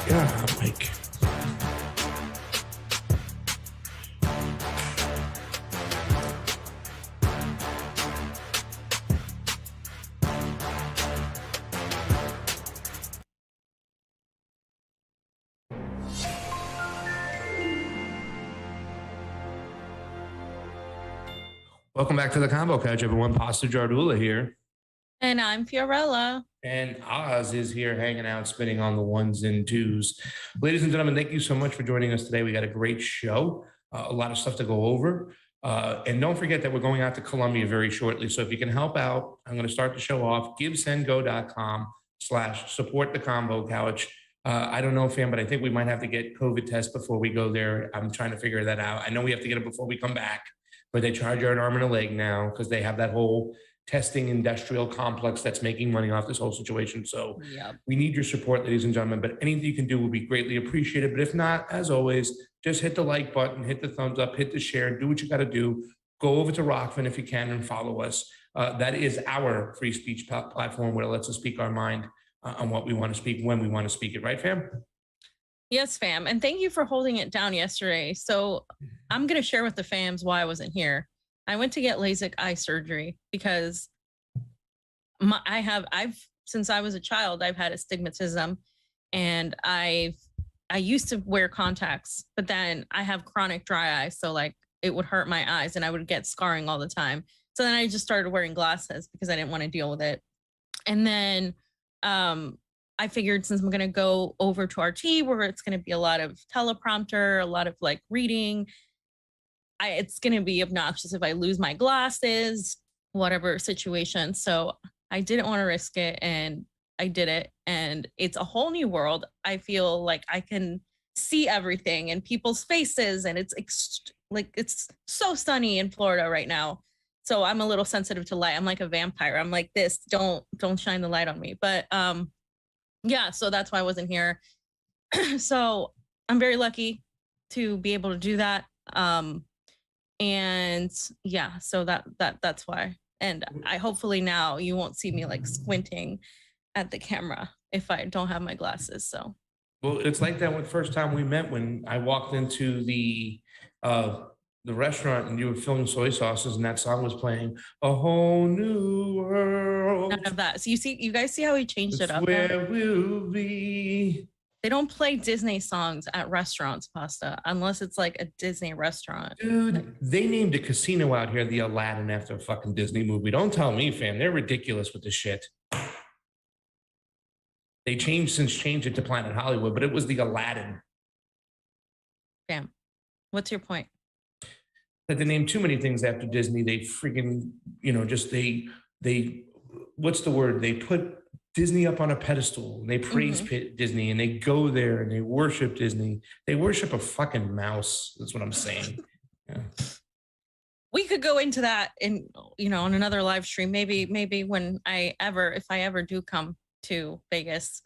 Yeah, Mike. Welcome back to the Combo Couch, everyone. Pasta Jardula here. And I'm Fiorella. And Oz is here hanging out, spinning on the ones and twos. Ladies and gentlemen, thank you so much for joining us today. We got a great show, a lot of stuff to go over. And don't forget that we're going out to Colombia very shortly. So if you can help out, I'm going to start the show off. GiveSendGo.com/support the Combo Couch. I don't know, fam, but I think we might have to get COVID tests before we go there. I'm trying to figure that out. I know we have to get it before we come back, but they charge you an arm and a leg now because they have that whole testing industrial complex that's making money off this whole situation. So we need your support, ladies and gentlemen, but anything you can do will be greatly appreciated. But if not, as always, just hit the like button, hit the thumbs up, hit the share, do what you got to do. Go over to Rockfin if you can and follow us. That is our free speech platform where it lets us speak our mind on what we want to speak, when we want to speak it. Right, fam? Yes, fam. And thank you for holding it down yesterday. So I'm going to share with the fams why I wasn't here. I went to get LASIK eye surgery because since I was a child, I've had astigmatism, and I used to wear contacts, but then I have chronic dry eye. So like it would hurt my eyes and I would get scarring all the time. So then I just started wearing glasses because I didn't want to deal with it. And then, I figured since I'm going to go over to RT where it's going to be a lot of teleprompter, a lot of like reading, it's going to be obnoxious if I lose my glasses, whatever situation. So I didn't want to risk it, and I did it. And it's a whole new world. I feel like I can see everything and people's faces, and it's so sunny in Florida right now. So I'm a little sensitive to light. I'm like a vampire. I'm like this, don't shine the light on me. But yeah, so that's why I wasn't here. So I'm very lucky to be able to do that. And yeah, so that's why. And I hopefully now you won't see me like squinting at the camera if I don't have my glasses. So well, it's like that when the first time we met, when I walked into the restaurant and you were filling soy sauces and that song was playing, A Whole New World. None of that. So you guys see how he changed it up? Where we'll be. They don't play Disney songs at restaurants, Pasta, unless it's like a Disney restaurant. Dude, they named a casino out here the Aladdin after a fucking Disney movie. Don't tell me, fam. They're ridiculous with this shit. They changed it to Planet Hollywood, but it was the Aladdin. Fam, what's your point? That they named too many things after Disney. They freaking, they what's the word? They put Disney up on a pedestal and they praise Disney and they go there and they worship Disney. They worship a fucking mouse. That's what I'm saying. Yeah. We could go into that in, on another live stream. Maybe when if I ever do come to Vegas,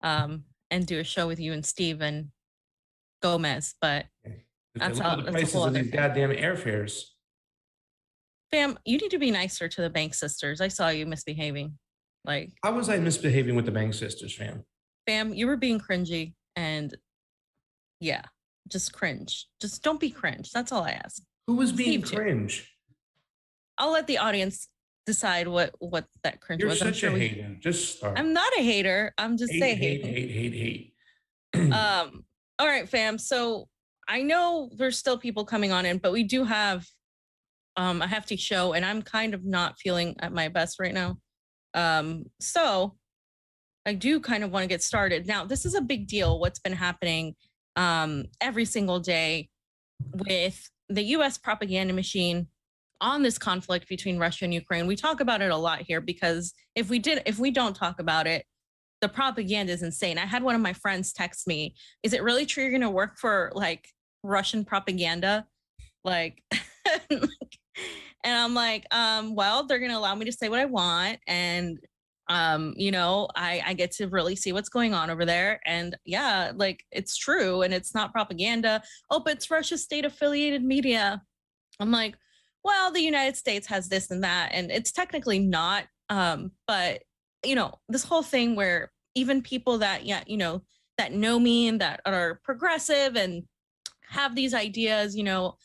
and do a show with you and Steve and Gomez, but that's how the prices of these goddamn airfares. Fam, you need to be nicer to the Bank sisters. I saw you misbehaving. Like, how was I misbehaving with the Bank sisters, fam? Fam, you were being cringy, and yeah, just cringe. Just don't be cringe. That's all I ask. Who was being cringe? I'll let the audience decide what that cringe was. You're such a hater. Just start. I'm not a hater. I'm just saying hate. All right, fam. So I know there's still people coming on in, but we do have a hefty show, and I'm kind of not feeling at my best right now. So I do kind of want to get started. Now, this is a big deal, what's been happening every single day with the US propaganda machine on this conflict between Russia and Ukraine. We talk about it a lot here because if we don't talk about it, the propaganda is insane. I had one of my friends text me, is it really true you're going to work for like Russian propaganda? Like, and I'm like, well, they're going to allow me to say what I want. And, I get to really see what's going on over there. And yeah, like it's true. And it's not propaganda. Oh, but it's Russia's state affiliated media. I'm like, well, the United States has this and that, and it's technically not. But, this whole thing where even people that, that know me and that are progressive and have these ideas, you know,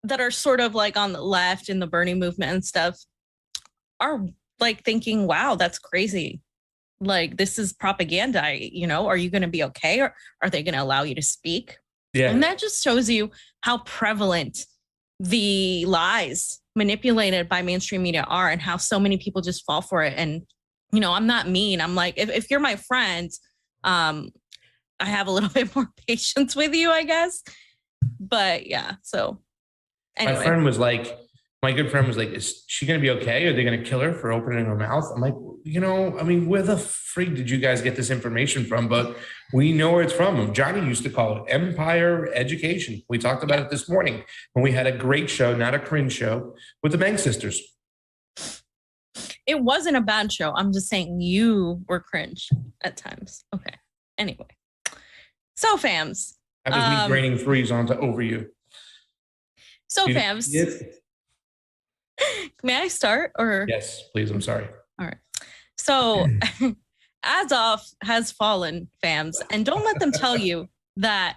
that are sort of like on the left in the Bernie movement and stuff, are like thinking, wow, that's crazy. Like, this is propaganda, you know, are you going to be okay? Or are they going to allow you to speak? Yeah. And that just shows you how prevalent the lies manipulated by mainstream media are, and how so many people just fall for it. And, you know, I'm not mean. I'm like, if you're my friend, I have a little bit more patience with you, I guess. But yeah, so anyway. My good friend was like, is she going to be okay? Are they going to kill her for opening her mouth? I'm like, you know, I mean, where the freak did you guys get this information from? But we know where it's from. Johnny used to call it Empire Education. We talked about it this morning when we had a great show, not a cringe show, with the Bank sisters. It wasn't a bad show. I'm just saying you were cringe at times. Okay. Anyway. So fams. That was me draining threes onto over you. So fams. Yes. May I start? Or yes, please. I'm sorry. All right. So Azov has fallen, fams, and don't let them tell you that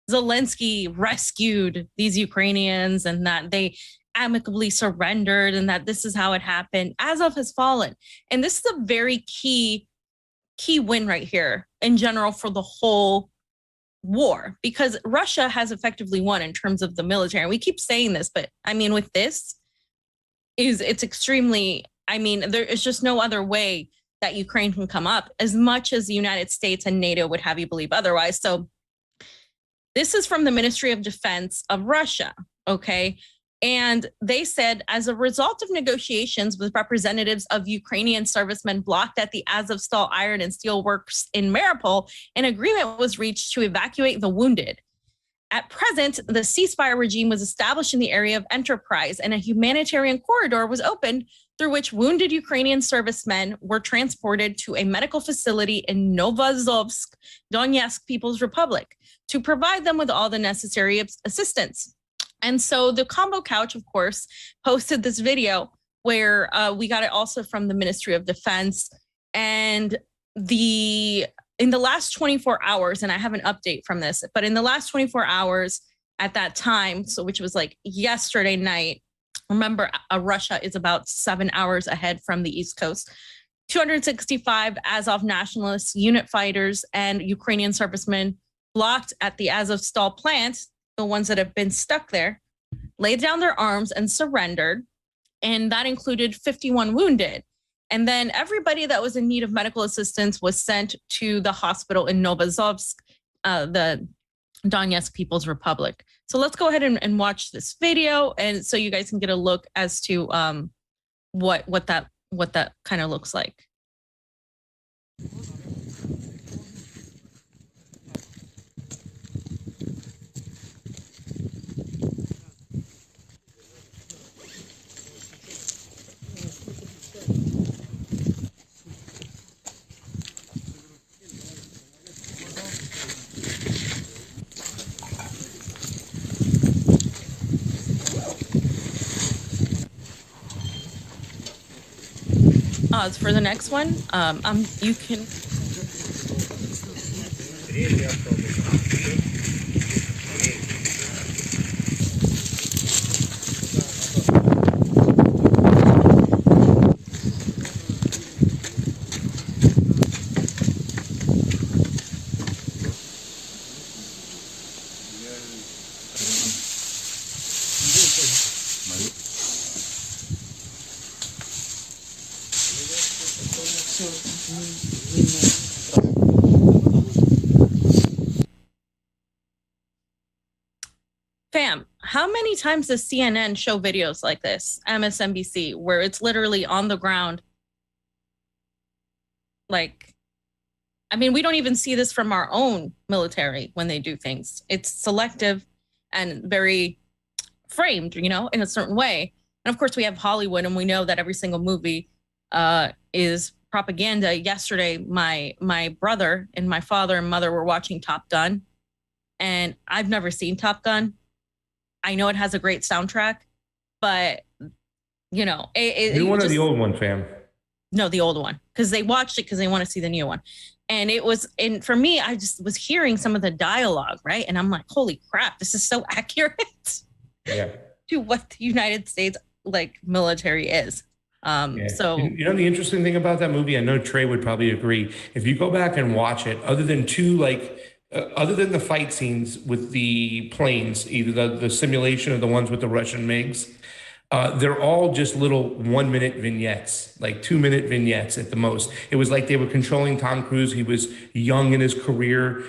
Zelensky rescued these Ukrainians and that they amicably surrendered and that this is how it happened. Azov has fallen. And this is a very key win right here in general for the whole war, because Russia has effectively won in terms of the military. And we keep saying this, but I mean, with this, it's extremely, I mean, there is just no other way that Ukraine can come up, as much as the United States and NATO would have you believe otherwise. So this is from the Ministry of Defense of Russia, okay? And they said, as a result of negotiations with representatives of Ukrainian servicemen blocked at the Azovstal iron and steel works in Mariupol, an agreement was reached to evacuate the wounded. At present, the ceasefire regime was established in the area of enterprise, and a humanitarian corridor was opened through which wounded Ukrainian servicemen were transported to a medical facility in Novozovsk, Donetsk People's Republic, to provide them with all the necessary assistance. And so the Combo Couch, of course, posted this video where we got it also from the Ministry of Defense. And in the last 24 hours, and I have an update from this, but in the last 24 hours at that time, so which was like yesterday night, remember Russia is about 7 hours ahead from the East Coast, 265 Azov nationalists, unit fighters, and Ukrainian servicemen blocked at the Azovstal plant, the ones that have been stuck there, laid down their arms and surrendered. And that included 51 wounded. And then everybody that was in need of medical assistance was sent to the hospital in Novozovsk, the Donetsk People's Republic. So let's go ahead and watch this video, and so you guys can get a look as to what that kind of looks like. For the next one, you can. Fam, how many times does CNN show videos like this, MSNBC, where it's literally on the ground? Like, I mean, we don't even see this from our own military when they do things. It's selective and very framed, you know, in a certain way. And of course, we have Hollywood, and we know that every single movie is propaganda. Yesterday, my brother and my father and mother were watching Top Gun, and I've never seen Top Gun. I know it has a great soundtrack, but you know, new one or the old one, fam? No, the old one, because they watched it because they want to see the new one. And for me, I just was hearing some of the dialogue, right? And I'm like, holy crap, this is so accurate to what the United States military is. So you know the interesting thing about that movie, I know Trey would probably agree. If you go back and watch it, other than other than the fight scenes with the planes, either the simulation or the ones with the Russian MiGs, they're all just little 1 minute vignettes, like 2 minute vignettes at the most. It was like they were controlling Tom Cruise. He was young in his career.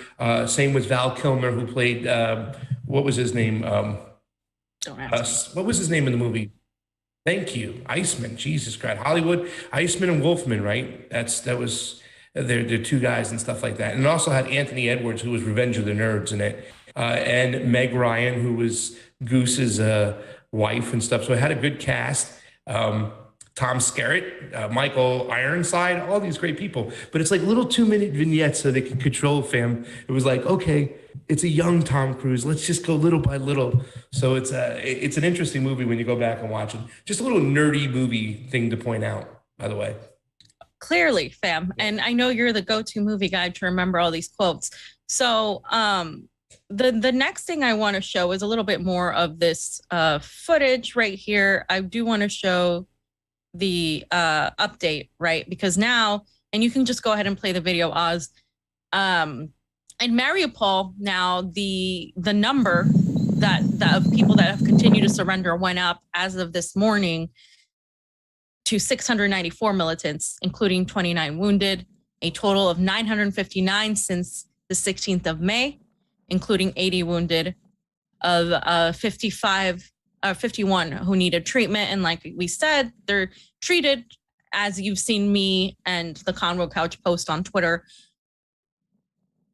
Same with Val Kilmer, who played, what was his name? What was his name in the movie? Thank you. Iceman. Jesus Christ. Hollywood. Iceman and Wolfman, right? That was, they're two guys and stuff like that. And it also had Anthony Edwards, who was Revenge of the Nerds in it. And Meg Ryan, who was Goose's wife and stuff. So it had a good cast. Tom Skerritt, Michael Ironside, all these great people. But it's like little 2 minute vignettes so they can control fam. It was like, okay, it's a young Tom Cruise. Let's just go little by little. So it's an interesting movie when you go back and watch it. Just a little nerdy movie thing to point out, by the way. Clearly, fam. And I know you're the go-to movie guy to remember all these quotes. So the next thing I want to show is a little bit more of this footage right here. I do want to show the update, right? Because now, and you can just go ahead and play the video, Oz. In Mariupol, now the number that of people that have continued to surrender went up as of this morning to 694 militants, including 29 wounded, a total of 959 since the 16th of May, including 80 wounded, of 51 who needed treatment. And like we said, they're treated, as you've seen me and the Convo Couch post on Twitter,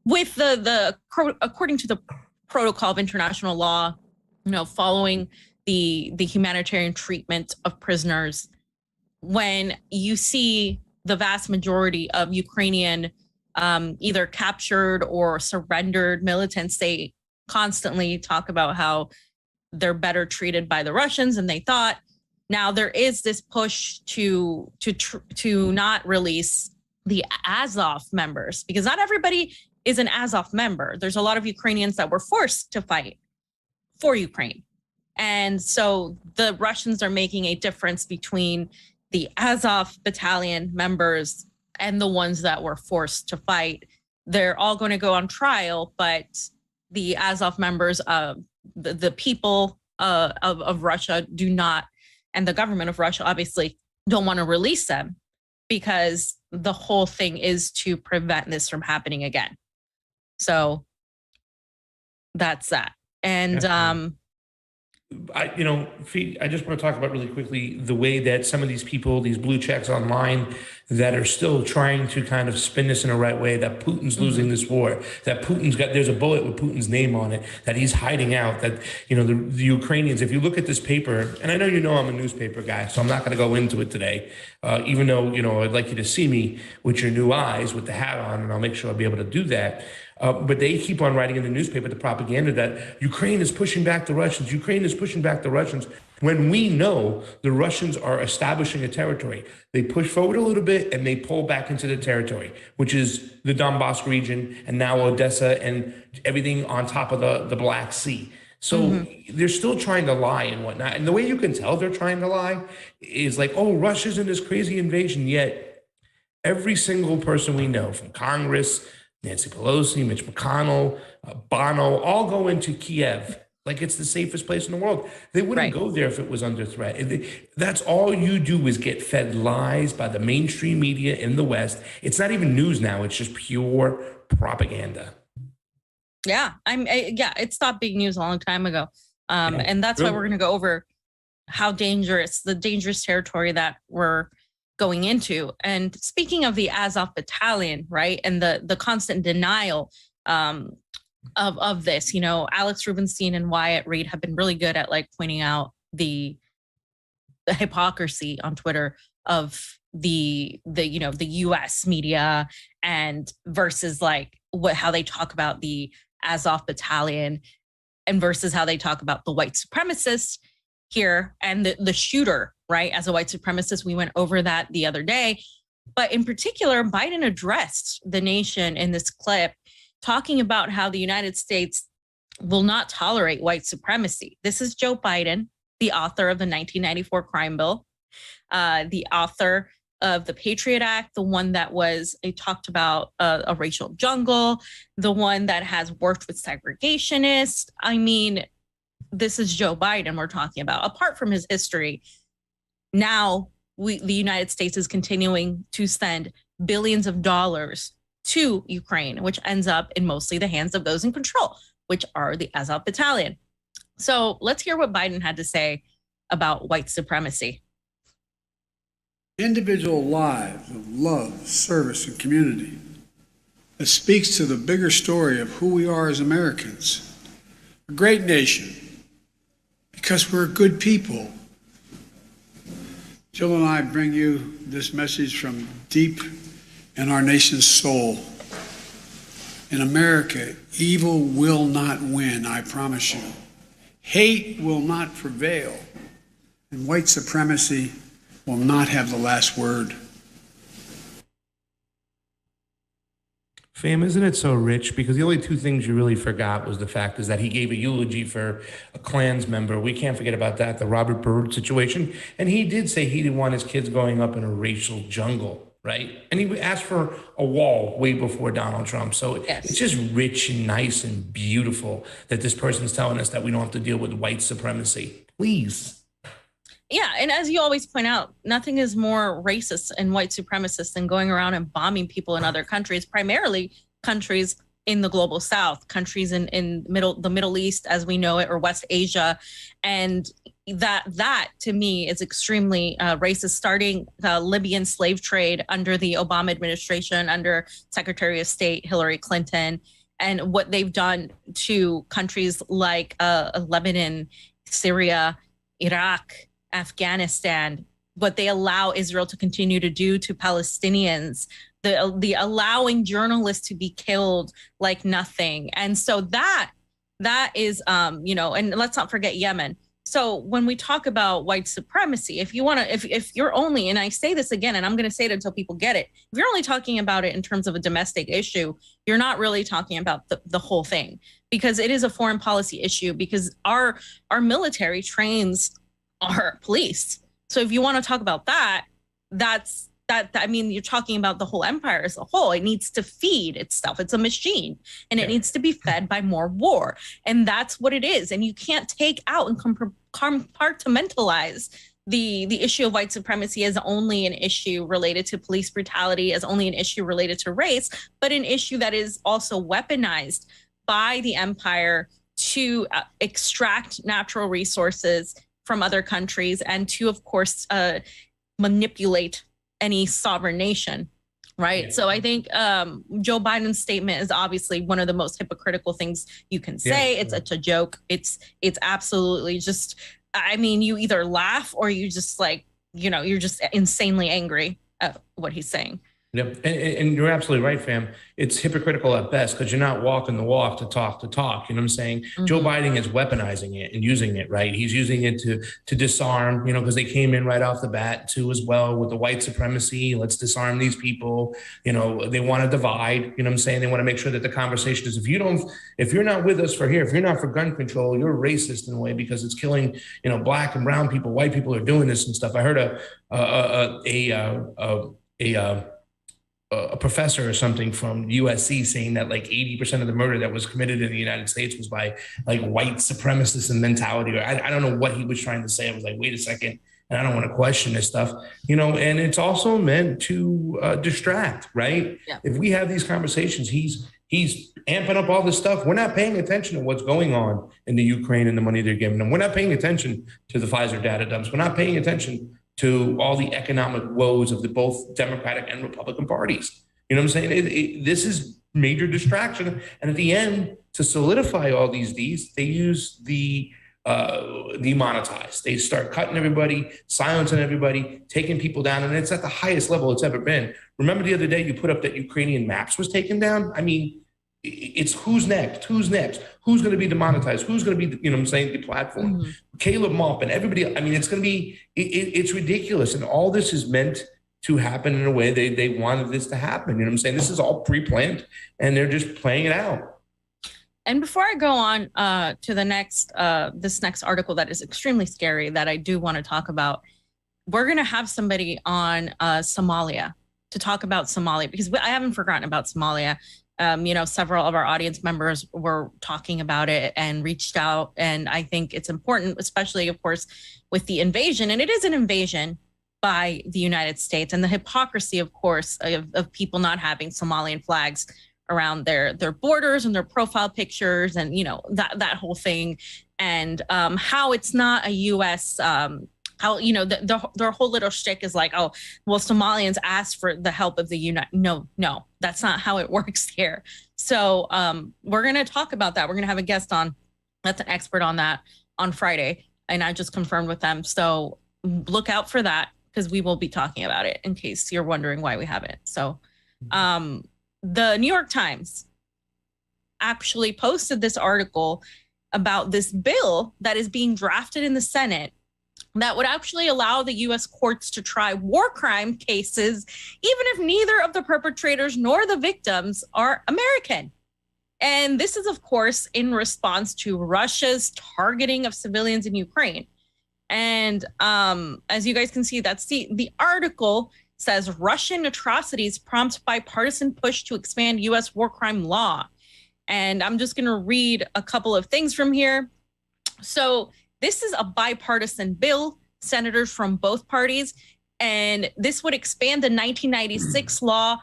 with the according to the protocol of international law, following the humanitarian treatment of prisoners. When you see the vast majority of Ukrainian either captured or surrendered militants, they constantly talk about how they're better treated by the Russians than they thought. Now there is this push to not release the Azov members, because not everybody is an Azov member. There's a lot of Ukrainians that were forced to fight for Ukraine. And so the Russians are making a difference between the Azov battalion members and the ones that were forced to fight. They're all going to go on trial, but the Azov members, the people of Russia do not, and the government of Russia obviously don't want to release them, because the whole thing is to prevent this from happening again. So that's that. And I just want to talk about really quickly the way that some of these people, these blue checks online, that are still trying to kind of spin this in the right way, that Putin's losing this war, that there's a bullet with Putin's name on it, that he's hiding out, that, the Ukrainians, if you look at this paper, and I know I'm a newspaper guy, so I'm not going to go into it today, even though, I'd like you to see me with your new eyes with the hat on, and I'll make sure I'll be able to do that. But they keep on writing in the newspaper, the propaganda, that Ukraine is pushing back the Russians. Ukraine is pushing back the Russians. When we know the Russians are establishing a territory, they push forward a little bit and they pull back into the territory, which is the Donbass region and now Odessa and everything on top of the Black Sea. So they're still trying to lie and whatnot. And the way you can tell they're trying to lie is like, oh, Russia's in this crazy invasion. Yet every single person we know, from Congress, Nancy Pelosi, Mitch McConnell, Bono, all go into Kiev like it's the safest place in the world. They wouldn't go there if it was under threat. That's all you do is get fed lies by the mainstream media in the West. It's not even news now. It's just pure propaganda. Yeah, it stopped being news a long time ago. And that's why we're going to go over how the dangerous territory that we're going into. And speaking of the Azov battalion, right, and the constant denial of this, Alex Rubenstein and Wyatt Reed have been really good at pointing out the hypocrisy on Twitter of the US media and versus how they talk about the Azov battalion and versus how they talk about the white supremacists here and the shooter, right, as a white supremacist. We went over that the other day. But in particular, Biden addressed the nation in this clip, talking about how the United States will not tolerate white supremacy. This is Joe Biden, the author of the 1994 crime bill, the author of the Patriot Act, the one that it talked about a racial jungle, the one that has worked with segregationists. I mean, this is Joe Biden we're talking about. Apart from his history, now the United States is continuing to send billions of dollars to Ukraine, which ends up in mostly the hands of those in control, which are the Azov battalion. So let's hear what Biden had to say about white supremacy. Individual lives of love, service, and community that speaks to the bigger story of who we are as Americans. A great nation, because we're good people. Jill and I bring you this message from deep in our nation's soul. In America, evil will not win, I promise you. Hate will not prevail, and white supremacy will not have the last word. Fam, isn't it so rich? Because the only two things you really forgot was the fact is that he gave a eulogy for a Klans member. We can't forget about that, the Robert Byrd situation. And he did say he didn't want his kids growing up in a racial jungle, right? And he asked for a wall way before Donald Trump. So Yes. It's just rich and nice and beautiful that this person's telling us that we don't have to deal with white supremacy. Please. Yeah, and as you always point out, nothing is more racist and white supremacist than going around and bombing people in other countries, primarily countries in the global south, countries in the Middle East as we know it, or West Asia. And that to me is extremely racist, starting the Libyan slave trade under the Obama administration, under Secretary of State Hillary Clinton, and what they've done to countries like Lebanon, Syria, Iraq, Afghanistan, what they allow Israel to continue to do to Palestinians, the allowing journalists to be killed like nothing. And so that is, and let's not forget Yemen. So when we talk about white supremacy, if you want to, if you're only, and I say this again, and I'm going to say it until people get it, if you're only talking about it in terms of a domestic issue, you're not really talking about the whole thing, because it is a foreign policy issue, because our military trains our police. So if you want to talk about that, I mean, you're talking about the whole empire as a whole. It needs to feed itself. It's a machine, and it needs to be fed by more war. And that's what it is. And you can't take out and compartmentalize the issue of white supremacy as only an issue related to police brutality, as only an issue related to race, but an issue that is also weaponized by the empire to extract natural resources from other countries, and to, of course, manipulate any sovereign nation, right? Yeah. So I think Joe Biden's statement is obviously one of the most hypocritical things you can say. Yeah. It's a joke. It's absolutely just, I mean, you either laugh or you just you're just insanely angry at what he's saying. Yep. And you're absolutely right, fam. It's hypocritical at best, because you're not walking the walk to talk the talk. You know what I'm saying? Mm-hmm. Joe Biden is weaponizing it and using it, right? He's using it to disarm, because they came in right off the bat too, as well, with the white supremacy. Let's disarm these people. They want to divide, you know what I'm saying? They want to make sure that the conversation is, if you're not with us for here, if you're not for gun control, you're racist in a way, because it's killing, black and brown people, white people are doing this and stuff. I heard a professor or something from USC saying that like 80% of the murder that was committed in the United States was by like white supremacists and mentality. Or I don't know what he was trying to say. I was like, wait a second. And I don't want to question this stuff, and it's also meant to distract, right? Yeah. If we have these conversations, he's amping up all this stuff. We're not paying attention to what's going on in the Ukraine and the money they're giving them. We're not paying attention to the Pfizer data dumps. We're not paying attention to all the economic woes of the both Democratic and Republican parties. You know what I'm saying? This is major distraction. And at the end, to solidify all these they use the demonetize. They start cutting everybody, silencing everybody, taking people down. And it's at the highest level it's ever been. Remember the other day you put up that Ukrainian maps was taken down? I mean, it's who's next? Who's next? Who's going to be demonetized? Who's going to be, the platform? Mm-hmm. Caleb Maupin, everybody. I mean, it's going to be, it's ridiculous. And all this is meant to happen in a way they wanted this to happen. You know what I'm saying? This is all pre-planned, and they're just playing it out. And before I go on to the next, this next article that is extremely scary that I do want to talk about, we're going to have somebody on Somalia to talk about Somalia, because I haven't forgotten about Somalia. You know, several of our audience members were talking about it and reached out. And I think it's important, especially, of course, with the invasion. And it is an invasion by the United States, and the hypocrisy, of course, of people not having Somalian flags around their borders and their profile pictures, and, you know, that whole thing, and how it's not a U.S. How, you know, their whole little shtick is like, oh, well, Somalians asked for the help of the United. No, that's not how it works here. So we're going to talk about that. We're going to have a guest on that's an expert on that on Friday, and I just confirmed with them. So look out for that, because we will be talking about it, in case you're wondering why we haven't. So the New York Times actually posted this article about this bill that is being drafted in the Senate that would actually allow the U.S. courts to try war crime cases, even if neither of the perpetrators nor the victims are American. And this is, of course, in response to Russia's targeting of civilians in Ukraine. And as you guys can see, that's the article says Russian atrocities prompt bipartisan push to expand U.S. war crime law. And I'm just going to read a couple of things from here. So this is a bipartisan bill, senators from both parties, and this would expand the 1996 law,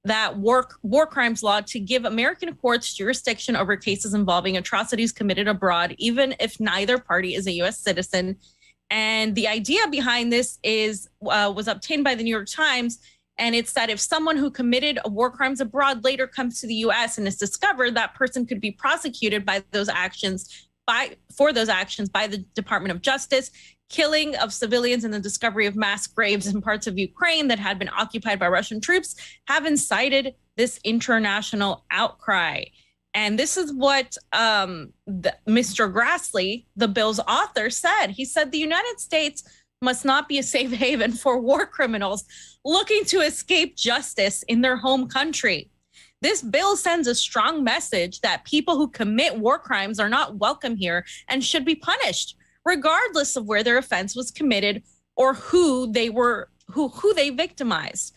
that war crimes law, to give American courts jurisdiction over cases involving atrocities committed abroad, even if neither party is a U.S. citizen. And the idea behind this is was obtained by the New York Times, and it's that if someone who committed war crimes abroad later comes to the U.S. and is discovered, that person could be prosecuted by those actions for those actions by the Department of Justice. Killing of civilians and the discovery of mass graves in parts of Ukraine that had been occupied by Russian troops have incited this international outcry. And this is what Mr. Grassley, the bill's author, said. He said the United States must not be a safe haven for war criminals looking to escape justice in their home country. This bill sends a strong message that people who commit war crimes are not welcome here and should be punished, regardless of where their offense was committed or who they victimized.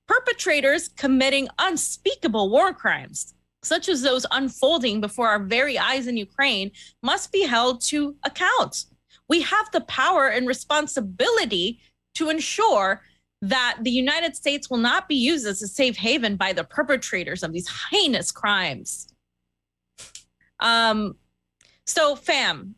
Perpetrators committing unspeakable war crimes, such as those unfolding before our very eyes in Ukraine, must be held to account. We have the power and responsibility to ensure that the United States will not be used as a safe haven by the perpetrators of these heinous crimes. So, fam,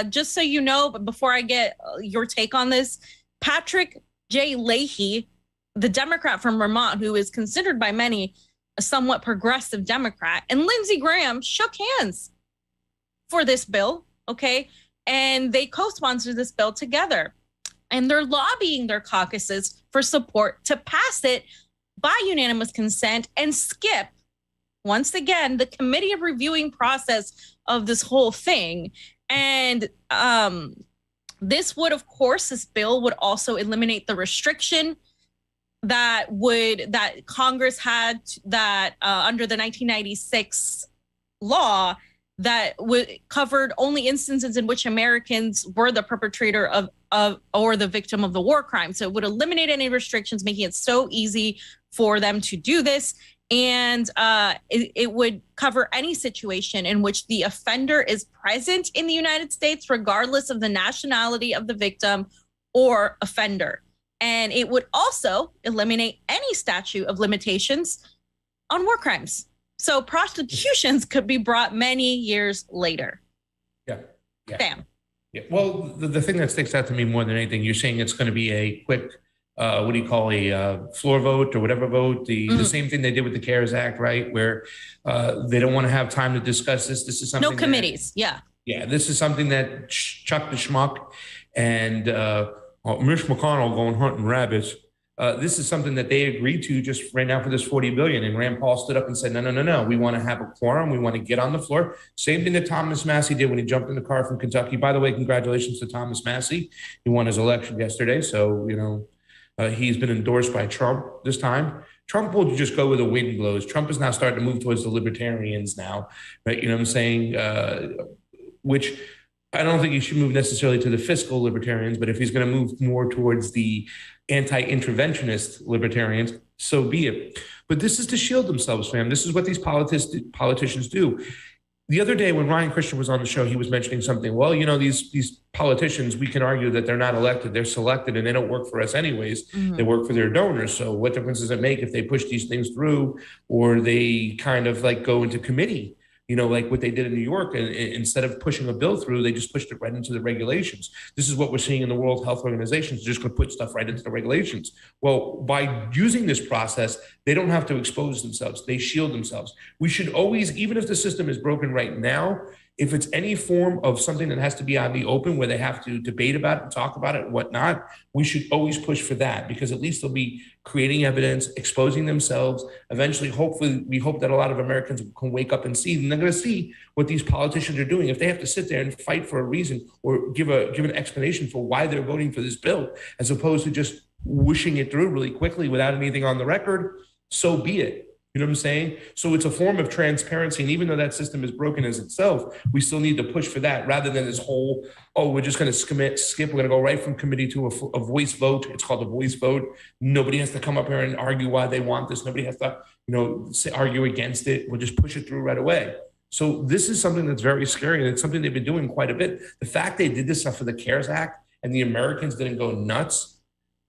just so you know, but before I get your take on this, Patrick J. Leahy, the Democrat from Vermont, who is considered by many a somewhat progressive Democrat, and Lindsey Graham shook hands for this bill, okay? And they co-sponsored this bill together. And they're lobbying their caucuses for support to pass it by unanimous consent and skip, once again, the committee of reviewing process of this whole thing. And this would, of course, this bill would also eliminate the restriction that Congress had that under the 1996 law that covered only instances in which Americans were the perpetrator of or the victim of the war crime. So it would eliminate any restrictions, making it so easy for them to do this. And it would cover any situation in which the offender is present in the United States, regardless of the nationality of the victim or offender. And it would also eliminate any statute of limitations on war crimes. So prosecutions could be brought many years later. Yeah. Bam. Yeah. Well, the thing that sticks out to me more than anything, you're saying it's going to be a quick, what do you call a floor vote or whatever vote? The same thing they did with the CARES Act, right? Where they don't want to have time to discuss this. This is something. No committees. Yeah. This is something that Chuck the Schmuck and Mitch McConnell going hunting rabbits. This is something that they agreed to just right now for this $40 billion. And Rand Paul stood up and said, no. We want to have a quorum. We want to get on the floor. Same thing that Thomas Massie did when he jumped in the car from Kentucky. By the way, congratulations to Thomas Massie. He won his election yesterday. So, He's been endorsed by Trump this time. Trump will just go where the wind blows. Trump is now starting to move towards the libertarians now, right? You know what I'm saying? Which I don't think he should move necessarily to the fiscal libertarians, but if he's going to move more towards the anti-interventionist libertarians, so be it. But this is to shield themselves, fam. This is what these politicians do. The other day when Ryan Christian was on the show, he was mentioning something. Well, you know, these politicians, we can argue that they're not elected, they're selected, and they don't work for us anyways. Mm-hmm. They work for their donors. So what difference does it make if they push these things through or they kind of like go into committee? You know, like what they did in New York, and instead of pushing a bill through, they just pushed it right into the regulations. This is what we're seeing in the World Health Organization. They're just going to put stuff right into the regulations. Well, by using this process, they don't have to expose themselves. They shield themselves. We should always, even if the system is broken right now, if it's any form of something that has to be out in the open where they have to debate about it and talk about it and whatnot, we should always push for that, because at least they'll be creating evidence, exposing themselves. Eventually, hopefully, we hope that a lot of Americans can wake up and see, and they're going to see what these politicians are doing. If they have to sit there and fight for a reason or give an explanation for why they're voting for this bill, as opposed to just whooshing it through really quickly without anything on the record, so be it. You know what I'm saying? So it's a form of transparency. And even though that system is broken as itself, we still need to push for that rather than this whole, oh, we're just going to skip. We're going to go right from committee to a voice vote. It's called a voice vote. Nobody has to come up here and argue why they want this. Nobody has to, argue against it. We'll just push it through right away. So this is something that's very scary. And it's something they've been doing quite a bit. The fact they did this stuff for the CARES Act and the Americans didn't go nuts.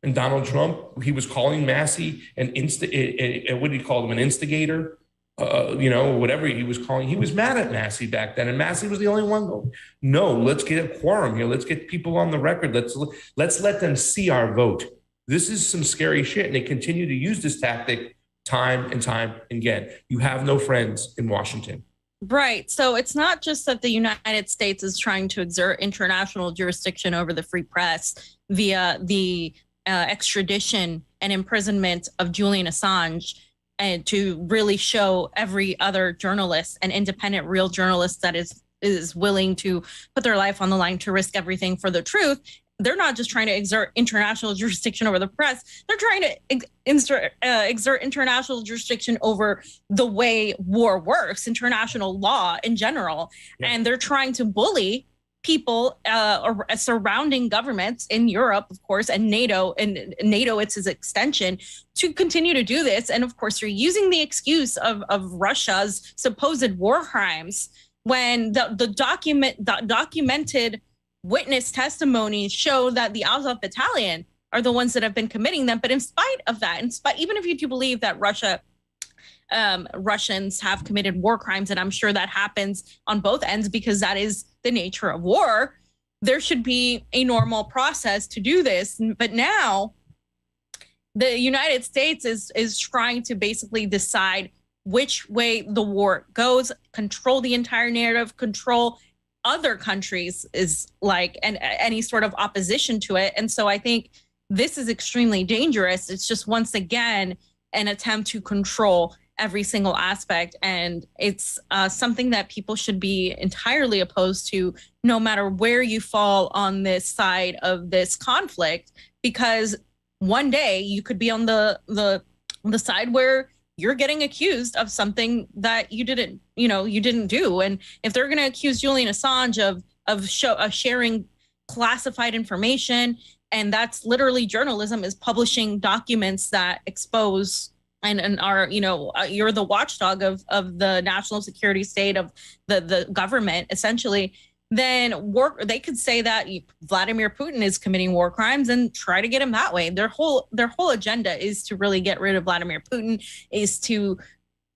And Donald Trump, he was calling Massey what did he call him? An instigator, whatever he was calling. He was mad at Massey back then, and Massey was the only one going, no, let's get a quorum here. Let's get people on the record. Let's let them see our vote. This is some scary shit, and they continue to use this tactic time and time again. You have no friends in Washington. Right. So it's not just that the United States is trying to exert international jurisdiction over the free press via the extradition and imprisonment of Julian Assange, and to really show every other journalist and independent real journalist that is willing to put their life on the line to risk everything for the truth. They're not just trying to exert international jurisdiction over the press. They're trying to exert international jurisdiction over the way war works, international law in general. Yeah. And they're trying to bully people surrounding governments in Europe, of course, and NATO, it's his extension, to continue to do this. And of course, you're using the excuse of Russia's supposed war crimes when the documented witness testimonies show that the Azov battalion are the ones that have been committing them. But in spite of that, even if you do believe that Russians have committed war crimes, and I'm sure that happens on both ends because that is the nature of war, there should be a normal process to do this. But now the United States is trying to basically decide which way the war goes, control the entire narrative, control other countries and any sort of opposition to it. And so I think this is extremely dangerous. It's just, once again, an attempt to control every single aspect. And it's something that people should be entirely opposed to, no matter where you fall on this side of this conflict, because one day you could be on the side where you're getting accused of something that you didn't do. And if they're going to accuse Julian Assange of sharing classified information, and that's literally journalism, is publishing documents that expose and are, you're the watchdog of the national security state of the government, essentially, then they could say that Vladimir Putin is committing war crimes and try to get him that way. Their whole agenda is to really get rid of Vladimir Putin, is to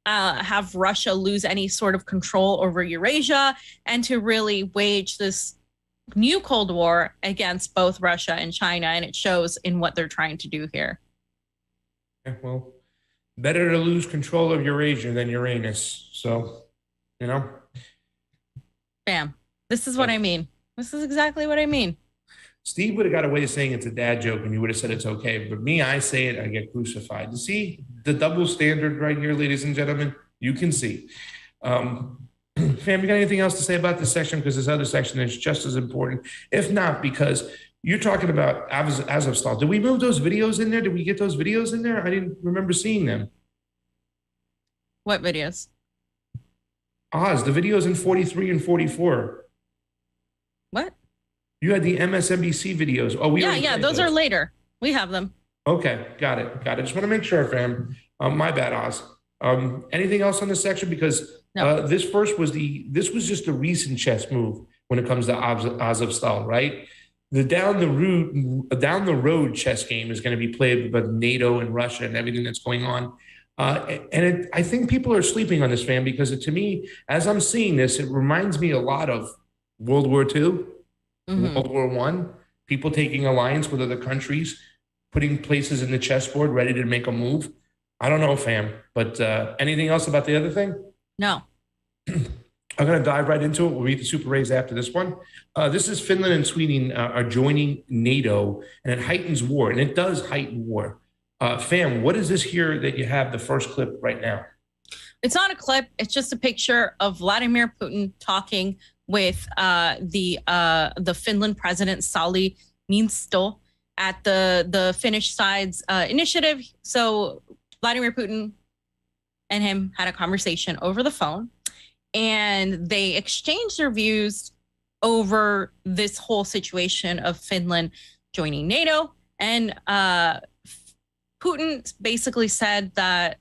have Russia lose any sort of control over Eurasia, and to really wage this new Cold War against both Russia and China. And it shows in what they're trying to do here. Yeah, well, better to lose control of Eurasia than Uranus. So, Bam. This is what I mean. This is exactly what I mean. Steve would have got away with saying it's a dad joke and you would have said it's okay. But me, I say it, I get crucified. You see the double standard right here, ladies and gentlemen? You can see. Fam, you got anything else to say about this section? Because this other section is just as important, if not because You're talking about Azovstal. Did we move those videos in there? Did we get those videos in there? I didn't remember seeing them. What videos? The videos in 43 and 44. What? You had the MSNBC videos. Oh, yeah, those are later. We have them. Okay, got it. Just want to make sure, fam. My bad, Oz. Anything else on this section? Because No. this was just a recent chess move when it comes to Azovstal, right? The down the road chess game is going to be played by NATO and Russia and everything that's going on. I think people are sleeping on this, fam, because to me, as I'm seeing this, it reminds me a lot of World War II, World War I, people taking alliance with other countries, putting places in the chessboard ready to make a move. I don't know, fam, but anything else about the other thing? No. I'm going to dive right into it. We'll read the super rays after this one. This is Finland and Sweden are joining NATO, and it heightens war, and it does heighten war. Fam, what is this here that you have the first clip right now? It's not a clip. It's just a picture of Vladimir Putin talking with the Finland president, Sauli Niinisto, at the Finnish side's initiative. So Vladimir Putin and him had a conversation over the phone, and they exchanged their views over this whole situation of Finland joining NATO. And Putin basically said that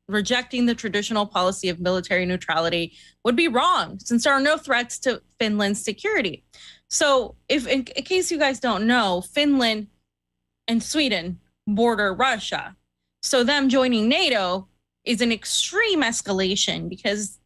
rejecting the traditional policy of military neutrality would be wrong, since there are no threats to Finland's security. So if in case you guys don't know, Finland and Sweden border Russia. So them joining NATO is an extreme escalation, because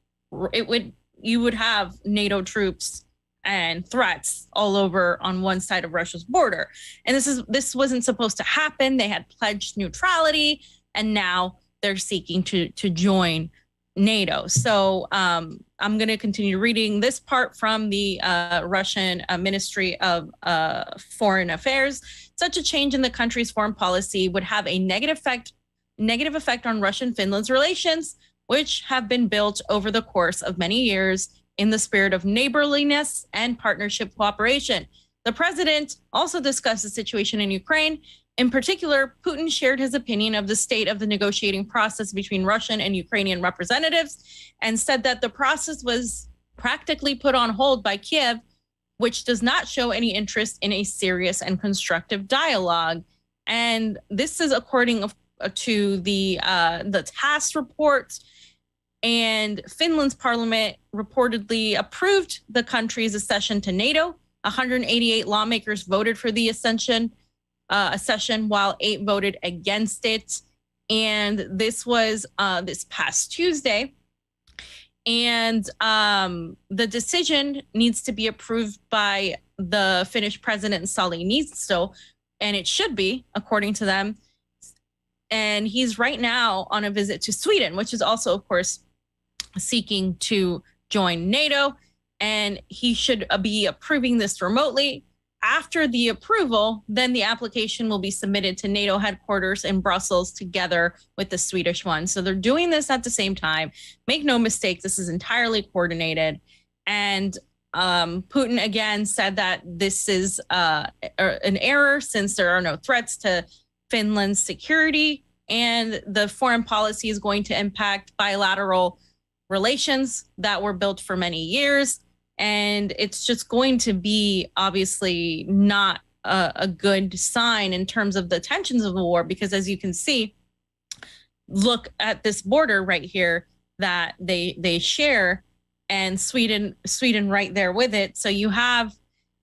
you would have NATO troops and threats all over on one side of Russia's border. And this wasn't supposed to happen. They had pledged neutrality, and now they're seeking to join NATO. So I'm going to continue reading this part from the Russian Ministry of Foreign Affairs. Such a change in the country's foreign policy would have a negative effect on Russian-Finland's relations, which have been built over the course of many years in the spirit of neighborliness and partnership cooperation. The president also discussed the situation in Ukraine. In particular, Putin shared his opinion of the state of the negotiating process between Russian and Ukrainian representatives, and said that the process was practically put on hold by Kiev, which does not show any interest in a serious and constructive dialogue. And this is according to the TASS report. And Finland's parliament reportedly approved the country's accession to NATO. 188 lawmakers voted for the accession, while 8 voted against it. And this was this past Tuesday. And the decision needs to be approved by the Finnish president, Sauli Niinisto, and it should be, according to them. And he's right now on a visit to Sweden, which is also, of course, seeking to join NATO, and he should be approving this remotely. After the approval, then the application will be submitted to NATO headquarters in Brussels together with the Swedish one. So they're doing this at the same time. Make no mistake, this is entirely coordinated. And Putin again said that this is an error, since there are no threats to Finland's security, and the foreign policy is going to impact bilateral relations that were built for many years. And it's just going to be obviously not a good sign in terms of the tensions of the war, because as you can see, look at this border right here that they share, and Sweden right there with it. So you have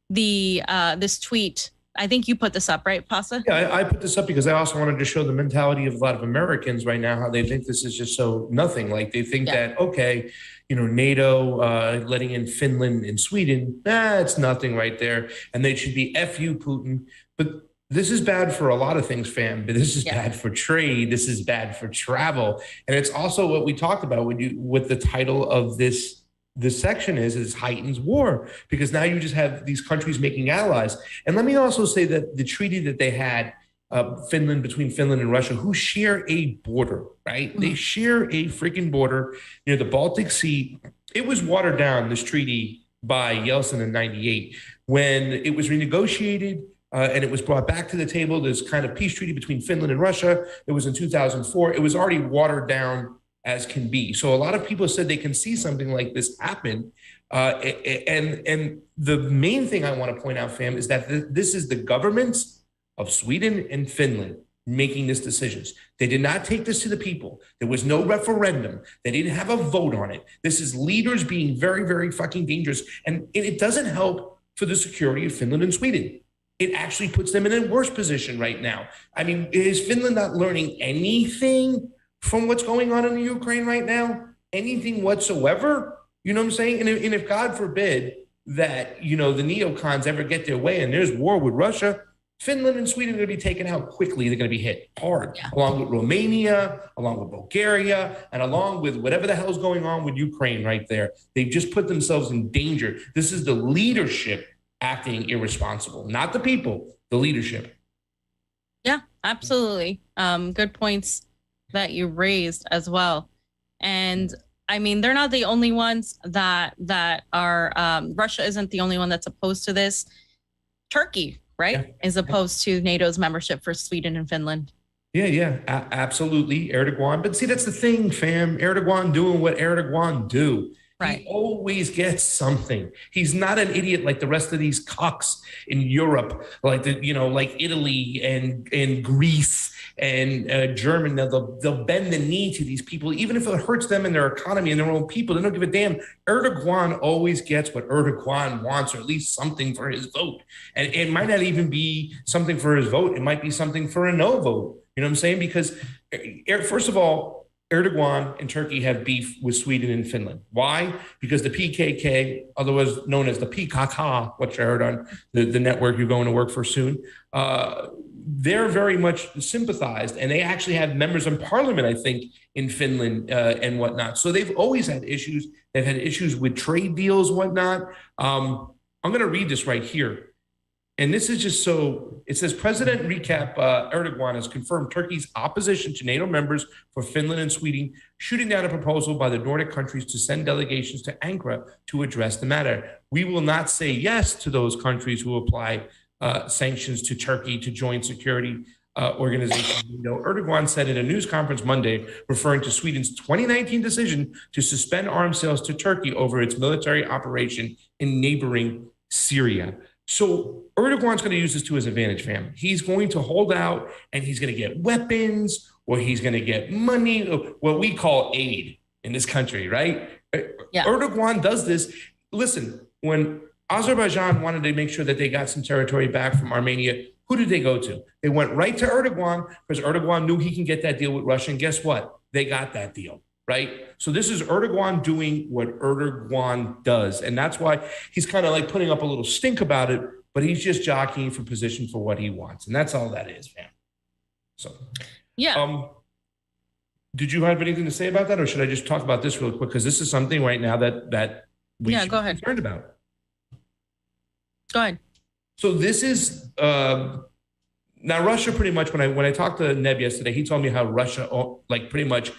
the this tweet. I think you put this up, right, Pasa? Yeah, I put this up because I also wanted to show the mentality of a lot of Americans right now, how they think this is just so nothing. Like they think that, okay, NATO letting in Finland and Sweden, it's nothing right there. And they should be F you, Putin. But this is bad for a lot of things, fam. But this is bad for trade. This is bad for travel. And it's also what we talked about with the title of this section is heightens war, because now you just have these countries making allies. And let me also say that the treaty that they had between Finland and Russia, who share a border, right? Mm-hmm. They share a freaking border near the Baltic Sea. It was watered down, this treaty, by Yeltsin in '98. When it was renegotiated, and it was brought back to the table, this kind of peace treaty between Finland and Russia. It was in 2004. It was already watered down as can be. So a lot of people said they can see something like this happen. And the main thing I want to point out, fam, is that this is the governments of Sweden and Finland making these decisions. They did not take this to the people. There was no referendum. They didn't have a vote on it. This is leaders being very, very fucking dangerous. And it doesn't help for the security of Finland and Sweden. It actually puts them in a worse position right now. I mean, is Finland not learning anything from what's going on in the Ukraine right now? Anything whatsoever? You know what I'm saying? And if God forbid that, you know, the neocons ever get their way and there's war with Russia, Finland and Sweden are going to be taken out quickly. They're going to be hit hard, along with Romania, along with Bulgaria, and along with whatever the hell's going on with Ukraine right there. They've just put themselves in danger. This is the leadership acting irresponsible, not the people, the leadership. Yeah, absolutely. Good points that you raised as well. And I mean, they're not the only ones that are, Russia isn't the only one that's opposed to this. Turkey, right, is opposed to NATO's membership for Sweden and Finland. Yeah, absolutely. Erdogan. But see, that's the thing, fam. Erdogan doing what Erdogan do. Right. He always gets something. He's not an idiot like the rest of these cucks in Europe, like like Italy and Greece and Germany. They'll bend the knee to these people, even if it hurts them and their economy and their own people. They don't give a damn. Erdogan always gets what Erdogan wants, or at least something for his vote. And it might not even be something for his vote. It might be something for a no vote. You know what I'm saying? Because first of all, Erdogan and Turkey have beef with Sweden and Finland. Why? Because the PKK, otherwise known as the PKK, which I heard on the network you're going to work for soon, they're very much sympathized, and they actually have members in parliament, I think, in Finland and whatnot. So they've always had issues. They've had issues with trade deals and whatnot. I'm going to read this right here. And this is just so, it says, President Recep Erdogan has confirmed Turkey's opposition to NATO members for Finland and Sweden, shooting down a proposal by the Nordic countries to send delegations to Ankara to address the matter. We will not say yes to those countries who apply sanctions to Turkey to join security organizations. Erdogan said in a news conference Monday, referring to Sweden's 2019 decision to suspend arms sales to Turkey over its military operation in neighboring Syria. So Erdogan's going to use this to his advantage, fam. He's going to hold out and he's going to get weapons, or he's going to get money, what we call aid in this country, right? Yeah. Erdogan does this. Listen, when Azerbaijan wanted to make sure that they got some territory back from Armenia, who did they go to? They went right to Erdogan because Erdogan knew he can get that deal with Russia. And guess what? They got that deal. Right? So this is Erdogan doing what Erdogan does. And that's why he's kind of like putting up a little stink about it, but he's just jockeying for position for what he wants. And that's all that is, man. So, yeah. Did you have anything to say about that? Or should I just talk about this real quick? Because this is something right now that we should be concerned about. Go ahead. So this is, now Russia pretty much, when I talked to Neb yesterday, he told me how Russia, like pretty much,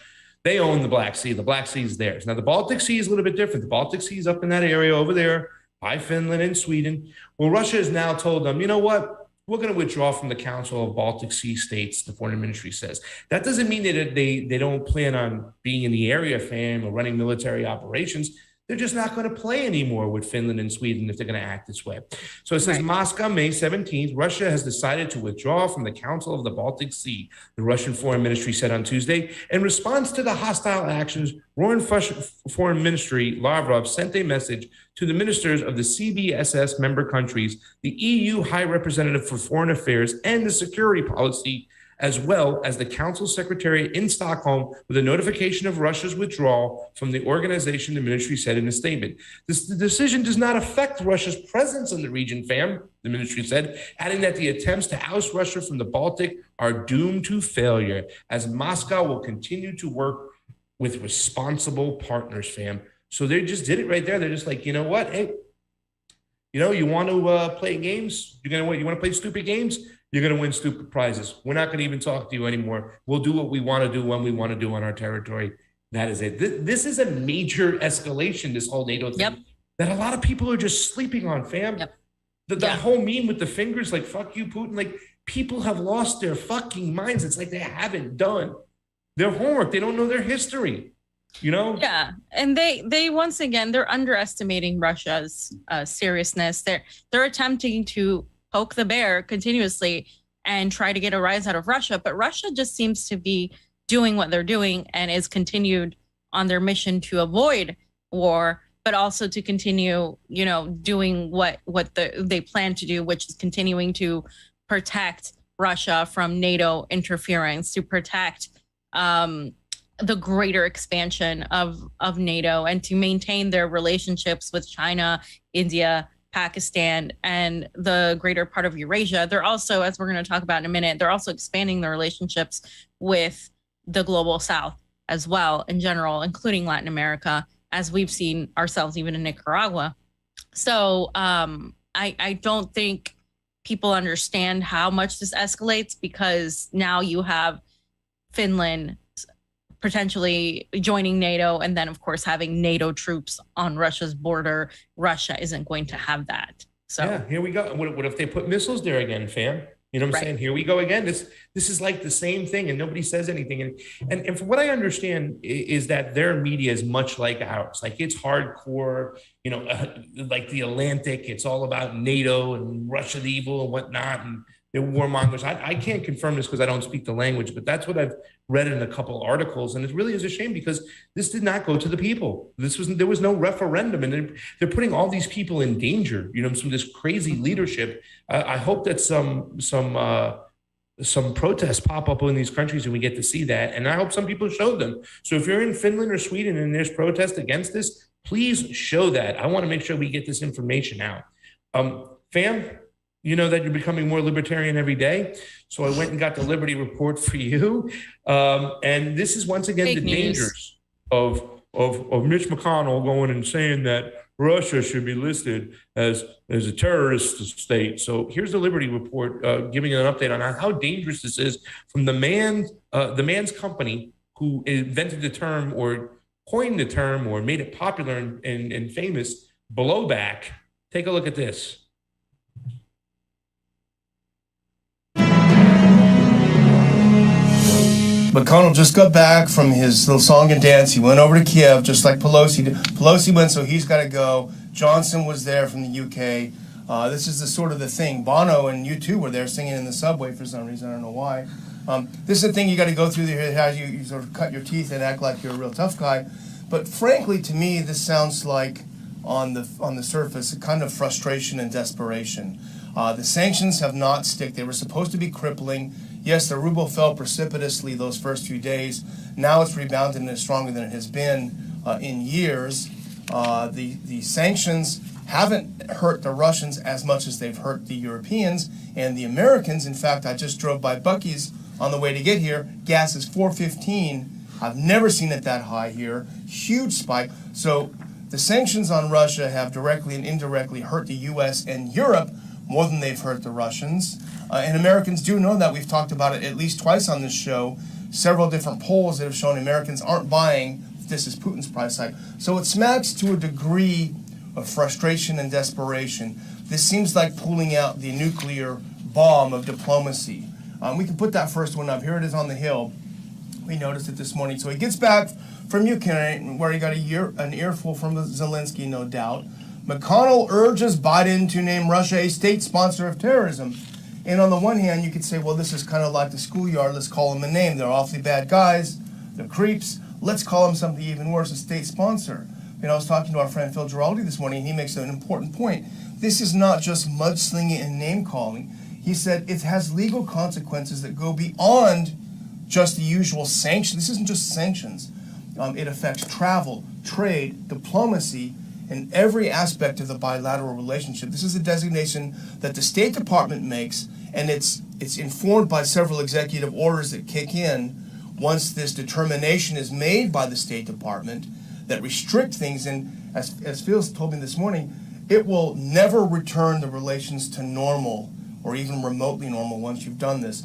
they own the Black Sea. The Black Sea is theirs. Now, the Baltic Sea is a little bit different. The Baltic Sea is up in that area over there by Finland and Sweden. Well, Russia has now told them, you know what? We're going to withdraw from the Council of Baltic Sea States, the foreign ministry says. That doesn't mean that they don't plan on being in the area, fam, or running military operations. They're just not going to play anymore with Finland and Sweden if they're going to act this way. So it says, Moscow, May 17th, Russia has decided to withdraw from the Council of the Baltic Sea, the Russian Foreign Ministry said on Tuesday. In response to the hostile actions, Russian Foreign Ministry Lavrov sent a message to the ministers of the CBSS member countries, the EU High Representative for Foreign Affairs, and the Security Policy, as well as the Council Secretariat in Stockholm, with a notification of Russia's withdrawal from the organization, the ministry said in a statement. The decision does not affect Russia's presence in the region, fam, the ministry said, adding that the attempts to oust Russia from the Baltic are doomed to failure, as Moscow will continue to work with responsible partners, fam. So they just did it right there. They're just like, you know what? Hey, you want to play games? You want to play stupid games? You're going to win stupid prizes. We're not going to even talk to you anymore. We'll do what we want to do when we want to do on our territory. That is it. This is a major escalation, this whole NATO thing, that a lot of people are just sleeping on, fam. The whole meme with the fingers, like, fuck you, Putin, like, people have lost their fucking minds. It's like they haven't done their homework. They don't know their history, you know? Yeah. And they once again, they're underestimating Russia's seriousness. They're attempting to poke the bear continuously and try to get a rise out of Russia. But Russia just seems to be doing what they're doing and is continued on their mission to avoid war, but also to continue, you know, doing what they plan to do, which is continuing to protect Russia from NATO interference, to protect the greater expansion of NATO, and to maintain their relationships with China, India, Pakistan, and the greater part of Eurasia. They're also, as we're going to talk about in a minute, they're also expanding their relationships with the global South as well in general, including Latin America, as we've seen ourselves even in Nicaragua. So I don't think people understand how much this escalates, because now you have Finland potentially joining NATO, and then of course having NATO troops on Russia's border. Russia isn't going to have that. So yeah, here we go. What if they put missiles there again, fam? You know what I'm saying? Here we go again. This is like the same thing, and nobody says anything. And from what I understand is that their media is much like ours. Like, it's hardcore, you know, like the Atlantic. It's all about NATO and Russia the evil and whatnot, and they're warmongers. I can't confirm this because I don't speak the language, but that's what I've read in a couple articles, and it really is a shame because this did not go to the people. There was no referendum, and they're putting all these people in danger. You know, some of this crazy leadership. I hope that some protests pop up in these countries and we get to see that, and I hope some people show them. So if you're in Finland or Sweden and there's protest against this, please show that. I want to make sure we get this information out. Fam, you know that you're becoming more libertarian every day. So I went and got the Liberty Report for you. And this is once again the dangers of Mitch McConnell going and saying that Russia should be listed as a terrorist state. So here's the Liberty Report giving an update on how dangerous this is from the man's company who invented the term or coined the term or made it popular and famous, blowback. Take a look at this. McConnell just got back from his little song and dance. He went over to Kiev, just like Pelosi did. Pelosi went, so he's got to go. Johnson was there from the UK. This is the sort of the thing. Bono and U2 were there singing in the subway for some reason. I don't know why. This is the thing you got to go through here, how you sort of cut your teeth and act like you're a real tough guy. But frankly, to me, this sounds like, on the surface, a kind of frustration and desperation. The sanctions have not stuck. They were supposed to be crippling. Yes, the ruble fell precipitously those first few days. Now it's rebounded and is stronger than it has been in years. The sanctions haven't hurt the Russians as much as they've hurt the Europeans and the Americans. In fact, I just drove by Buc-ee's on the way to get here. Gas is $4.15. I've never seen it that high here. Huge spike. So the sanctions on Russia have directly and indirectly hurt the U.S. and Europe more than they've hurt the Russians. And Americans do know that. We've talked about it at least twice on this show. Several different polls that have shown Americans aren't buying this is Putin's price hike. So it smacks to a degree of frustration and desperation. This seems like pulling out the nuclear bomb of diplomacy. We can put that first one up. Here it is on the Hill. We noticed it this morning. So he gets back from Ukraine, where he got an earful from Zelensky, no doubt. McConnell urges Biden to name Russia a state sponsor of terrorism. And on the one hand, you could say, well, this is kind of like the schoolyard. Let's call them a name. They're awfully bad guys. They're creeps. Let's call them something even worse, a state sponsor. You know, I was talking to our friend Phil Giraldi this morning, and he makes an important point. This is not just mudslinging and name-calling. He said it has legal consequences that go beyond just the usual sanctions. This isn't just sanctions. It affects travel, trade, diplomacy, and every aspect of the bilateral relationship. This is a designation that the State Department makes, and it's informed by several executive orders that kick in once this determination is made by the State Department that restrict things. And as Phil told me this morning, it will never return the relations to normal or even remotely normal once you've done this.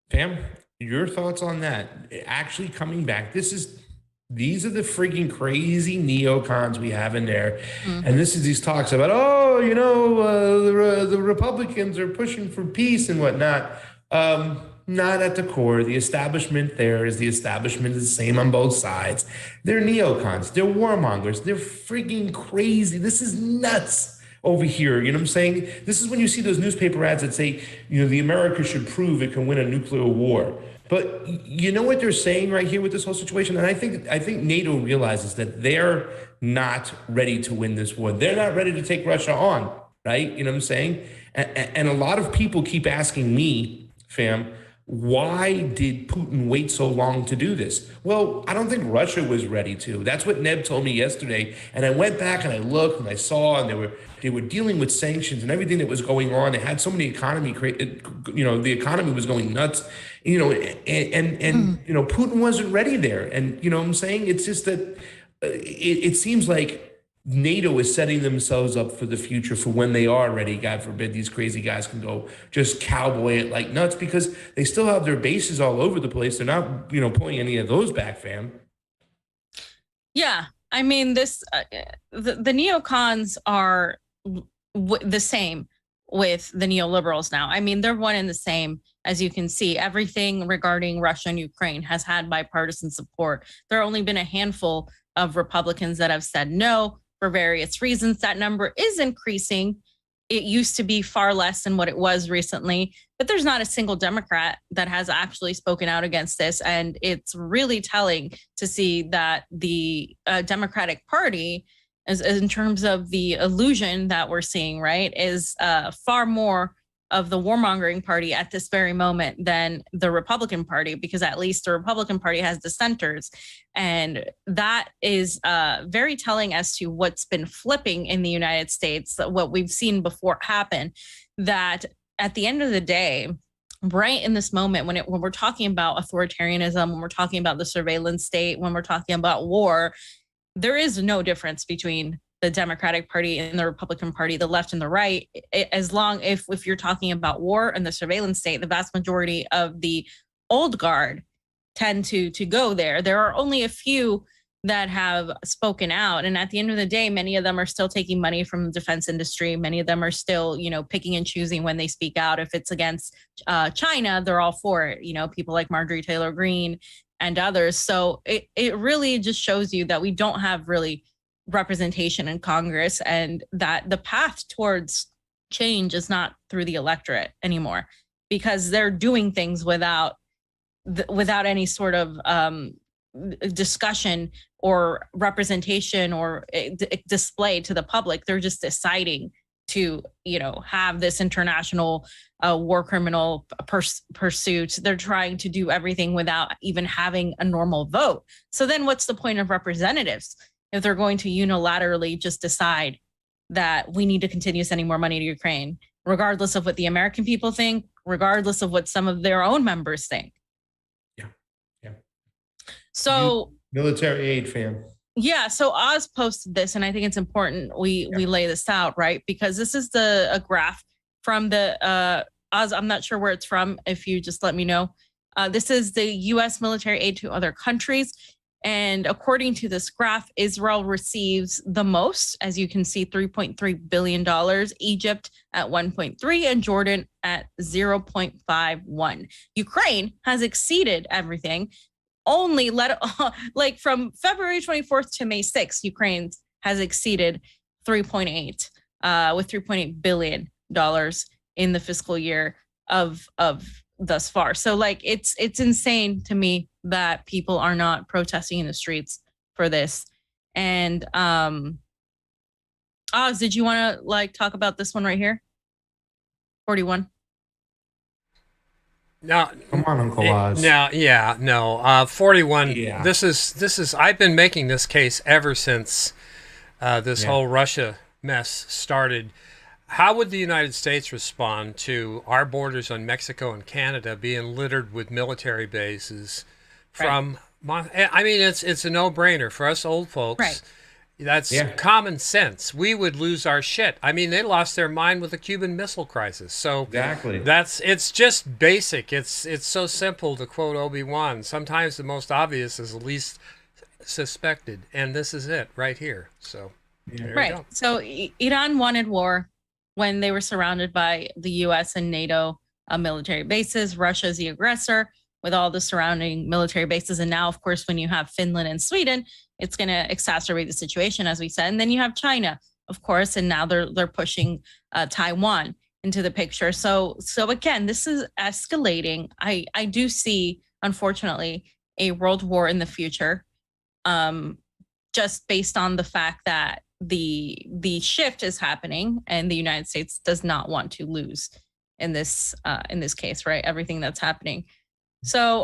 Pam, your thoughts on that? Actually coming back, this These are the freaking crazy neocons we have in there. And this is these talks about, oh, you know, the Republicans are pushing for peace and whatnot. Not at the core. The establishment there is the establishment is the same on both sides. They're neocons. They're warmongers. They're freaking crazy. This is nuts over here. You know what I'm saying? This is when you see those newspaper ads that say, you know, the America should prove it can win a nuclear war. But you know what they're saying right here with this whole situation? And I think NATO realizes that they're not ready to win this war. They're not ready to take Russia on, right? You know what I'm saying? And a lot of people keep asking me, fam, why did Putin wait so long to do this? Well, I don't think Russia was ready to. That's what Neb told me yesterday. And I went back and I looked and I saw, and they were dealing with sanctions and everything that was going on. They had so many you know, the economy was going nuts, you know, and you know, Putin wasn't ready there. And, you know what I'm saying? It's just that it seems like NATO is setting themselves up for the future for when they are ready. God forbid these crazy guys can go just cowboy it like nuts, because they still have their bases all over the place. They're not, you know, pulling any of those back, fam. Yeah. I mean, the neocons are the same with the neoliberals now. I mean, they're one and the same. As you can see, everything regarding Russia and Ukraine has had bipartisan support. There have only been a handful of Republicans that have said no for various reasons. That number is increasing. It used to be far less than what it was recently, but there's not a single Democrat that has actually spoken out against this. And it's really telling to see that the Democratic Party, as in terms of the illusion that we're seeing, right, is far more of the warmongering party at this very moment than the Republican Party, because at least the Republican Party has dissenters. And that is very telling as to what's been flipping in the United States, what we've seen before happen, that at the end of the day, right in this moment, when we're talking about authoritarianism, when we're talking about the surveillance state, when we're talking about war, there is no difference between the Democratic Party and the Republican Party, the left and the right. As long if you're talking about war and the surveillance state, the vast majority of the old guard tend to go there. There are only a few that have spoken out, and at the end of the day, many of them are still taking money from the defense industry. Many of them are still, you know, picking and choosing when they speak out. If it's against China, they're all for it. You know, people like Marjorie Taylor Greene and others. So it really just shows you that we don't have really representation in Congress, and that the path towards change is not through the electorate anymore, because they're doing things without any sort of discussion or representation or display to the public. They're just deciding to, you know, have this international war criminal pursuit. They're trying to do everything without even having a normal vote. So then what's the point of representatives if they're going to unilaterally just decide that we need to continue sending more money to Ukraine, regardless of what the American people think, regardless of what some of their own members think? Yeah. So military aid, fam. Yeah, so Oz posted this, and I think it's important we lay this out, right? Because this is a graph from the Oz. I'm not sure where it's from. If you just let me know. This is the U.S. military aid to other countries. And according to this graph, Israel receives the most, as you can see, $3.3 billion, Egypt at 1.3, and Jordan at 0.51. Ukraine has exceeded everything. Only like from February 24th to May 6th, Ukraine has exceeded 3.8 with $3.8 billion in the fiscal year of thus far. So like it's insane to me that people are not protesting in the streets for this. And Oz, did you want to like talk about this one right here? 41. No, Come on, Uncle Oz. 41. Yeah. This is. I've been making this case ever since this whole Russia mess started. How would the United States respond to our borders on Mexico and Canada being littered with military bases from? Right. I mean, it's a no-brainer for us old folks. Right. That's common sense. We would lose our shit. I mean, they lost their mind with the Cuban Missile Crisis. So exactly, it's just basic. It's so simple, to quote Obi-Wan. Sometimes the most obvious is the least suspected, and this is it right here. So there you Right. go. So Iran wanted war when they were surrounded by the US and NATO military bases. Russia is the aggressor with all the surrounding military bases. And now, of course, when you have Finland and Sweden, it's going to exacerbate the situation, as we said. And then you have China, of course, and now they're pushing Taiwan into the picture. So again, this is escalating. I do see, unfortunately, a world war in the future, just based on the fact that the shift is happening, and the United States does not want to lose in this case, right? Everything that's happening. So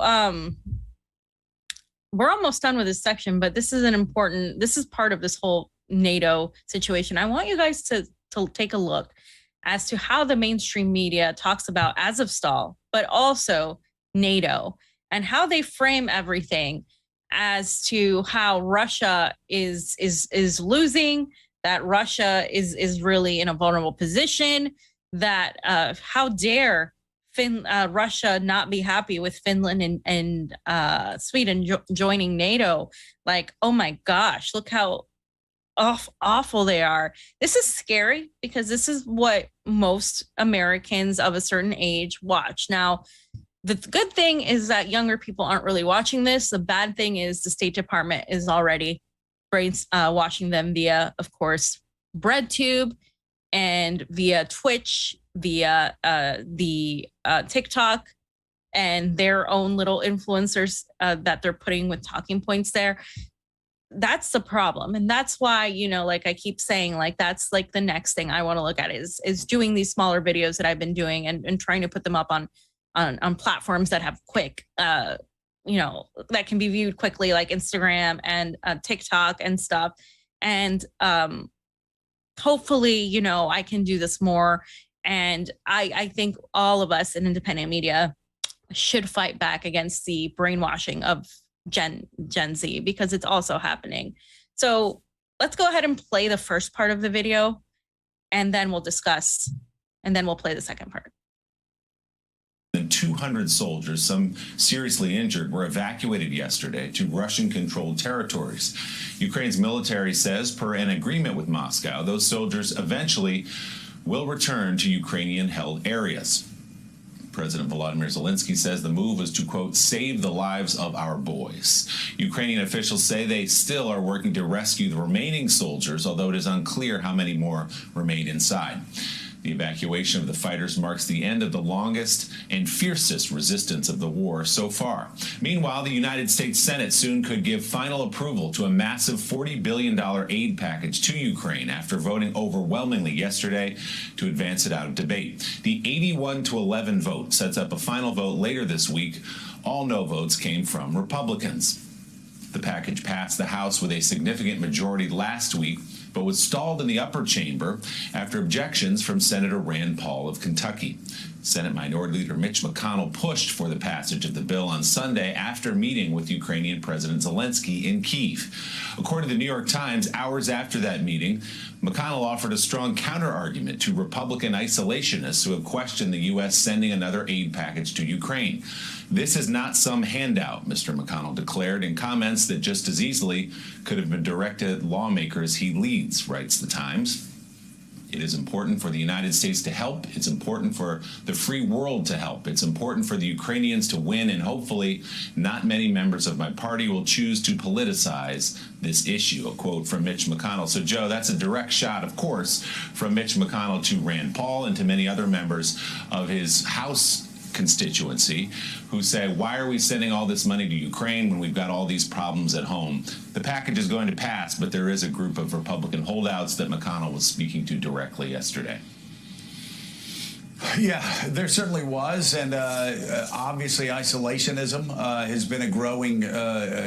we're almost done with this section, but this is part of this whole NATO situation. I want you guys to take a look as to how the mainstream media talks about Azovstal, but also NATO, and how they frame everything as to how Russia is losing, that Russia is really in a vulnerable position, that how dare Russia not be happy with Finland and Sweden joining NATO. Like, oh my gosh, look how awful they are. This is scary because this is what most Americans of a certain age watch. Now, the good thing is that younger people aren't really watching this. The bad thing is the State Department is already watching them via, of course, BreadTube and via Twitch, via the TikTok, and their own little influencers that they're putting with talking points there. That's the problem. And that's why, like I keep saying, like, that's like the next thing I want to look at is doing these smaller videos that I've been doing and trying to put them up on platforms that have quick, that can be viewed quickly, like Instagram and TikTok and stuff. And hopefully, I can do this more. And I think all of us in independent media should fight back against the brainwashing of Gen Z, because it's also happening. So let's go ahead and play the first part of the video, and then we'll discuss, and then we'll play the second part. 200 soldiers, some seriously injured, were evacuated yesterday to Russian-controlled territories. Ukraine's military says, per an agreement with Moscow, those soldiers eventually will return to Ukrainian-held areas. President Volodymyr Zelensky says the move was to, quote, save the lives of our boys. Ukrainian officials say they still are working to rescue the remaining soldiers, although it is unclear how many more remain inside. The evacuation of the fighters marks the end of the longest and fiercest resistance of the war so far. Meanwhile, the United States Senate soon could give final approval to a massive $40 billion aid package to Ukraine after voting overwhelmingly yesterday to advance it out of debate. The 81-11 vote sets up a final vote later this week. All no votes came from Republicans. The package passed the House with a significant majority last week, but was stalled in the upper chamber after objections from Senator Rand Paul of Kentucky. Senate Minority Leader Mitch McConnell pushed for the passage of the bill on Sunday after meeting with Ukrainian President Zelensky in Kyiv. According to the New York Times, hours after that meeting, McConnell offered a strong counter-argument to Republican isolationists who have questioned the U.S. sending another aid package to Ukraine. This is not some handout, Mr. McConnell declared in comments that just as easily could have been directed at lawmakers he leads, writes the Times. It is important for the United States to help. It's important for the free world to help. It's important for the Ukrainians to win, and hopefully not many members of my party will choose to politicize this issue, a quote from Mitch McConnell. So, Joe, that's a direct shot, of course, from Mitch McConnell to Rand Paul and to many other members of his House constituency who say, why are we sending all this money to Ukraine when we've got all these problems at home? The package is going to pass, but there is a group of Republican holdouts that McConnell was speaking to directly yesterday. Yeah, there certainly was, and obviously isolationism has been a growing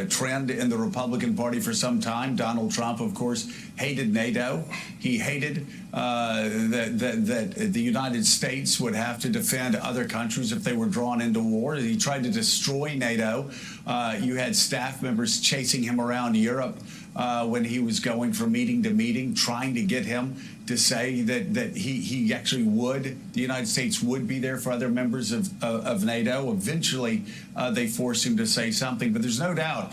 trend in the Republican Party for some time. Donald Trump, of course, hated NATO. He hated that the United States would have to defend other countries if they were drawn into war. He tried to destroy NATO. You had staff members chasing him around Europe when he was going from meeting to meeting, trying to get him to say that he actually would, the United States would be there for other members of NATO. Eventually, they forced him to say something, but there's no doubt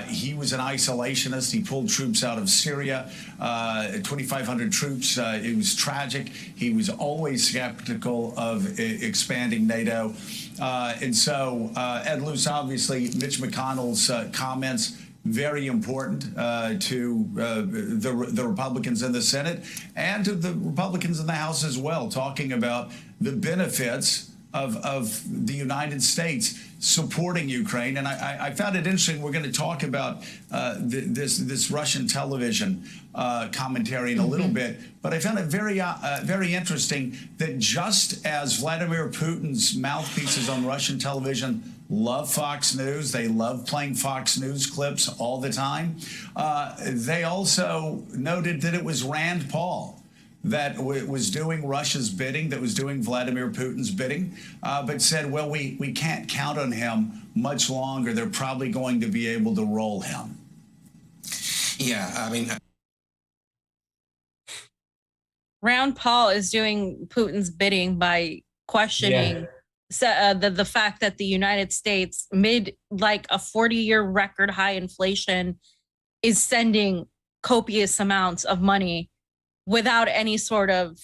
he was an isolationist. He pulled troops out of Syria, 2,500 troops. It was tragic. He was always skeptical of expanding NATO. And so, Ed Luce, obviously, Mitch McConnell's comments, very important to the Republicans in the Senate and to the Republicans in the House as well, talking about the benefits of the United States supporting Ukraine. And I found it interesting. We're going to talk about this Russian television commentary in a little bit, but I found it very interesting that just as Vladimir Putin's mouthpieces on Russian television love Fox News, they love playing Fox News clips all the time, they also noted that it was Rand Paul that was doing Russia's bidding, that was doing Vladimir Putin's bidding, but said, well, we can't count on him much longer. They're probably going to be able to roll him. Yeah, I mean, Rand Paul is doing Putin's bidding by questioning the fact that the United States, mid like a 40-year record high inflation, is sending copious amounts of money without any sort of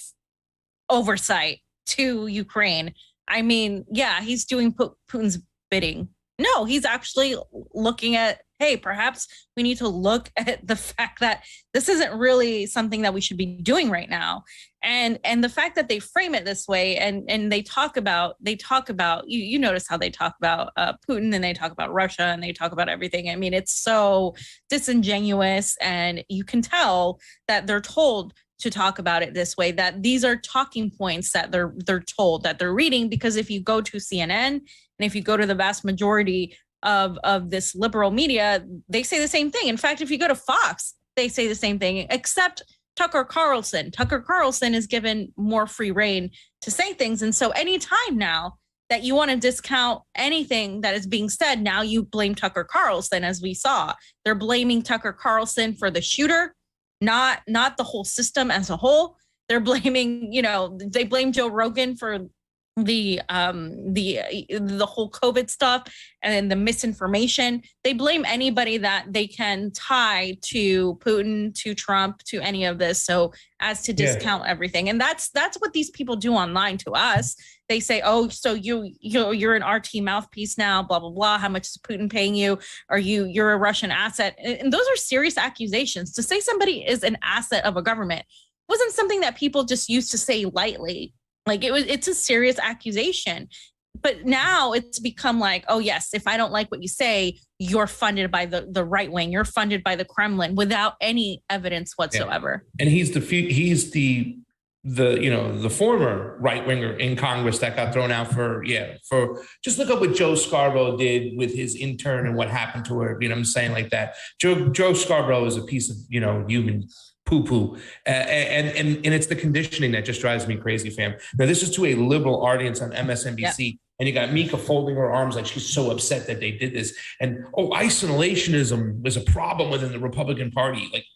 oversight to Ukraine. I mean, yeah, he's doing Putin's bidding. No, he's actually looking at, hey, perhaps we need to look at the fact that this isn't really something that we should be doing right now. And the fact that they frame it this way, and they talk about you notice how they talk about Putin, and they talk about Russia, and they talk about everything. I mean, it's so disingenuous, and you can tell that they're told to talk about it this way, that these are talking points that they're told, that they're reading, because if you go to CNN and if you go to the vast majority of this liberal media, they say the same thing. In fact, if you go to Fox, they say the same thing, except Tucker Carlson. Tucker Carlson is given more free reign to say things. And so anytime now that you want to discount anything that is being said, now you blame Tucker Carlson, as we saw. They're blaming Tucker Carlson for the shooter, not the whole system as a whole. They're blaming, they blame Joe Rogan for the whole COVID stuff and the misinformation. They blame anybody that they can tie to Putin, to Trump, to any of this, so as to discount everything. And that's what these people do online to us. They say, oh, so you're an RT mouthpiece now, blah blah blah. How much is Putin paying you? Are you're a Russian asset? And those are serious accusations. To say somebody is an asset of a government wasn't something that people just used to say lightly. Like it's a serious accusation. But now it's become like, oh yes, if I don't like what you say, you're funded by the right wing, you're funded by the Kremlin, without any evidence whatsoever. And he's the former right winger in Congress that got thrown out for just look up what Joe Scarborough did with his intern and what happened to her. I'm saying, like that. Joe Scarborough is a piece of human poo-poo. And it's the conditioning that just drives me crazy, fam. Now, this is to a liberal audience on MSNBC, and you got Mika folding her arms like she's so upset that they did this. And, isolationism was a problem within the Republican Party. Like,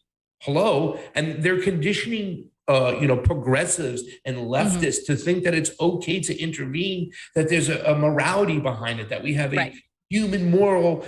hello? And they're conditioning progressives and leftists to think that it's okay to intervene, that there's a morality behind it, that we have a human moral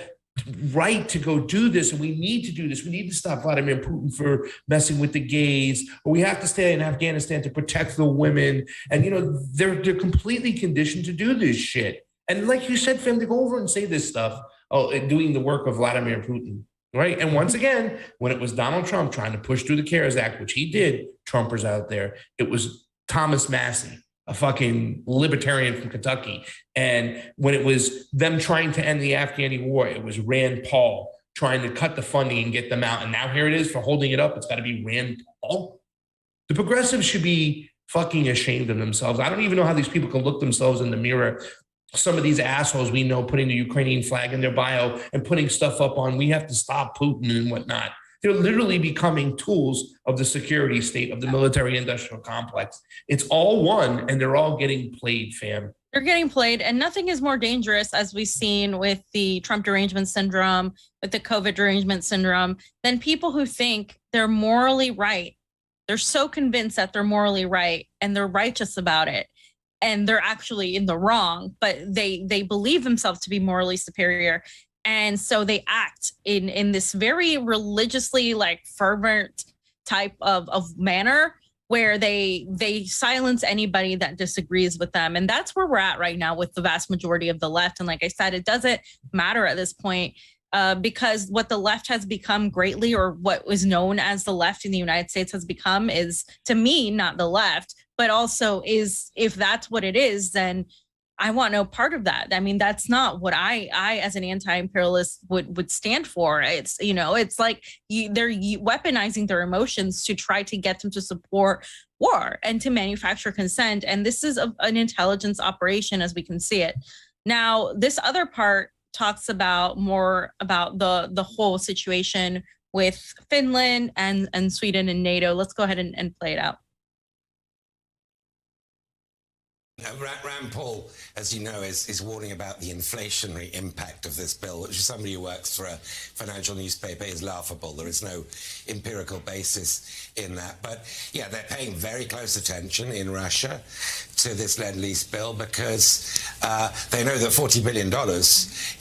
right to go do this, and we need to do this. We need to stop Vladimir Putin for messing with the gays, or we have to stay in Afghanistan to protect the women. And they're completely conditioned to do this shit. And like you said, fam, to go over and say this stuff, doing the work of Vladimir Putin, right? And once again, when it was Donald Trump trying to push through the CARES Act, which he did, Trumpers out there, it was Thomas Massey, a fucking libertarian from Kentucky. And when it was them trying to end the Afghani war, it was Rand Paul trying to cut the funding and get them out. And now here it is for holding it up. It's got to be Rand Paul. The progressives should be fucking ashamed of themselves. I don't even know how these people can look themselves in the mirror. Some of these assholes we know putting the Ukrainian flag in their bio and putting stuff up on, we have to stop Putin and whatnot. They're literally becoming tools of the security state, of the military industrial complex. It's all one, and they're all getting played, fam. They're getting played, and nothing is more dangerous, as we've seen with the Trump derangement syndrome, with the COVID derangement syndrome, than people who think they're morally right. They're so convinced that they're morally right and they're righteous about it, and they're actually in the wrong, but they believe themselves to be morally superior. And so they act in this very religiously like fervent type of manner, where they silence anybody that disagrees with them. And that's where we're at right now with the vast majority of the left. And like I said, it doesn't matter at this point, because what the left has become greatly, or what was known as the left in the United States has become, is, to me, not the left, but also is, if that's what it is, then I want no part of that. I mean, that's not what I as an anti-imperialist would stand for. It's, it's like they're weaponizing their emotions to try to get them to support war and to manufacture consent. And this is an intelligence operation, as we can see it. Now, this other part talks about more about the whole situation with Finland and Sweden and NATO. Let's go ahead and play it out. Rand Paul, as you know, is warning about the inflationary impact of this bill, which, is somebody who works for a financial newspaper, is laughable. There is no empirical basis in that. But yeah, they're paying very close attention in Russia to this Lend-Lease bill, because they know that $40 billion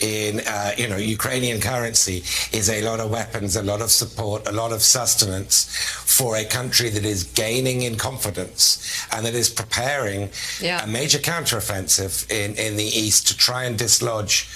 in Ukrainian currency is a lot of weapons, a lot of support, a lot of sustenance for a country that is gaining in confidence and that is preparing a major counteroffensive in the east to try and dislodge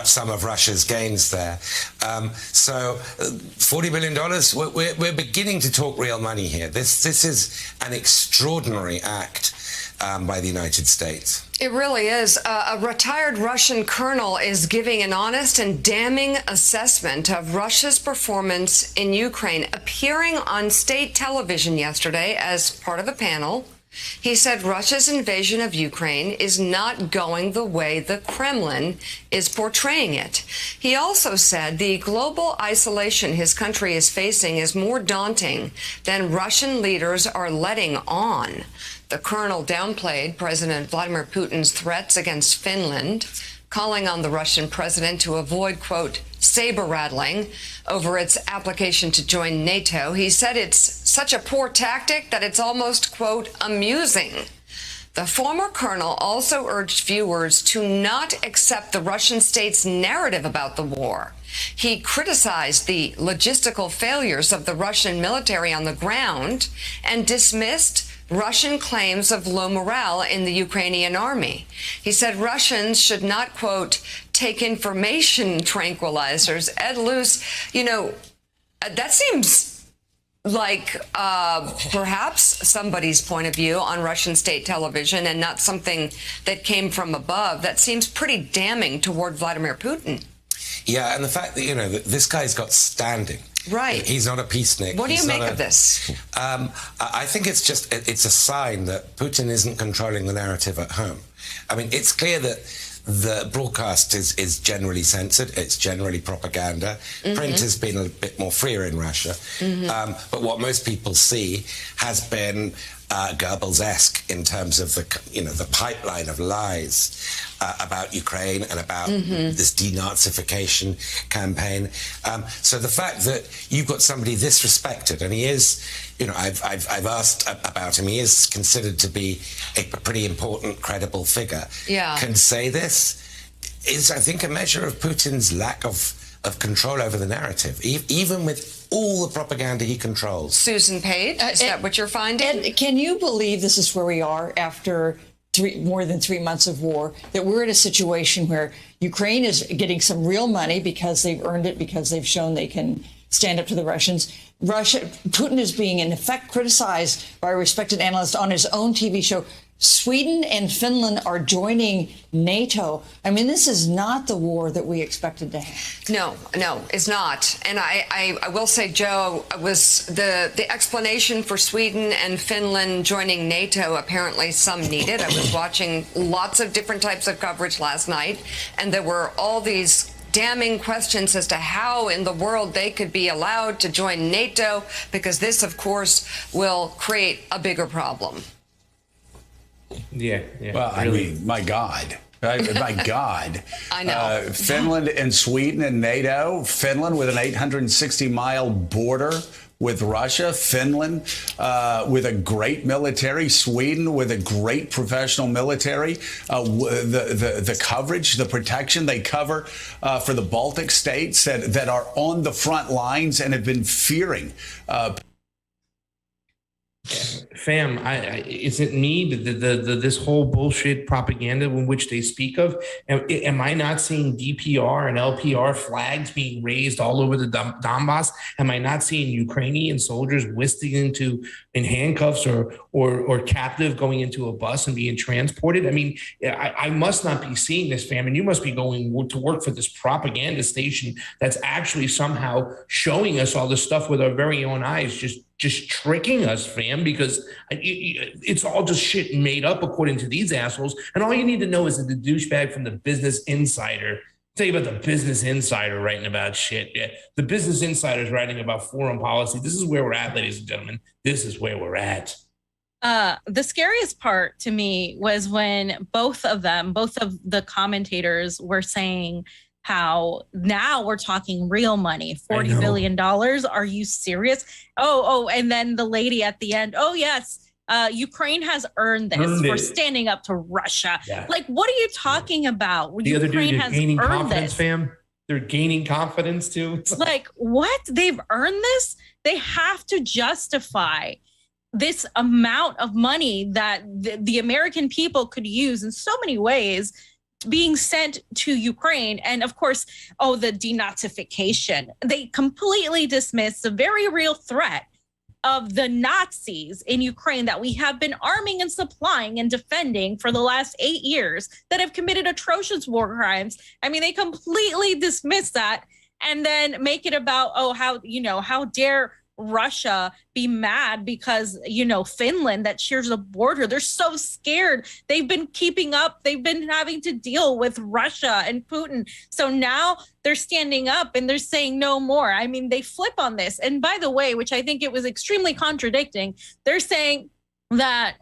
some of Russia's gains there. So $40 billion, we're beginning to talk real money here. This is an extraordinary act by the United States. It really is. A retired Russian colonel is giving an honest and damning assessment of Russia's performance in Ukraine, appearing on state television yesterday as part of a panel. He said Russia's invasion of Ukraine is not going the way the Kremlin is portraying it. He also said the global isolation his country is facing is more daunting than Russian leaders are letting on. The colonel downplayed President Vladimir Putin's threats against Finland, calling on the Russian president to avoid, quote, saber rattling over its application to join NATO. He said it's such a poor tactic that it's almost, quote, amusing. The former colonel also urged viewers to not accept the Russian state's narrative about the war. He criticized the logistical failures of the Russian military on the ground and dismissed Russian claims of low morale in the Ukrainian army. He said Russians should not, quote, take information tranquilizers. Ed Luce, that seems like perhaps somebody's point of view on Russian state television and not something that came from above. That seems pretty damning toward Vladimir Putin. Yeah, and the fact that, this guy's got standing. Right. He's not a peacenik. What do you make of this? I think it's a sign that Putin isn't controlling the narrative at home. I mean, it's clear that the broadcast is generally censored. It's generally propaganda. Mm-hmm. Print has been a bit more freer in Russia. Mm-hmm. But what most people see has been Goebbels-esque in terms of the pipeline of lies about Ukraine and about this denazification campaign. So the fact that you've got somebody this respected, and he is, I've asked about him, he is considered to be a pretty important, credible figure, can say this, is, I think, a measure of Putin's lack of control over the narrative, even with all the propaganda he controls. Susan Page, is that what you're finding? And can you believe this is where we are after more than 3 months of war, that we're in a situation where Ukraine is getting some real money because they've earned it, because they've shown they can stand up to the Russians. Putin is being, in effect, criticized by a respected analyst on his own TV show. Sweden and Finland are joining NATO. I mean, this is not the war that we expected to have. No, it's not. And I will say, Joe, was the explanation for Sweden and Finland joining NATO apparently some needed. I was watching lots of different types of coverage last night, and there were all these damning questions as to how in the world they could be allowed to join NATO, because this, of course, will create a bigger problem. Yeah. Well, I mean, my God. My God. I know. Finland and Sweden and NATO. Finland with an 860-mile border with Russia. Finland with a great military. Sweden with a great professional military. The coverage, the protection they cover for the Baltic states that are on the front lines and have been fearing. Fam, is it me, this whole bullshit propaganda in which they speak of? Am I not seeing DPR and LPR flags being raised all over the Donbass? Am I not seeing Ukrainian soldiers whisked into in handcuffs or captive going into a bus and being transported? I mean, I must not be seeing this, fam, and you must be going to work for this propaganda station that's actually somehow showing us all this stuff with our very own eyes, just tricking us, fam, because it's all just shit made up according to these assholes. And all you need to know is that the douchebag from the Business Insider, tell you about the Business Insider writing about shit. Yeah, the Business Insider is writing about foreign policy. This is where we're at, ladies and gentlemen. This is where we're at. The scariest part to me was when both of the commentators were saying how now we're talking real money, $40 billion. Are you serious? Oh, and then the lady at the end, oh, yes, Ukraine has earned this for standing up to Russia. Yeah. Like, what are you talking about? The other dude is gaining confidence, fam. They're gaining confidence too. It's like, what? They've earned this? They have to justify this amount of money that the American people could use in so many ways being sent to Ukraine. And of course, the denazification. They completely dismiss the very real threat of the Nazis in Ukraine that we have been arming and supplying and defending for the last 8 years that have committed atrocious war crimes. I mean, they completely dismiss that and then make it about, how dare Russia be mad because, Finland that shares a border. They're so scared. They've been keeping up. They've been having to deal with Russia and Putin. So now they're standing up and they're saying no more. I mean, they flip on this. And by the way, which I think it was extremely contradicting, they're saying that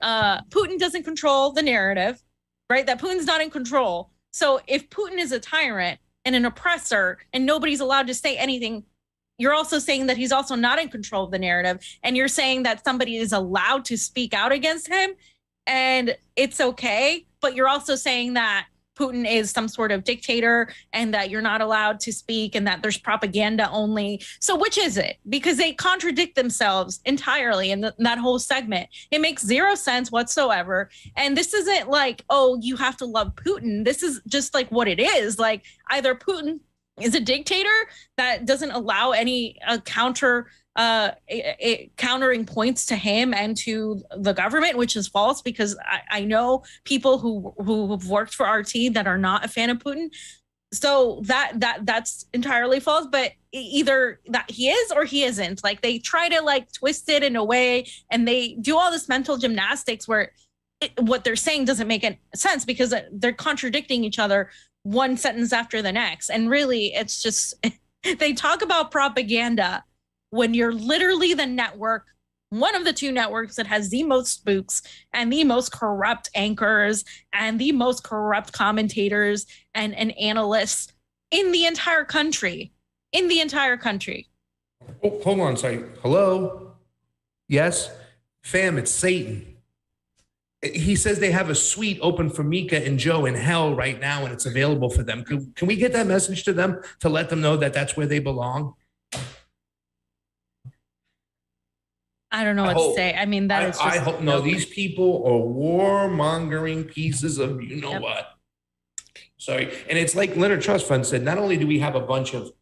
Putin doesn't control the narrative, right? That Putin's not in control. So if Putin is a tyrant and an oppressor and nobody's allowed to say anything, you're also saying that he's also not in control of the narrative. And you're saying that somebody is allowed to speak out against him and it's okay. But you're also saying that Putin is some sort of dictator and that you're not allowed to speak and that there's propaganda only. So which is it? Because they contradict themselves entirely in that whole segment. It makes zero sense whatsoever. And this isn't like, oh, you have to love Putin. This is just like what it is. Like either Putin is a dictator that doesn't allow any countering points to him and to the government, which is false because I know people who have worked for RT that are not a fan of Putin. So that's entirely false. But either that he is or he isn't. Like they try to like twist it in a way, and they do all this mental gymnastics where what they're saying doesn't make any sense because they're contradicting each other one sentence after the next. And really, it's just they talk about propaganda when you're literally the network, one of the two networks that has the most spooks and the most corrupt anchors and the most corrupt commentators and analysts in the entire country. Oh, hold on, sorry. Hello? Yes? Fam, it's Satan. He says they have a suite open for Mika and Joe in hell right now, and it's available for them. Can we get that message to them to let them know that that's where they belong? I don't know what to say. I mean, that is just... I hope, no, these people are warmongering pieces of what. Sorry. And it's like Leonard Trust Fund said, not only do we have a bunch of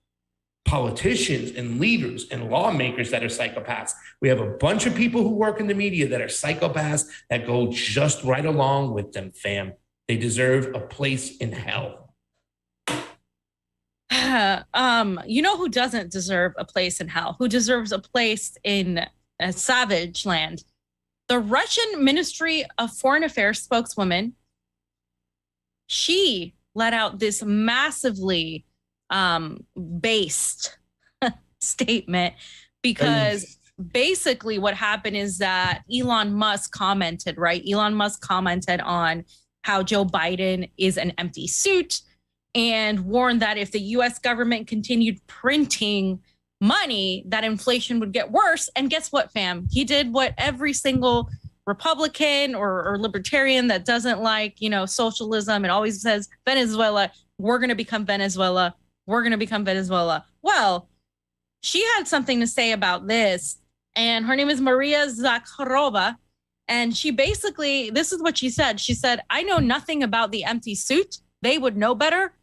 politicians and leaders and lawmakers that are psychopaths, we have a bunch of people who work in the media that are psychopaths that go just right along with them, fam. They deserve a place in hell. You know who doesn't deserve a place in hell? Who deserves a place in a savage land? The Russian Ministry of Foreign Affairs spokeswoman. She let out this massively based statement, because basically what happened is that Elon Musk commented, right? Elon Musk commented on how Joe Biden is an empty suit and warned that if the US government continued printing money, that inflation would get worse. And guess what, fam? He did what every single Republican or libertarian that doesn't like, socialism and always says, Venezuela, we're going to become Venezuela. We're going to become Venezuela. Well, she had something to say about this, and her name is Maria Zakharova. And she basically, this is what she said. She said, I know nothing about the empty suit. They would know better.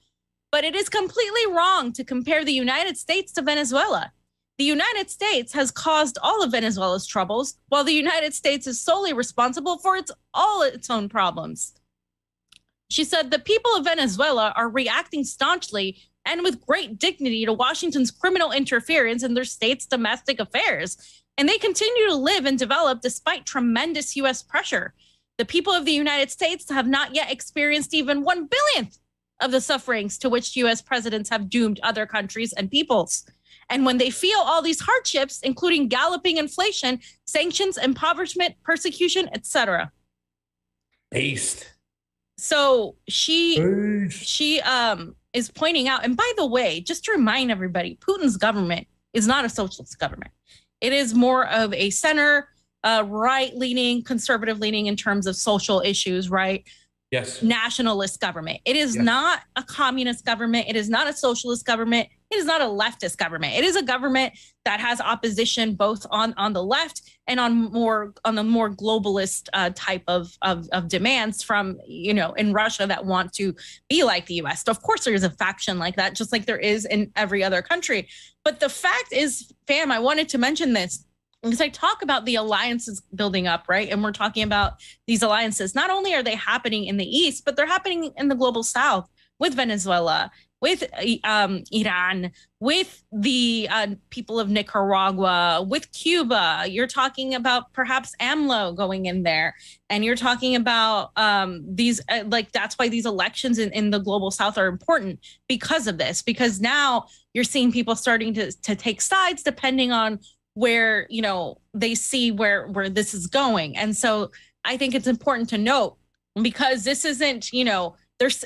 But it is completely wrong to compare the United States to Venezuela. The United States has caused all of Venezuela's troubles, while the United States is solely responsible for all its own problems. She said the people of Venezuela are reacting staunchly and with great dignity to Washington's criminal interference in their state's domestic affairs, and they continue to live and develop despite tremendous U.S. pressure. The people of the United States have not yet experienced even 1/1000th of the sufferings to which U.S. presidents have doomed other countries and peoples. And when they feel all these hardships, including galloping inflation, sanctions, impoverishment, persecution, etc. Based. So she is pointing out, and by the way, just to remind everybody, Putin's government is not a socialist government. It is more of a center, right-leaning, conservative-leaning in terms of social issues, right? Yes. Nationalist government. It is not a communist government. It is not a socialist government. It is not a leftist government. It is a government that has opposition both on the left and on the more globalist type of demands from, in Russia that want to be like the US. So of course, there is a faction like that, just like there is in every other country. But the fact is, fam, I wanted to mention this because I talk about the alliances building up, right? And we're talking about these alliances. Not only are they happening in the East, but they're happening in the global South with Venezuela, with Iran, with the people of Nicaragua, with Cuba. You're talking about perhaps AMLO going in there. And you're talking about these, that's why these elections in the global South are important because of this, because now you're seeing people starting to take sides depending on where, they see where this is going. And so I think it's important to note, because this isn't,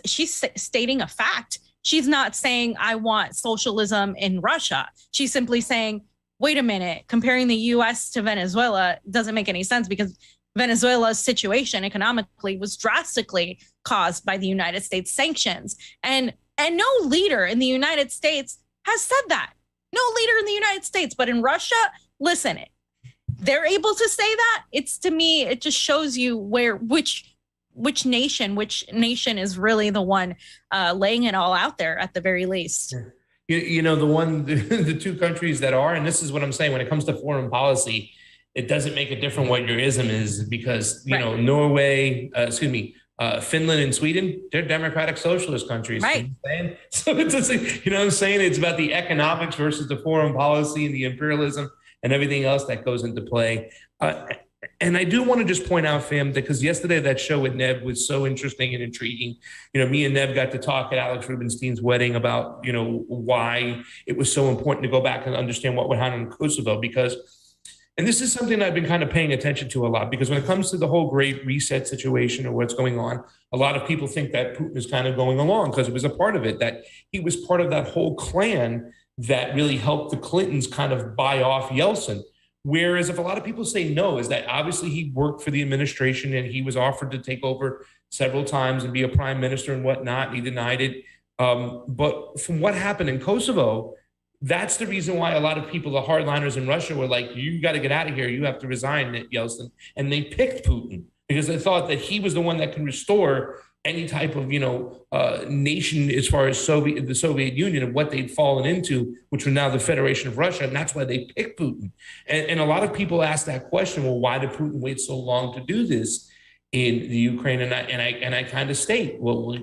she's stating a fact. She's not saying I want socialism in Russia. She's simply saying, wait a minute, comparing the US to Venezuela doesn't make any sense, because Venezuela's situation economically was drastically caused by the United States sanctions. And no leader in the United States has said that. No leader in the United States, but in Russia, listen, they're able to say that. It's, to me, it just shows you which nation is really the one laying it all out there at the very least. The two countries that are, and this is what I'm saying, when it comes to foreign policy, it doesn't make a difference what your ism is, because, Norway, Finland and Sweden, they're democratic socialist countries. Right. So it's just, what I'm saying? It's about the economics versus the foreign policy and the imperialism and everything else that goes into play. And I do want to just point out, fam, because yesterday that show with Neb was so interesting and intriguing. Me and Neb got to talk at Alex Rubinstein's wedding about, why it was so important to go back and understand what went on in Kosovo, because, and this is something I've been kind of paying attention to a lot, because when it comes to the whole Great Reset situation or what's going on, a lot of people think that Putin is kind of going along because it was a part of it, that he was part of that whole clan that really helped the Clintons kind of buy off Yeltsin. Whereas if a lot of people say no, is that obviously he worked for the administration and he was offered to take over several times and be a prime minister and whatnot, and he denied it. But from what happened in Kosovo, that's the reason why a lot of people, the hardliners in Russia, were like, you got to get out of here. You have to resign, Yeltsin. And they picked Putin because they thought that he was the one that can restore any type of, nation as far as the Soviet Union and what they'd fallen into, which was now the Federation of Russia. And that's why they picked Putin. And a lot of people ask that question, well, why did Putin wait so long to do this in the Ukraine? And I kind of state, well,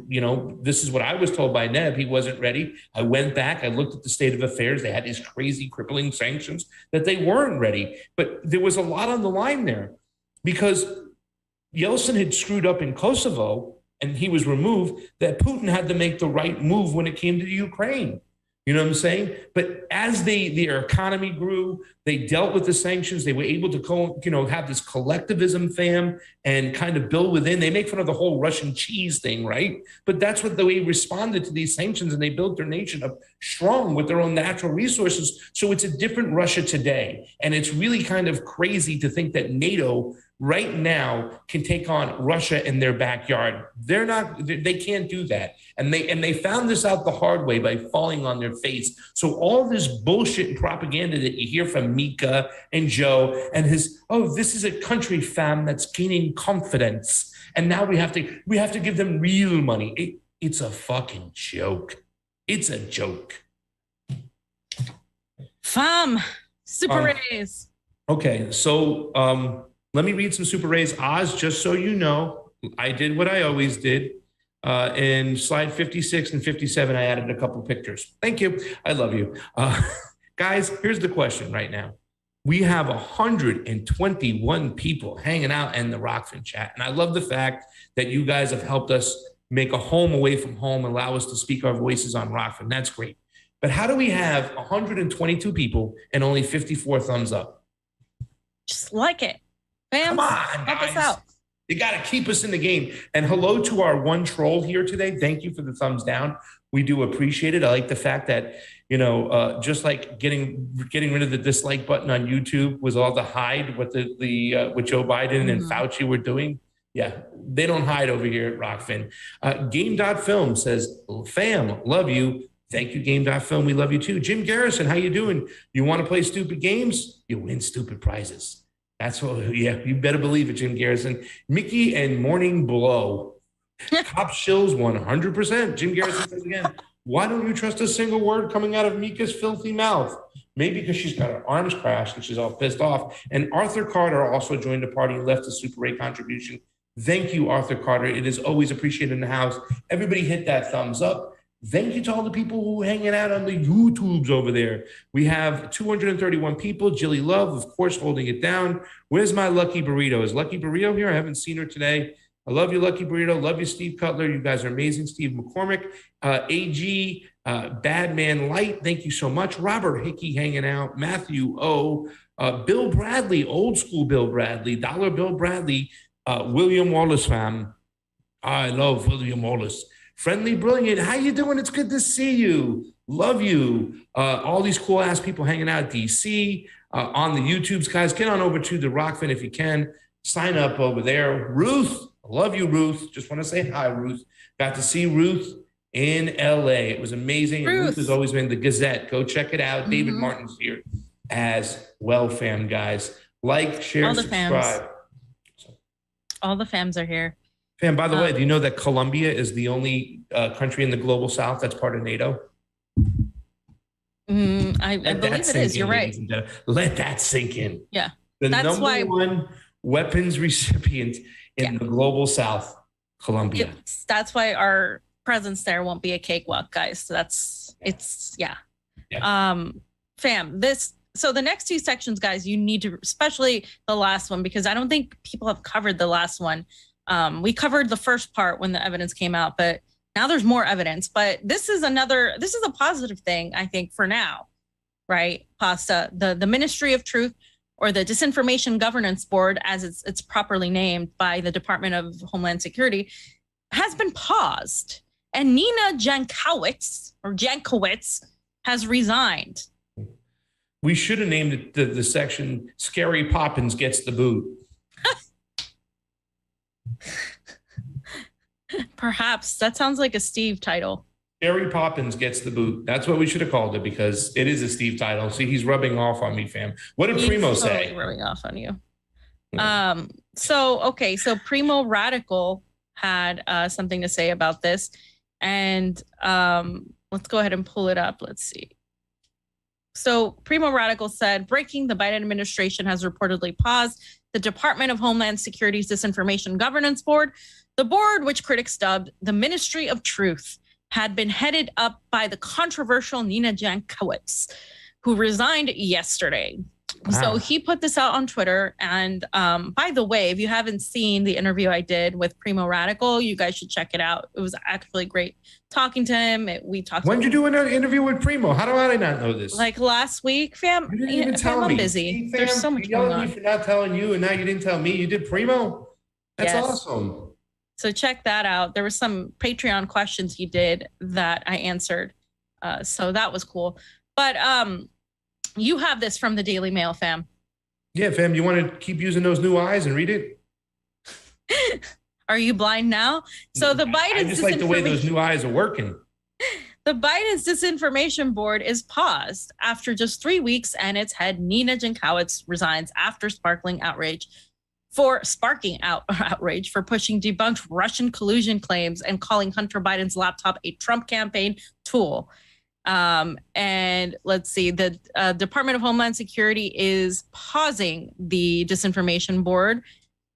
this is what I was told by Neb. He wasn't ready. I went back, I looked at the state of affairs. They had these crazy crippling sanctions that they weren't ready. But there was a lot on the line there, because Yeltsin had screwed up in Kosovo and he was removed, that Putin had to make the right move when it came to the Ukraine. You know what I'm saying? But as their economy grew, they dealt with the sanctions. They were able to have this collectivism, fam, and kind of build within. They make fun of the whole Russian cheese thing, right? But that's what the way responded to these sanctions, and they built their nation up strong with their own natural resources. So it's a different Russia today. And it's really kind of crazy to think that NATO right now can take on Russia in their backyard. They can't do that. And they found this out the hard way by falling on their face. So all this bullshit and propaganda that you hear from Mika and Joe and this is a country, fam, that's gaining confidence. And now we have to give them real money. It's a fucking joke. It's a joke. Fam, super rays. Okay, so let me read some super rays. Oz, just so you know, I did what I always did. In slide 56 and 57, I added a couple pictures. Thank you. I love you. Guys, here's the question right now. We have 121 people hanging out in the Rockfin chat. And I love the fact that you guys have helped us make a home away from home, allow us to speak our voices on Rockfin. That's great. But how do we have 122 people and only 54 thumbs up? Just like it. Fams, come on, help guys. us out. You got to keep us in the game. And hello to our one troll here today. Thank you for the thumbs down. We do appreciate it. I like the fact that, just like getting rid of the dislike button on YouTube was all to hide what what Joe Biden and Fauci were doing. Yeah, they don't hide over here at Rockfin. Game.film says, fam, love you. Thank you, Game.film. We love you too. Jim Garrison, how you doing? You want to play stupid games? You win stupid prizes. That's what, yeah, you better believe it, Jim Garrison. Mickey and Morning Blow. Cop shills 100%. Jim Garrison says again, why don't you trust a single word coming out of Mika's filthy mouth? Maybe because she's got her arms crashed and she's all pissed off. And Arthur Carter also joined the party and left a Super Ray contribution. Thank you, Arthur Carter. It is always appreciated in the house. Everybody hit that thumbs up. Thank you to all the people who are hanging out on the YouTubes over there. We have 231 people. Jilly Love, of course, holding it down. Where's my Lucky Burrito? Is Lucky Burrito here? I haven't seen her today. I love you, Lucky Burrito. Love you, Steve Cutler. You guys are amazing. Steve McCormick, AG, Badman Light. Thank you so much. Robert Hickey hanging out. Matthew O. Bill Bradley, old school Bill Bradley. Dollar Bill Bradley. William Wallace, fam. I love William Wallace. Friendly Brilliant, how you doing? It's good to see you. Love you. All these cool ass people hanging out at DC, on the YouTubes. Guys, get on over to the Rockfin if you can. Sign up over there. Ruth, I love you, Ruth. Just want to say hi, Ruth. Got to see Ruth in LA. It was amazing. Ruth has always been the Gazette. Go check it out. David Martin's here as well, fam, guys. Like, share, subscribe. All the fams are here. Fam, by the way, do you know that Colombia is the only country in the global south that's part of NATO? I believe it is. You're right. Let that sink in. Yeah. The number one weapons recipient in the global south, Colombia. That's why our presence there won't be a cakewalk, guys. So fam, so the next two sections, guys, you need to, especially the last one, because I don't think people have covered the last one. We covered the first part when the evidence came out, but now there's more evidence. But this is a positive thing, I think, for now, right? Pasta, the Ministry of Truth, or the Disinformation Governance Board, as it's properly named by the Department of Homeland Security, has been paused. And Nina Jankowicz has resigned. We should have named it the section Scary Poppins Gets the Boot. Perhaps. That sounds like a Steve title. Scary Poppins Gets the Boot. That's what we should have called it, because it is a Steve title. See, he's rubbing off on me, fam. What did Primo say? Rubbing off on you. So Primo Radical had something to say about this. And let's go ahead and pull it up. Let's see. So Primo Radical said, breaking, the Biden administration has reportedly paused the Department of Homeland Security's Disinformation Governance Board. The board, which critics dubbed the Ministry of Truth, had been headed up by the controversial Nina Jankowicz, who resigned yesterday. So Wow. he put this out on Twitter. And by the way, if you haven't seen the interview I did with Primo Radical, you guys should check it out. It was actually great talking to him. We talked. When did you do an interview with Primo? How do I not know this? Like last week, fam. You didn't even tell I'm me. busy. See, There's fam, so much you yelled going at me on. for not telling you, and now you didn't tell me. You did Primo. That's Yes. awesome. So check that out. There were some Patreon questions he did that I answered. So that was cool. But you have this from the Daily Mail, fam. Yeah, fam, you want to keep using those new eyes and read it? Are you blind now? So the I Biden's just like the way those disinformation- new eyes are working. The Biden's disinformation board is paused after just 3 weeks, and its head Nina Jankowicz resigns after sparking outrage for pushing debunked Russian collusion claims and calling Hunter Biden's laptop a Trump campaign tool. And let's see, the Department of Homeland Security is pausing the disinformation board.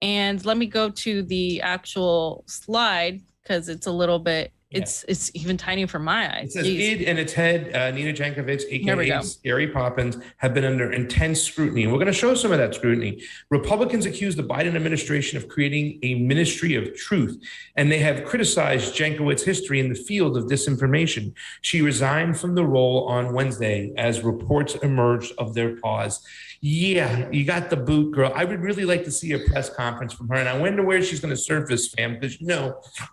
And let me go to the actual slide because it's a little bit, it's even tiny for my eyes. It says Jeez. id and its head, Nina Jankowicz, There we aka go. Scary Poppins, have been under intense scrutiny. And we're going to show some of that scrutiny. Republicans accuse the Biden administration of creating a ministry of truth, and they have criticized Jankowicz's history in the field of disinformation. She resigned from the role on Wednesday as reports emerged of their pause. Yeah, you got the boot, girl. I would really like to see a press conference from her, and I wonder where she's going to surface, fam, because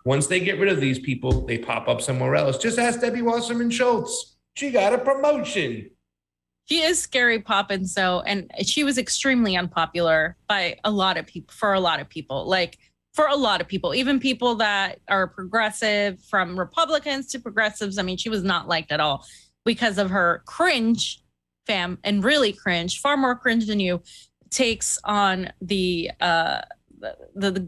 once they get rid of these people, they pop up somewhere else. Just ask Debbie Wasserman Schultz. She got a promotion. She is Scary Poppins, though, and she was extremely unpopular by a lot of people, for a lot of people, even people that are progressive, from Republicans to progressives. I mean, she was not liked at all because of her cringe, fam, and really cringe, far more cringe than you, takes on the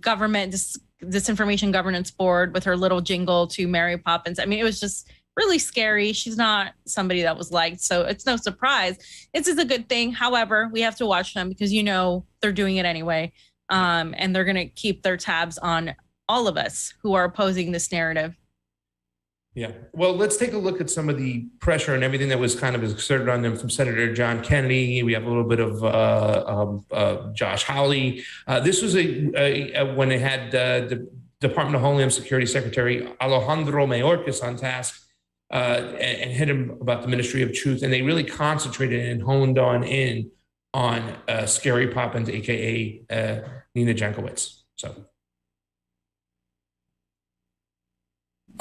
government disinformation governance board with her little jingle to Mary Poppins. I mean, it was just really scary. She's not somebody that was liked, so it's no surprise. This is a good thing. However, we have to watch them because they're doing it anyway, and they're going to keep their tabs on all of us who are opposing this narrative. Yeah. Well, let's take a look at some of the pressure and everything that was kind of exerted on them from Senator John Kennedy. We have a little bit of Josh Hawley. This was when they had the Department of Homeland Security Secretary Alejandro Mayorkas on task and hit him about the Ministry of Truth. And they really concentrated and honed on Scary Poppins, aka Nina Jankowicz. So.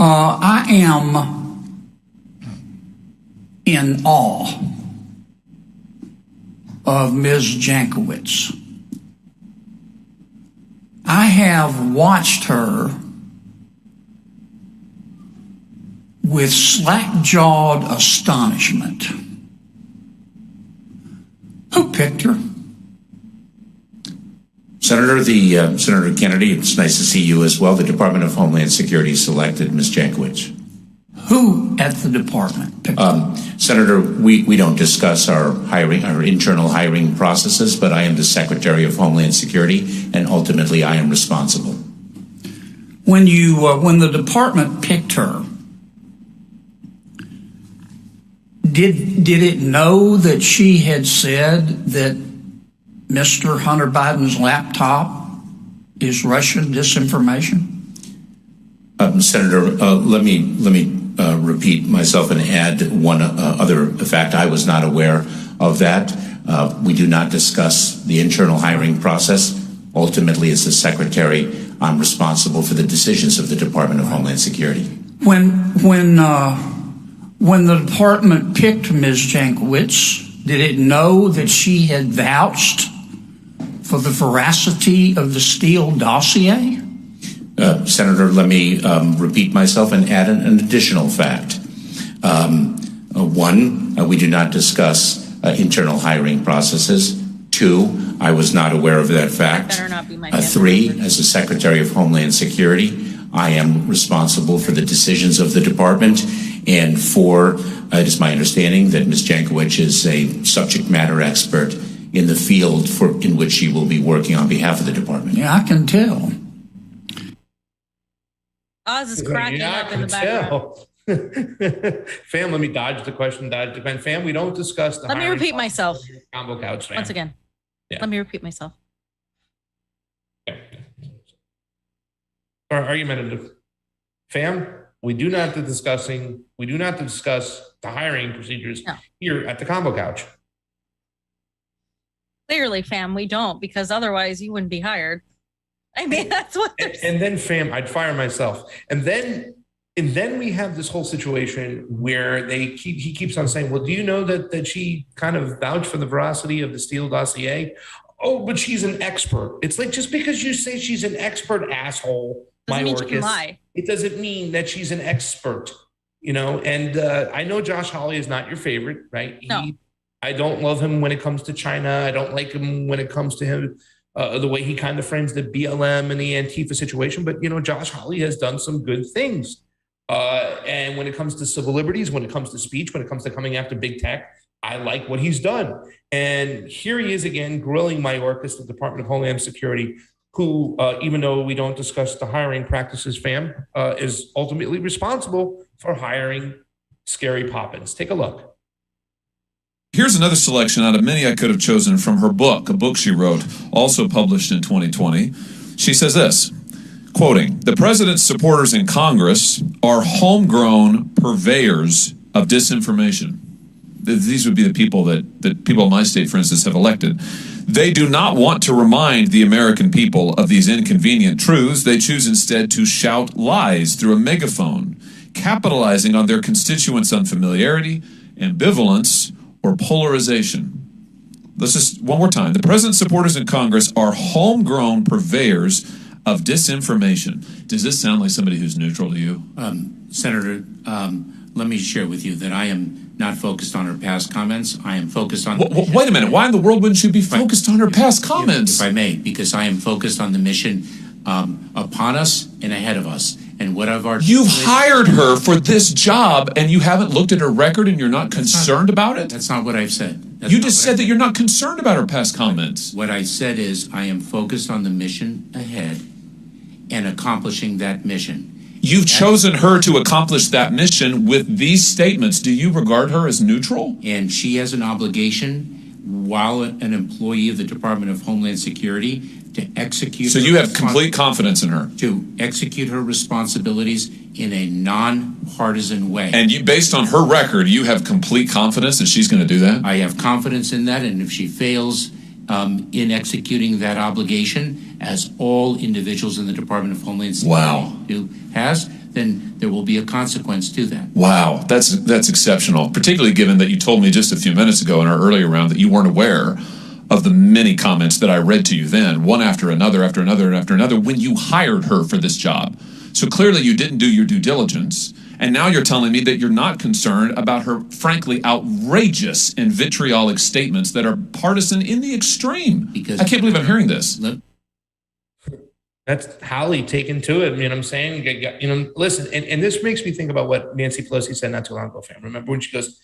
I am in awe of Ms. Jankowicz. I have watched her with slack-jawed astonishment. Who picked her? Senator Kennedy, it's nice to see you as well. The Department of Homeland Security selected Ms. Jankowicz. Who at the department picked her? Senator, we don't discuss our internal hiring processes, but I am the Secretary of Homeland Security, and ultimately I am responsible. When the department picked her, did it know that she had said that Mr. Hunter Biden's laptop is Russian disinformation? Senator, let me repeat myself and add one other fact. I was not aware of that. We do not discuss the internal hiring process. Ultimately, as the Secretary, I'm responsible for the decisions of the Department of Homeland Security. When the department picked Ms. Jankowicz, did it know that she had vouched for the veracity of the Steele dossier? Senator, let me repeat myself and add an additional fact. One, we do not discuss internal hiring processes. Two, I was not aware of that fact. Better not be my Three, as the Secretary of Homeland Security, I am responsible for the decisions of the department. And four, it is my understanding that Ms. Jankowicz is a subject matter expert in the field in which she will be working on behalf of the department. Yeah, I can tell. Oz is cracking up in the background. Fam, let me dodge the question. Fam, we don't discuss the Let me hiring repeat process myself of your combo couch, fam. once again. Yeah. Let me repeat myself. Or argumentative. Fam, we do not discuss the hiring procedures here at the combo couch. Clearly, fam, we don't, because otherwise you wouldn't be hired. I mean, that's what. And then, fam, I'd fire myself. And then we have this whole situation where he keeps on saying, well, do you know that she kind of vouched for the veracity of the Steele dossier? Oh, but she's an expert. It's like, just because you say she's an expert, asshole, Doesn't mean she can lie. it doesn't mean that she's an expert, you know? And I know Josh Hawley is not your favorite, right? No. I don't love him when it comes to China. I don't like him when it comes to him, the way he kind of frames the BLM and the Antifa situation. But, you know, Josh Hawley has done some good things. And when it comes to civil liberties, when it comes to speech, when it comes to coming after big tech, I like what he's done. And here he is again, grilling Mayorkas, the Department of Homeland Security, who, even though we don't discuss the hiring practices, fam, is ultimately responsible for hiring Scary Poppins. Take a look. Here's another selection out of many I could have chosen from her book, a book she wrote, also published in 2020. She says this, quoting, "The president's supporters in Congress are homegrown purveyors of disinformation." These would be the people that people in my state, for instance, have elected. "They do not want to remind the American people of these inconvenient truths. They choose instead to shout lies through a megaphone, capitalizing on their constituents' unfamiliarity, ambivalence, or polarization." Let's just, one more time. "The president's supporters in Congress are homegrown purveyors of disinformation." Does this sound like somebody who's neutral to you? Senator, let me share with you that I am not focused on her past comments. I am focused on... Wait a minute. Why in the world wouldn't you be focused on her past comments? If I may, because I am focused on the mission upon us and ahead of us. And what I've already... You've hired her for this job and you haven't looked at her record and you're not concerned about it? That's not what I've said. You just said that you're not concerned about her past comments. What I said is I am focused on the mission ahead and accomplishing that mission. You've chosen her to accomplish that mission with these statements. Do you regard her as neutral? And she has an obligation, while an employee of the Department of Homeland Security, to execute... So you have complete confidence in her? To execute her responsibilities in a nonpartisan way. And you, based on her record, you have complete confidence that she's going to do that? I have confidence in that, and if she fails in executing that obligation, as all individuals in the Department of Homeland Security then there will be a consequence to that. Wow, that's exceptional, particularly given that you told me just a few minutes ago in our earlier round that you weren't aware of the many comments that I read to you then, one after another, after another, and after another, when you hired her for this job. So clearly you didn't do your due diligence. And now you're telling me that you're not concerned about her, frankly, outrageous and vitriolic statements that are partisan in the extreme. Because I can't believe I'm hearing this. That's Howley taken to it. You know what I'm saying? You know, listen, and this makes me think about what Nancy Pelosi said not too long ago, fam. Remember when she goes,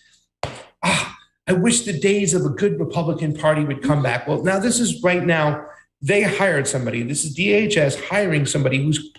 I wish the days of a good Republican Party would come back. Well, now this is right now, they hired somebody. This is DHS hiring somebody who's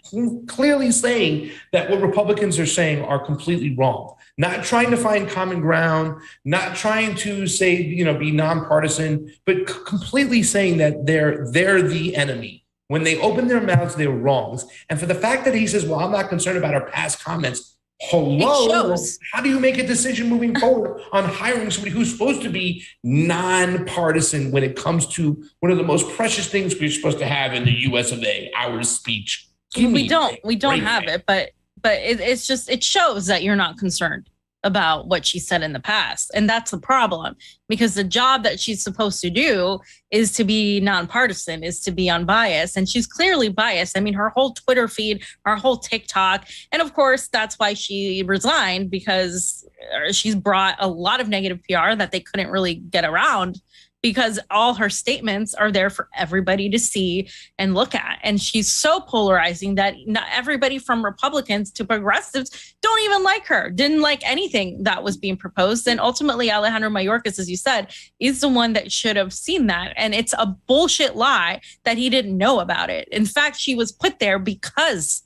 clearly saying that what Republicans are saying are completely wrong. Not trying to find common ground, not trying to say, you know, be nonpartisan, but completely saying that they're the enemy. When they open their mouths, they're wrongs. And for the fact that he says, well, I'm not concerned about her past comments. Hello, how do you make a decision moving forward on hiring somebody who's supposed to be nonpartisan when it comes to one of the most precious things we're supposed to have in the US of A, our speech? We don't have it, but it's just, it shows that you're not concerned about what she said in the past. And that's the problem, because the job that she's supposed to do is to be nonpartisan, is to be unbiased. And she's clearly biased. I mean, her whole Twitter feed, her whole TikTok. And of course, that's why she resigned, because she's brought a lot of negative PR that they couldn't really get around, because all her statements are there for everybody to see and look at. And she's so polarizing that not everybody from Republicans to progressives don't even like her, didn't like anything that was being proposed. And ultimately, Alejandro Mayorkas, as you said, is the one that should have seen that. And it's a bullshit lie that he didn't know about it. In fact, she was put there because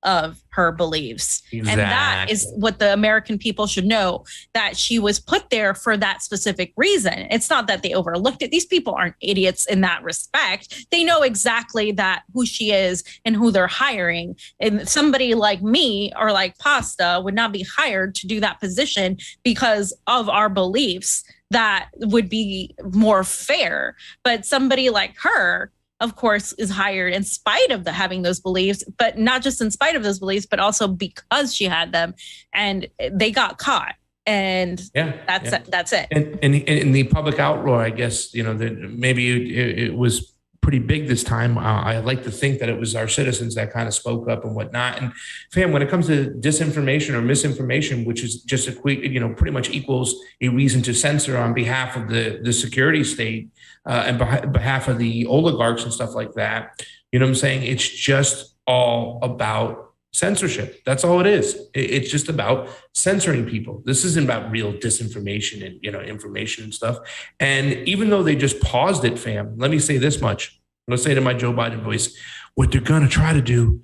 of her beliefs. And that is what the American people should know, that she was put there for that specific reason. It's not that they overlooked it. These people aren't idiots in that respect. They know exactly that who she is and who they're hiring. And somebody like me or like Pasta would not be hired to do that position because of our beliefs. That would be more fair. But somebody like her, of course, is hired in spite of having those beliefs, but not just in spite of those beliefs, but also because she had them, and they got caught. And that's it. And in the public outroar, I guess, maybe it was pretty big this time. I like to think that it was our citizens that kind of spoke up and whatnot. And fam, when it comes to disinformation or misinformation, which is just pretty much equals a reason to censor on behalf of the security state and behalf of the oligarchs and stuff like that. You know what I'm saying? It's just all about censorship. That's all it is. It's just about censoring people. This isn't about real disinformation and, information and stuff. And even though they just paused it, fam, let me say this much. I'm going to say to my Joe Biden voice, what they're going to try to do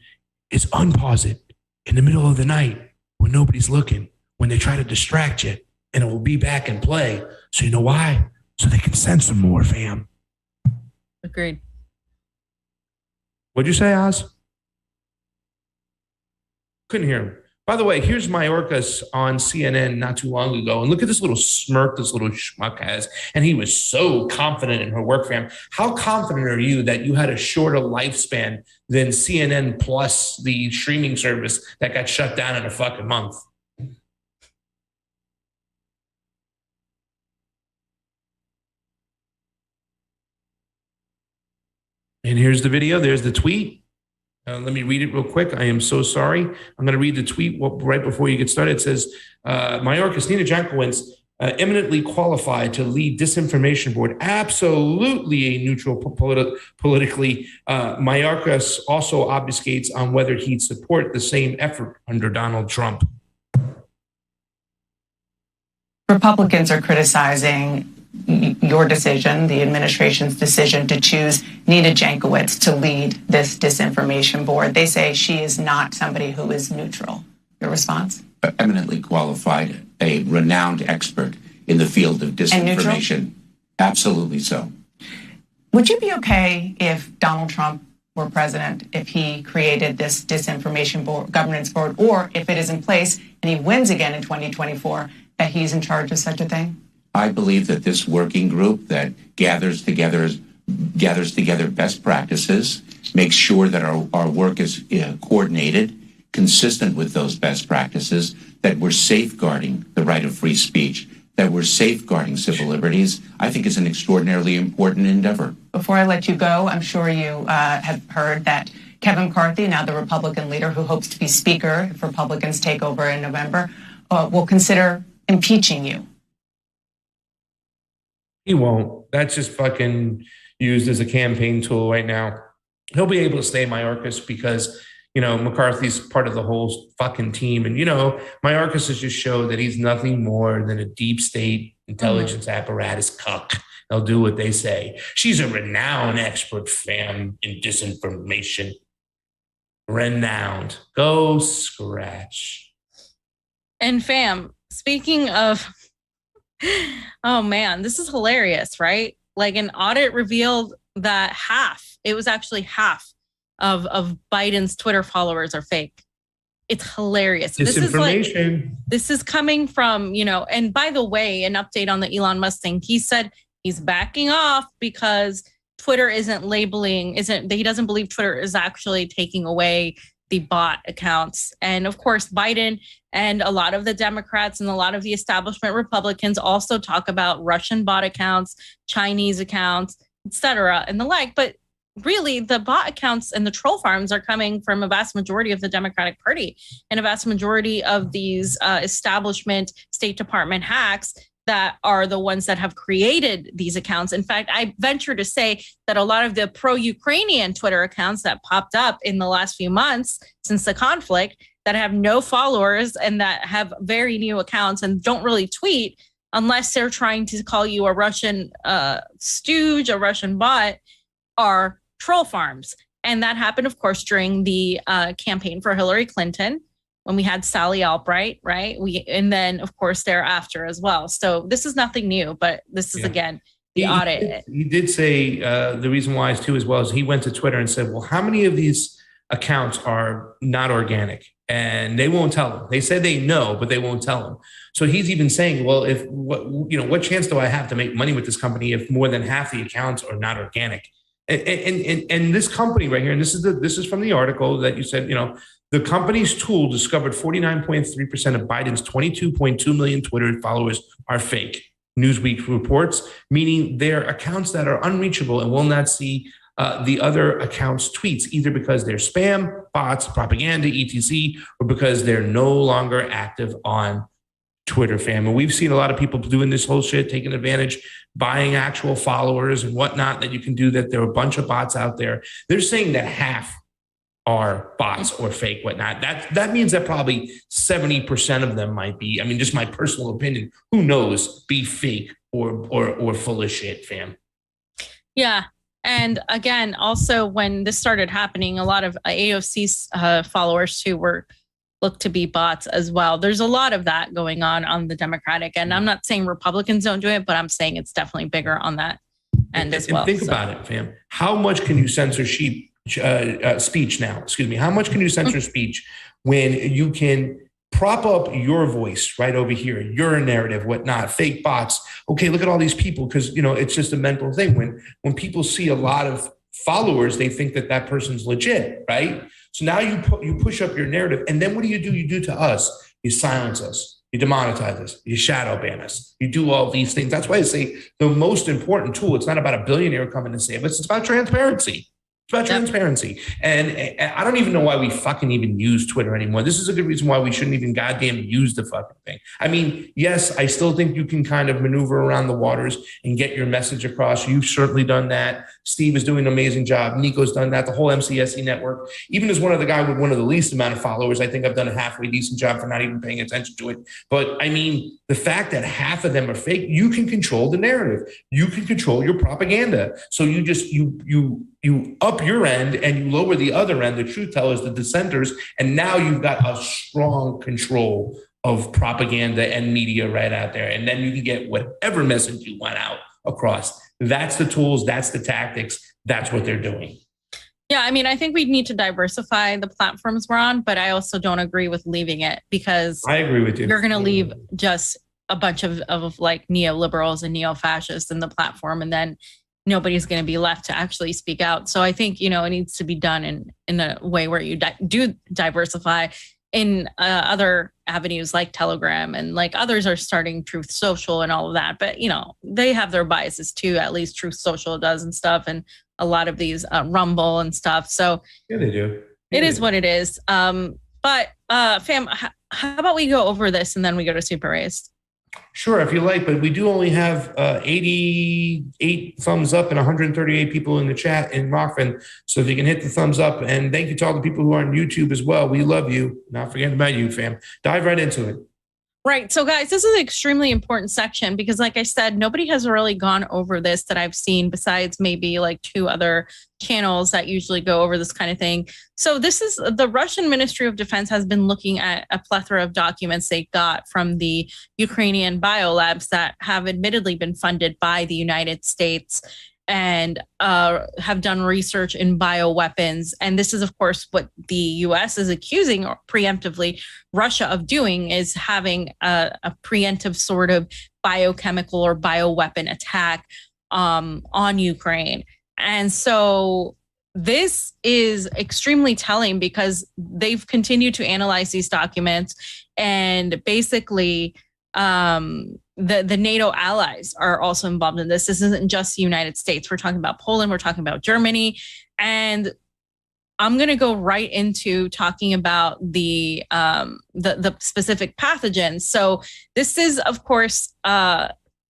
is unpause it in the middle of the night when nobody's looking, when they try to distract you, and it will be back in play. So you know why? So they can censor more, fam. Agreed. What'd you say, Oz? Couldn't hear him. By the way, here's Mayorkas on CNN not too long ago. And look at this little smirk this little schmuck has. And he was so confident in her work, fam. How confident are you that you had a shorter lifespan than CNN Plus, the streaming service that got shut down in a fucking month? And here's the video. There's the tweet. Let me read it real quick. I am so sorry. I'm going to read the tweet right before you get started. It says, Mayorkas, Nina Jankowicz, eminently qualified to lead disinformation board. Absolutely a neutral politically. Mayorkas also obfuscates on whether he'd support the same effort under Donald Trump. Republicans are criticizing your decision, the administration's decision to choose Nina Jankowicz to lead this disinformation board. They say she is not somebody who is neutral. Your response? Eminently qualified, a renowned expert in the field of disinformation. Absolutely so. Would you be okay if Donald Trump were president, if he created this disinformation board, governance board, or if it is in place and he wins again in 2024, that he's in charge of such a thing? I believe that this working group that gathers together best practices, makes sure that our work is coordinated, consistent with those best practices, that we're safeguarding the right of free speech, that we're safeguarding civil liberties, I think is an extraordinarily important endeavor. Before I let you go, I'm sure you have heard that Kevin McCarthy, now the Republican leader who hopes to be Speaker if Republicans take over in November, will consider impeaching you. He won't. That's just fucking used as a campaign tool right now. He'll be able to stay Mayorkas because, McCarthy's part of the whole fucking team. And, Mayorkas has just showed that he's nothing more than a deep state intelligence apparatus cuck. They'll do what they say. She's a renowned expert, fam, in disinformation. Renowned. Go scratch. And fam, speaking of... Oh man, this is hilarious, right? Like an audit revealed that it was actually half of Biden's Twitter followers are fake. It's hilarious. This is coming from, and by the way, an update on the Elon Musk thing. He said he's backing off because Twitter he doesn't believe Twitter is actually taking away the bot accounts. And of course, Biden and a lot of the Democrats and a lot of the establishment Republicans also talk about Russian bot accounts, Chinese accounts, etc., and the like. But really, the bot accounts and the troll farms are coming from a vast majority of the Democratic Party and a vast majority of these establishment State Department hacks that are the ones that have created these accounts. In fact, I venture to say that a lot of the pro-Ukrainian Twitter accounts that popped up in the last few months since the conflict that have no followers and that have very new accounts and don't really tweet unless they're trying to call you a Russian stooge, a Russian bot, are troll farms. And that happened, of course, during the campaign for Hillary Clinton, when we had Sally Albright, right? And then, of course, thereafter as well. So this is nothing new, but this is, again, the audit. He did say the reason why is too, as well, as he went to Twitter and said, well, how many of these accounts are not organic? And they won't tell him. They said they know, but they won't tell him. So he's even saying, well, what chance do I have to make money with this company if more than half the accounts are not organic? And this company right here, and this is from the article that you said, the company's tool discovered 49.3% of Biden's 22.2 million Twitter followers are fake. Newsweek reports, meaning they're accounts that are unreachable and will not see the other accounts' tweets, either because they're spam, bots, propaganda, etc., or because they're no longer active on Twitter, fam. And we've seen a lot of people doing this whole shit, taking advantage, buying actual followers and whatnot that you can do, that there are a bunch of bots out there. They're saying that half are bots or fake, whatnot. That means that probably 70% of them might be, I mean, just my personal opinion, who knows, be fake or full of shit, fam. Yeah. And again, also when this started happening, a lot of AOC's followers too were looked to be bots as well. There's a lot of that going on the Democratic, and I'm not saying Republicans don't do it, but I'm saying it's definitely bigger on that end as well. And think about it, fam. How much can you censor speech now? Excuse me. How much can you censor speech when you can prop up your voice right over here, your narrative, whatnot, fake bots? Okay, look at all these people, because it's just a mental thing. When people see a lot of followers, they think that person's legit, right? So now you push up your narrative, and then what do? You do to us. You silence us. You demonetize us. You shadow ban us. You do all these things. That's why I say the most important tool, it's not about a billionaire coming to save us. It's about transparency. It's about transparency. And I don't even know why we fucking even use Twitter anymore. This is a good reason why we shouldn't even goddamn use the fucking thing. I mean, yes, I still think you can kind of maneuver around the waters and get your message across. You've certainly done that. Steve is doing an amazing job. Nico's done that. The whole MCSE network. Even as one of the guys with one of the least amount of followers, I think I've done a halfway decent job for not even paying attention to it. But I mean, the fact that half of them are fake, you can control the narrative. You can control your propaganda. So you just, you up your end and you lower the other end, the truth tellers, the dissenters, and now you've got a strong control of propaganda and media right out there. And then you can get whatever message you want out across. That's the tools, that's the tactics, that's what they're doing. Yeah, I mean, I think we need to diversify the platforms we're on, but I also don't agree with leaving it, because I agree with you. You're going to leave just a bunch of like neoliberals and neo-fascists in the platform, and then nobody's going to be left to actually speak out. So I think, it needs to be done in a way where you do diversify in other avenues like Telegram, and like others are starting Truth Social and all of that. But, they have their biases too. At least Truth Social does and stuff. And a lot of these Rumble and stuff. So yeah, they do. It is what it is. But fam, how about we go over this and then we go to Super Raised? Sure, if you like, but we do only have 88 thumbs up and 138 people in the chat in Rockfin. So if you can hit the thumbs up, and thank you to all the people who are on YouTube as well. We love you. Not forgetting about you, fam. Dive right into it. Right. So guys, this is an extremely important section because like I said, nobody has really gone over this that I've seen besides maybe like 2 other channels that usually go over this kind of thing. So this is the Russian Ministry of Defense has been looking at a plethora of documents they got from the Ukrainian biolabs that have admittedly been funded by the United States and have done research in bioweapons. And this is, of course, what the U.S. is accusing preemptively Russia of doing, is having a preemptive sort of biochemical or bioweapon attack on Ukraine. And so this is extremely telling because they've continued to analyze these documents, and basically the NATO allies are also involved in this. This isn't just the United States. We're talking about Poland. We're talking about Germany. And I'm going to go right into talking about the specific pathogens. So this is, of course,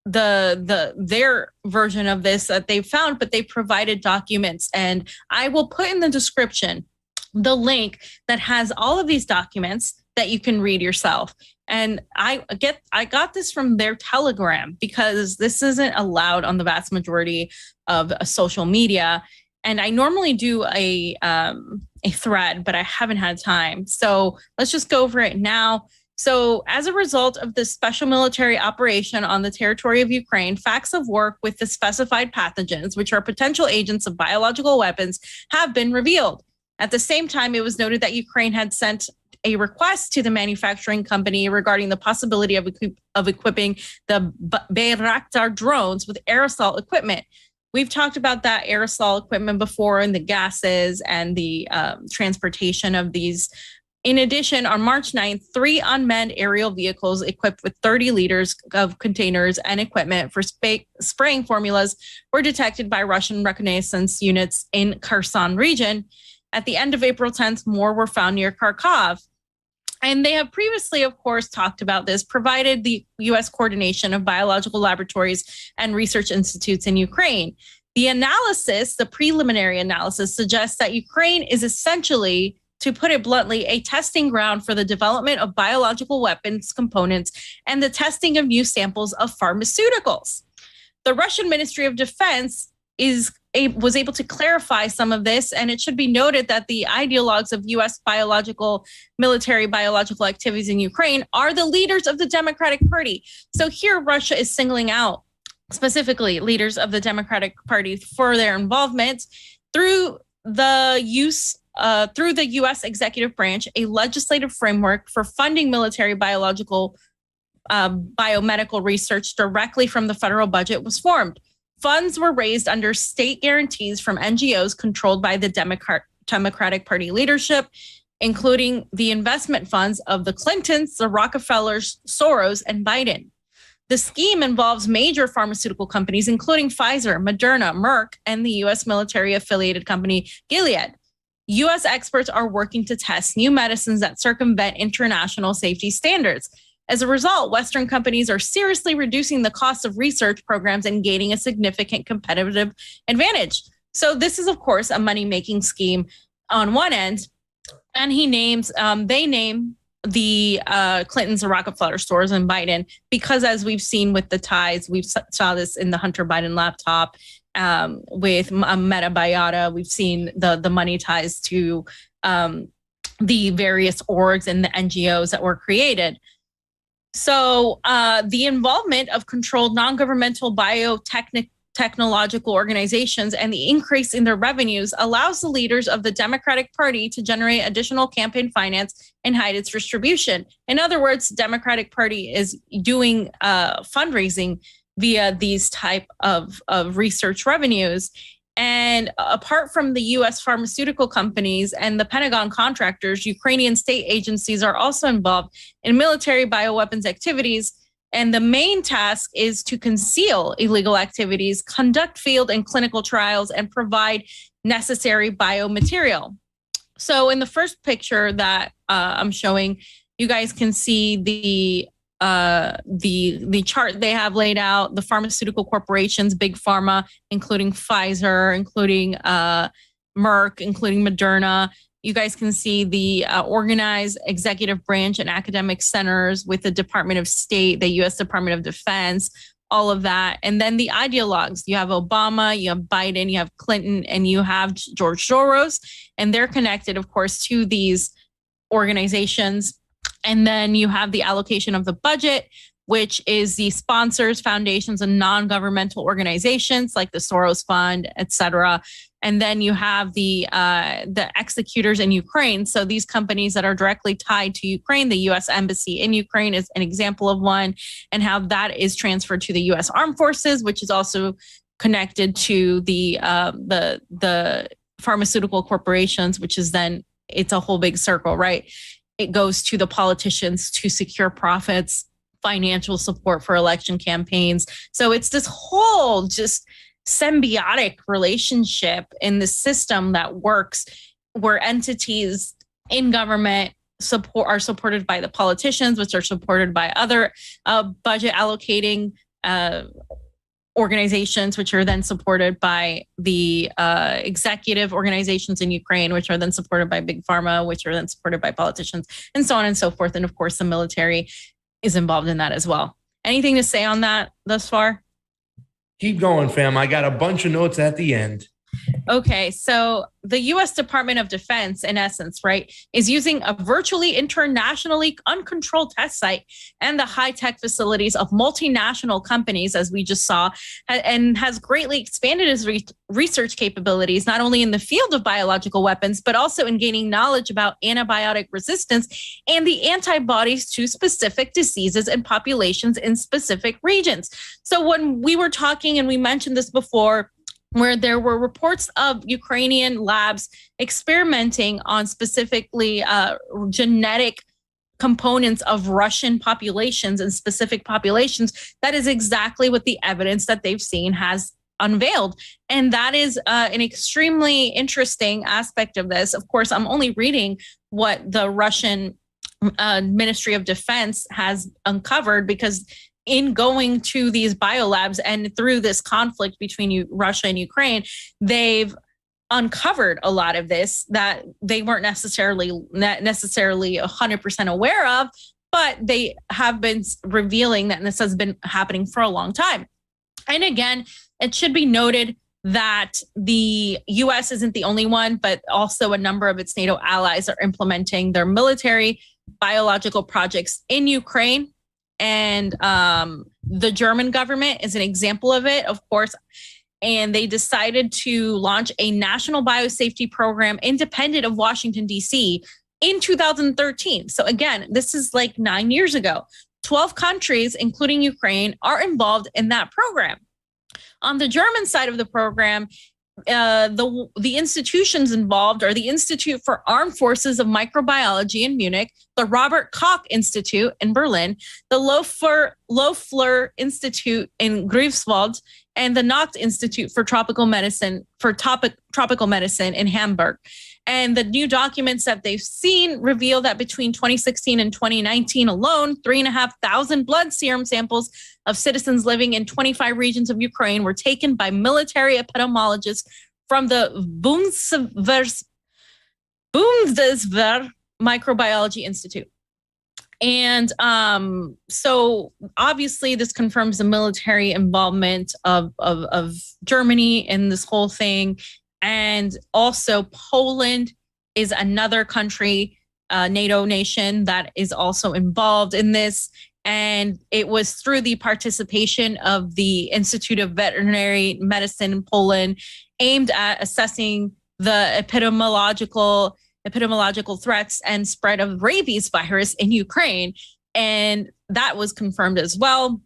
their version of this that they found, but they provided documents, and I will put in the description the link that has all of these documents that you can read yourself. And I got this from their Telegram because this isn't allowed on the vast majority of social media. And I normally do a thread, but I haven't had time. So let's just go over it now. So as a result of this special military operation on the territory of Ukraine, facts of work with the specified pathogens, which are potential agents of biological weapons, have been revealed. At the same time, it was noted that Ukraine had sent a request to the manufacturing company regarding the possibility of equipping the Bayraktar drones with aerosol equipment. We've talked about that aerosol equipment before and the gases and the transportation of these. In addition, on March 9th, 3 unmanned aerial vehicles equipped with 30 liters of containers and equipment for spraying formulas were detected by Russian reconnaissance units in Kherson region. At the end of April 10th, more were found near Kharkov. And they have previously, of course, talked about this, provided the U.S. coordination of biological laboratories and research institutes in Ukraine. The analysis, the preliminary analysis, suggests that Ukraine is essentially, to put it bluntly, a testing ground for the development of biological weapons components and the testing of new samples of pharmaceuticals. The Russian Ministry of Defense was able to clarify some of this, and it should be noted that the ideologues of U.S. military biological activities in Ukraine are the leaders of the Democratic Party. So here Russia is singling out specifically leaders of the Democratic Party for their involvement through the U.S. executive branch. A legislative framework for funding military biological biomedical research directly from the federal budget was formed. Funds were raised under state guarantees from NGOs controlled by the Democratic Party leadership, including the investment funds of the Clintons, the Rockefellers, Soros, and Biden. The scheme involves major pharmaceutical companies, including Pfizer, Moderna, Merck, and the U.S. military-affiliated company Gilead. U.S. experts are working to test new medicines that circumvent international safety standards. As a result, Western companies are seriously reducing the cost of research programs and gaining a significant competitive advantage. So this is, of course, a money-making scheme on one end. And they name the Clintons, the Rockefeller, Soros, and Biden, because as we've seen with the ties, we saw this in the Hunter Biden laptop with Meta Biota. We've seen the money ties to the various orgs and the NGOs that were created. So the involvement of controlled non-governmental biotechnological organizations and the increase in their revenues allows the leaders of the Democratic Party to generate additional campaign finance and hide its distribution. In other words, the Democratic Party is doing fundraising via these type of research revenues. And apart from the U.S. pharmaceutical companies and the Pentagon contractors, Ukrainian state agencies are also involved in military bioweapons activities. And the main task is to conceal illegal activities, conduct field and clinical trials, and provide necessary biomaterial. So in the first picture that I'm showing, you guys can see the chart they have laid out, the pharmaceutical corporations, big pharma, including Pfizer, including Merck, including Moderna. You guys can see the organized executive branch and academic centers with the Department of State, the U.S. Department of Defense, all of that. And then the ideologues, you have Obama, you have Biden, you have Clinton, and you have George Soros, and they're connected, of course, to these organizations. And then you have the allocation of the budget, which is the sponsors, foundations, and non-governmental organizations like the Soros Fund, et cetera. And then you have the executors in Ukraine. So these companies that are directly tied to Ukraine, the U.S. Embassy in Ukraine is an example of one, and how that is transferred to the U.S. Armed Forces, which is also connected to the pharmaceutical corporations, which is then, it's a whole big circle, right? It goes to the politicians to secure profits, financial support for election campaigns. So it's this whole just symbiotic relationship in the system that works, where entities in government are supported by the politicians, which are supported by other budget allocating organizations, which are then supported by the executive organizations in Ukraine, which are then supported by big pharma, which are then supported by politicians, and so on and so forth. And of course, the military is involved in that as well. Anything to say on that thus far? Keep going, fam. I got a bunch of notes at the end. Okay, so the US Department of Defense, in essence, right, is using a virtually internationally uncontrolled test site and the high-tech facilities of multinational companies, as we just saw, and has greatly expanded its research capabilities, not only in the field of biological weapons, but also in gaining knowledge about antibiotic resistance and the antibodies to specific diseases and populations in specific regions. So when we were talking, and we mentioned this before, where there were reports of Ukrainian labs experimenting on specifically genetic components of Russian populations and specific populations, that is exactly what the evidence that they've seen has unveiled. And that is an extremely interesting aspect of this. Of course, I'm only reading what the Russian Ministry of Defense has uncovered, because in going to these biolabs and through this conflict between Russia and Ukraine, they've uncovered a lot of this that they weren't necessarily 100% aware of, but they have been revealing that this has been happening for a long time. And again, it should be noted that the US isn't the only one, but also a number of its NATO allies are implementing their military biological projects in Ukraine. And the German government is an example of it, of course. And they decided to launch a national biosafety program independent of Washington, D.C. in 2013. So again, this is like 9 years ago. 12 countries, including Ukraine, are involved in that program. On the German side of the program, the institutions involved are the Institute for Armed Forces of Microbiology in Munich, the Robert Koch Institute in Berlin, the Loeffler Institute in Greifswald, and the Nocht Institute for Tropical Medicine in Hamburg. And the new documents that they've seen reveal that between 2016 and 2019 alone, 3,500 blood serum samples of citizens living in 25 regions of Ukraine were taken by military epidemiologists from the Bundeswehr Microbiology Institute. And so obviously this confirms the military involvement of Germany in this whole thing. And also Poland is another country, NATO nation, that is also involved in this. And it was through the participation of the Institute of Veterinary Medicine in Poland, aimed at assessing the epidemiological threats and spread of rabies virus in Ukraine. And that was confirmed as well.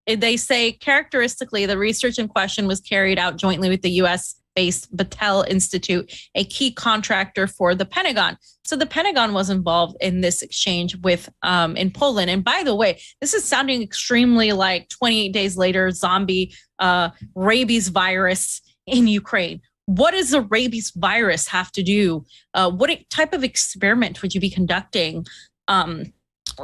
They say characteristically, the research in question was carried out jointly with the US-based Battelle Institute, a key contractor for the Pentagon. So the Pentagon was involved in this exchange with in Poland. And by the way, this is sounding extremely like 28 days later, zombie rabies virus in Ukraine. What does the rabies virus have to do? What type of experiment would you be conducting?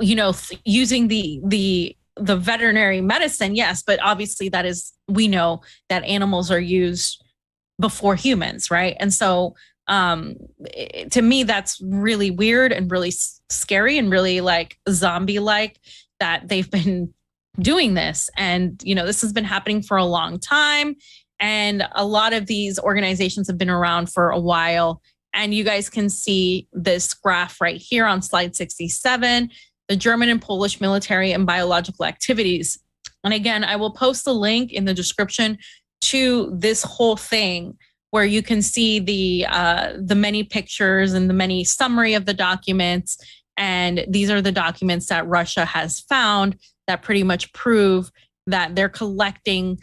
Using the veterinary medicine, yes, but obviously that is, we know that animals are used before humans, right? And so to me, that's really weird and really scary and really like zombie-like that they've been doing this. And, this has been happening for a long time. And a lot of these organizations have been around for a while. And you guys can see this graph right here on slide 67, the German and Polish military and biological activities. And again, I will post the link in the description to this whole thing, where you can see the many pictures and the many summary of the documents. And these are the documents that Russia has found that pretty much prove that they're collecting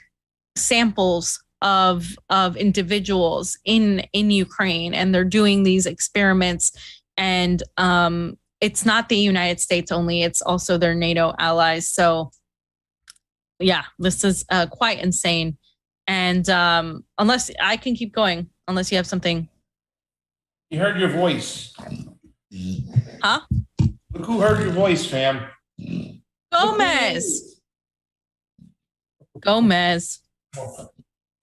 samples of individuals in Ukraine, and they're doing these experiments. And it's not the United States only, it's also their NATO allies. So yeah, this is quite insane. And unless I can keep going, unless you have something. You heard your voice. Huh? Look who heard your voice, fam. Gomez.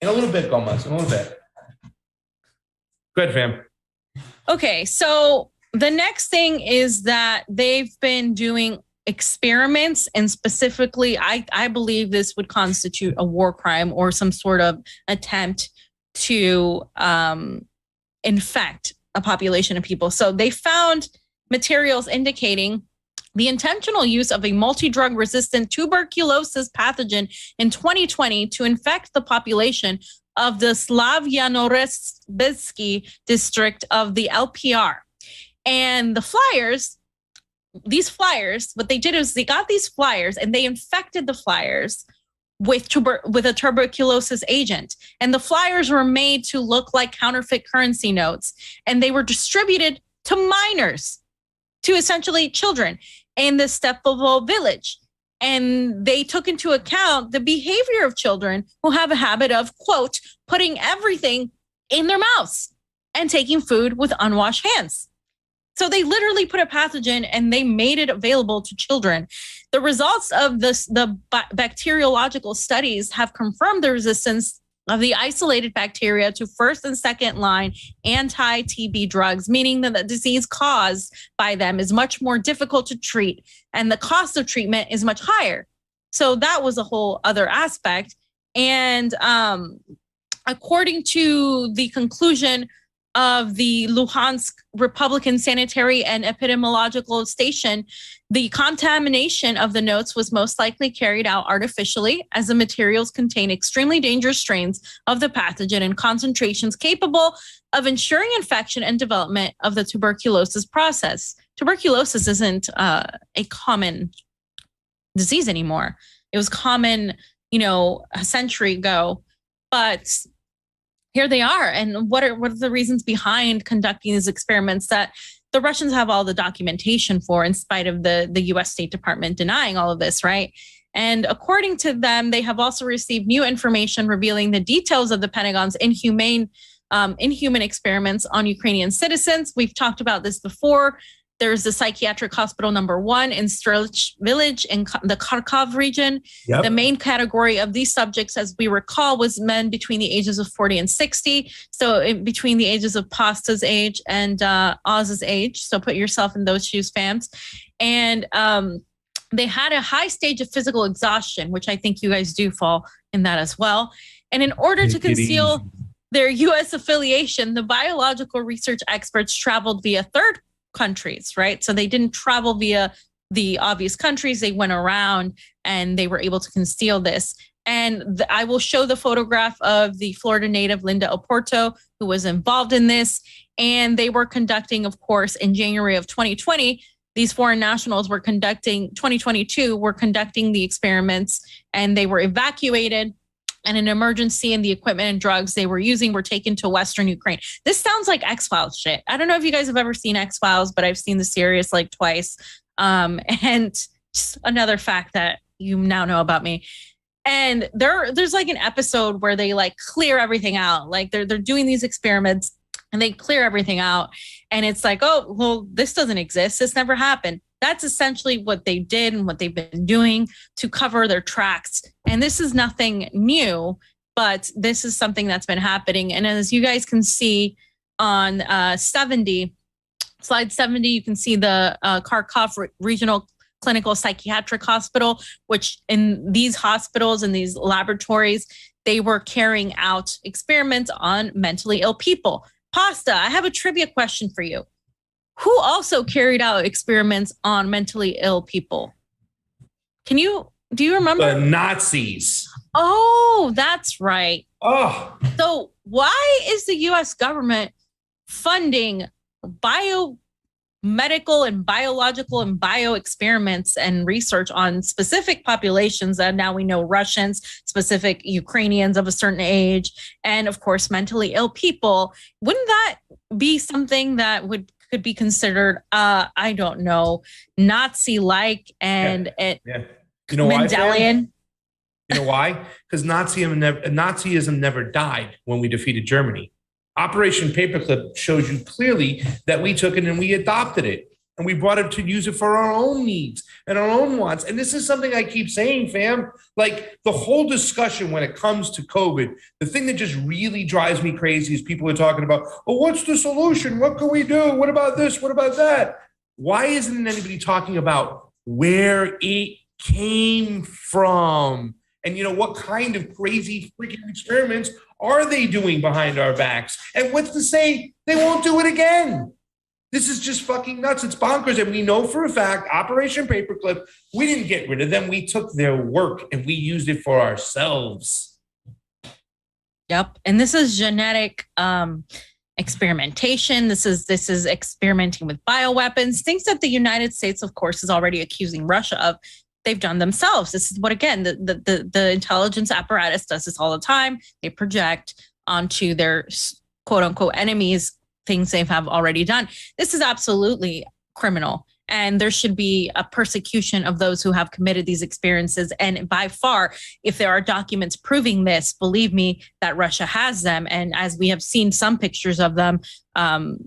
In a little bit, Gomez, in a little bit. Good, fam. Okay, so the next thing is that they've been doing experiments, and specifically, I believe this would constitute a war crime or some sort of attempt to infect a population of people. So they found materials indicating the intentional use of a multi-drug resistant tuberculosis pathogen in 2020 to infect the population of the Slavyanorezhbysky district of the LPR. And the flyers, these flyers, what they did is they got these flyers and they infected the flyers with a tuberculosis agent. And the flyers were made to look like counterfeit currency notes. And they were distributed to minors, to essentially children in the Stepovo village. And they took into account the behavior of children who have a habit of, quote, putting everything in their mouths and taking food with unwashed hands. So they literally put a pathogen and they made it available to children. The results of the bacteriological studies have confirmed the resistance of the isolated bacteria to first and second line anti-TB drugs, meaning that the disease caused by them is much more difficult to treat and the cost of treatment is much higher. So that was a whole other aspect. And according to the conclusion of the Luhansk Republican Sanitary and Epidemiological Station, the contamination of the notes was most likely carried out artificially, as the materials contain extremely dangerous strains of the pathogen and concentrations capable of ensuring infection and development of the tuberculosis process. Tuberculosis isn't a common disease anymore. It was common, a century ago, but here they are. And what are the reasons behind conducting these experiments that the Russians have all the documentation for, in spite of the US State Department denying all of this, right? And according to them, they have also received new information revealing the details of the Pentagon's inhuman experiments on Ukrainian citizens. We've talked about this before. There's the psychiatric hospital #1 in Strelch village in the Kharkov region. Yep. The main category of these subjects, as we recall, was men between the ages of 40 and 60. So between the ages of Pasta's age and Oz's age. So put yourself in those shoes, fams. And they had a high stage of physical exhaustion, which I think you guys do fall in that as well. And in order to conceal their U.S. affiliation, the biological research experts traveled via third countries, right? So they didn't travel via the obvious countries. They went around and they were able to conceal this. And I will show the photograph of the Florida native Linda Oporto, who was involved in this. And they were conducting, of course, in January of 2020, these foreign nationals were conducting, 2022, were conducting the experiments, and they were evacuated. And an emergency and the equipment and drugs they were using were taken to Western Ukraine. This sounds like X-Files shit. I don't know if you guys have ever seen X-Files, but I've seen the series like twice. And just another fact that you now know about me. And there's like an episode where they like clear everything out. Like they're doing these experiments and they clear everything out. And it's like, oh, well, this doesn't exist. This never happened. That's essentially what they did and what they've been doing to cover their tracks. And this is nothing new, but this is something that's been happening. And as you guys can see on slide 70, you can see the Kharkov Regional Clinical Psychiatric Hospital, which in these hospitals and these laboratories, they were carrying out experiments on mentally ill people. Pasta, I have a trivia question for you. Who also carried out experiments on mentally ill people? Do you remember? The Nazis. Oh, that's right. Oh. So why is the US government funding biomedical and biological and bio experiments and research on specific populations that now we know Russians, specific Ukrainians of a certain age, and of course, mentally ill people? Wouldn't that be something that could be considered, I don't know, Nazi-like and You know why, Mendelian? You know why? Because Nazism never died when we defeated Germany. Operation Paperclip shows you clearly that we took it and we adopted it. And we brought it to use it for our own needs and our own wants. And this is something I keep saying, fam. Like the whole discussion when it comes to COVID, the thing that just really drives me crazy is people are talking about, oh, what's the solution? What can we do? What about this? What about that? Why isn't anybody talking about where it came from And what kind of crazy freaking experiments are they doing behind our backs? And what's to say they won't do it again? This is just fucking nuts. It's bonkers. And we know for a fact, Operation Paperclip, we didn't get rid of them. We took their work and we used it for ourselves. Yep. And this is genetic experimentation. This is experimenting with bioweapons, things that the United States, of course, is already accusing Russia of. They've done themselves. This is what, again, the intelligence apparatus does this all the time. They project onto their quote unquote enemies things they have already done. This is absolutely criminal. And there should be a persecution of those who have committed these experiences. And by far, if there are documents proving this, believe me, that Russia has them. And as we have seen some pictures of them,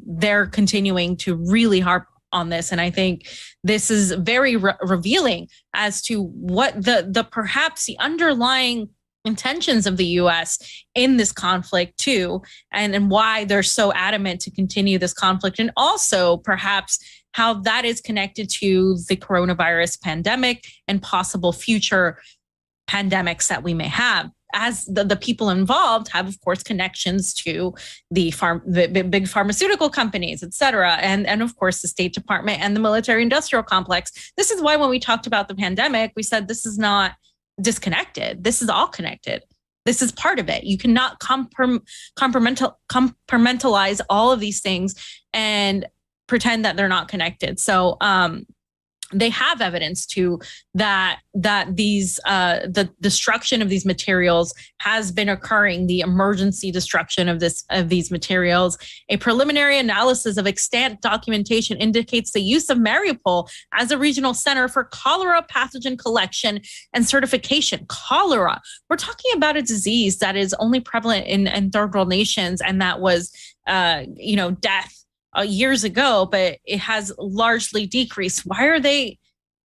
they're continuing to really harp on this. And I think this is very revealing as to what the perhaps the underlying intentions of the U.S. in this conflict too, and why they're so adamant to continue this conflict, and also perhaps how that is connected to the coronavirus pandemic and possible future pandemics that we may have, as the people involved have, of course, connections to the big pharmaceutical companies, et cetera, and of course the State Department and the military industrial complex. This is why when we talked about the pandemic, we said this is not disconnected. This is all connected. This is part of it. You cannot compartmentalize all of these things and pretend that they're not connected. So they have evidence to that these the destruction of these materials has been occurring, the emergency destruction of these materials. A preliminary analysis of extant documentation indicates the use of Mariupol as a regional center for cholera pathogen collection and certification. Cholera. We're talking about a disease that is only prevalent in third world nations, and that was death years ago, but it has largely decreased. Why are they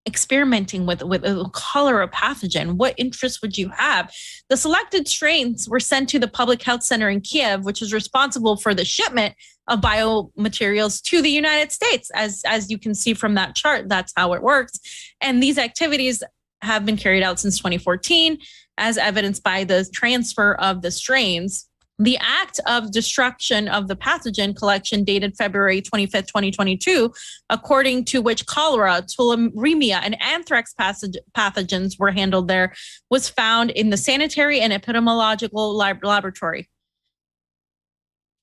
experimenting with a cholera pathogen? What interest would you have? The selected strains were sent to the Public Health Center in Kiev, which is responsible for the shipment of biomaterials to the United States. As you can see from that chart, that's how it works. And these activities have been carried out since 2014, as evidenced by the transfer of the strains. The act of destruction of the pathogen collection dated February 25th, 2022, according to which cholera, tularemia, and anthrax pathogens were handled there, was found in the sanitary and epidemiological laboratory.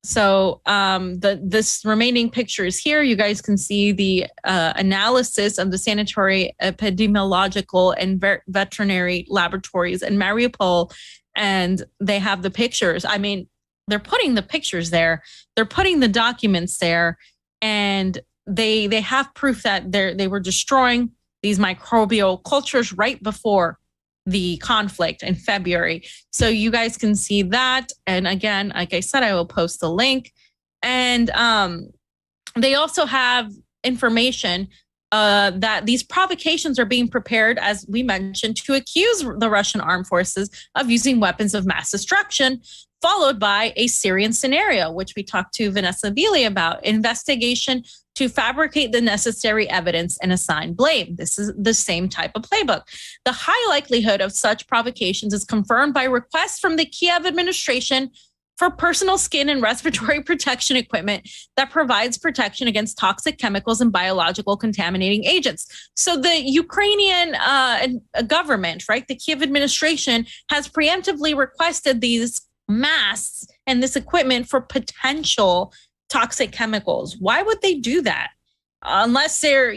So this remaining picture is here. You guys can see the analysis of the sanitary, epidemiological, and veterinary laboratories in Mariupol. And they have the pictures. I mean, they're putting the pictures there. They're putting the documents there, and they have proof that they were destroying these microbial cultures right before the conflict in February. So you guys can see that. And again, like I said, I will post the link. And they also have information that these provocations are being prepared, as we mentioned, to accuse the Russian armed forces of using weapons of mass destruction, followed by a Syrian scenario, which we talked to Vanessa Vili about, investigation to fabricate the necessary evidence and assign blame. This is the same type of playbook. The high likelihood of such provocations is confirmed by requests from the Kiev administration for personal skin and respiratory protection equipment that provides protection against toxic chemicals and biological contaminating agents. So the Ukrainian government, right, the Kiev administration has preemptively requested these masks and this equipment for potential toxic chemicals. Why would they do that? Unless they're,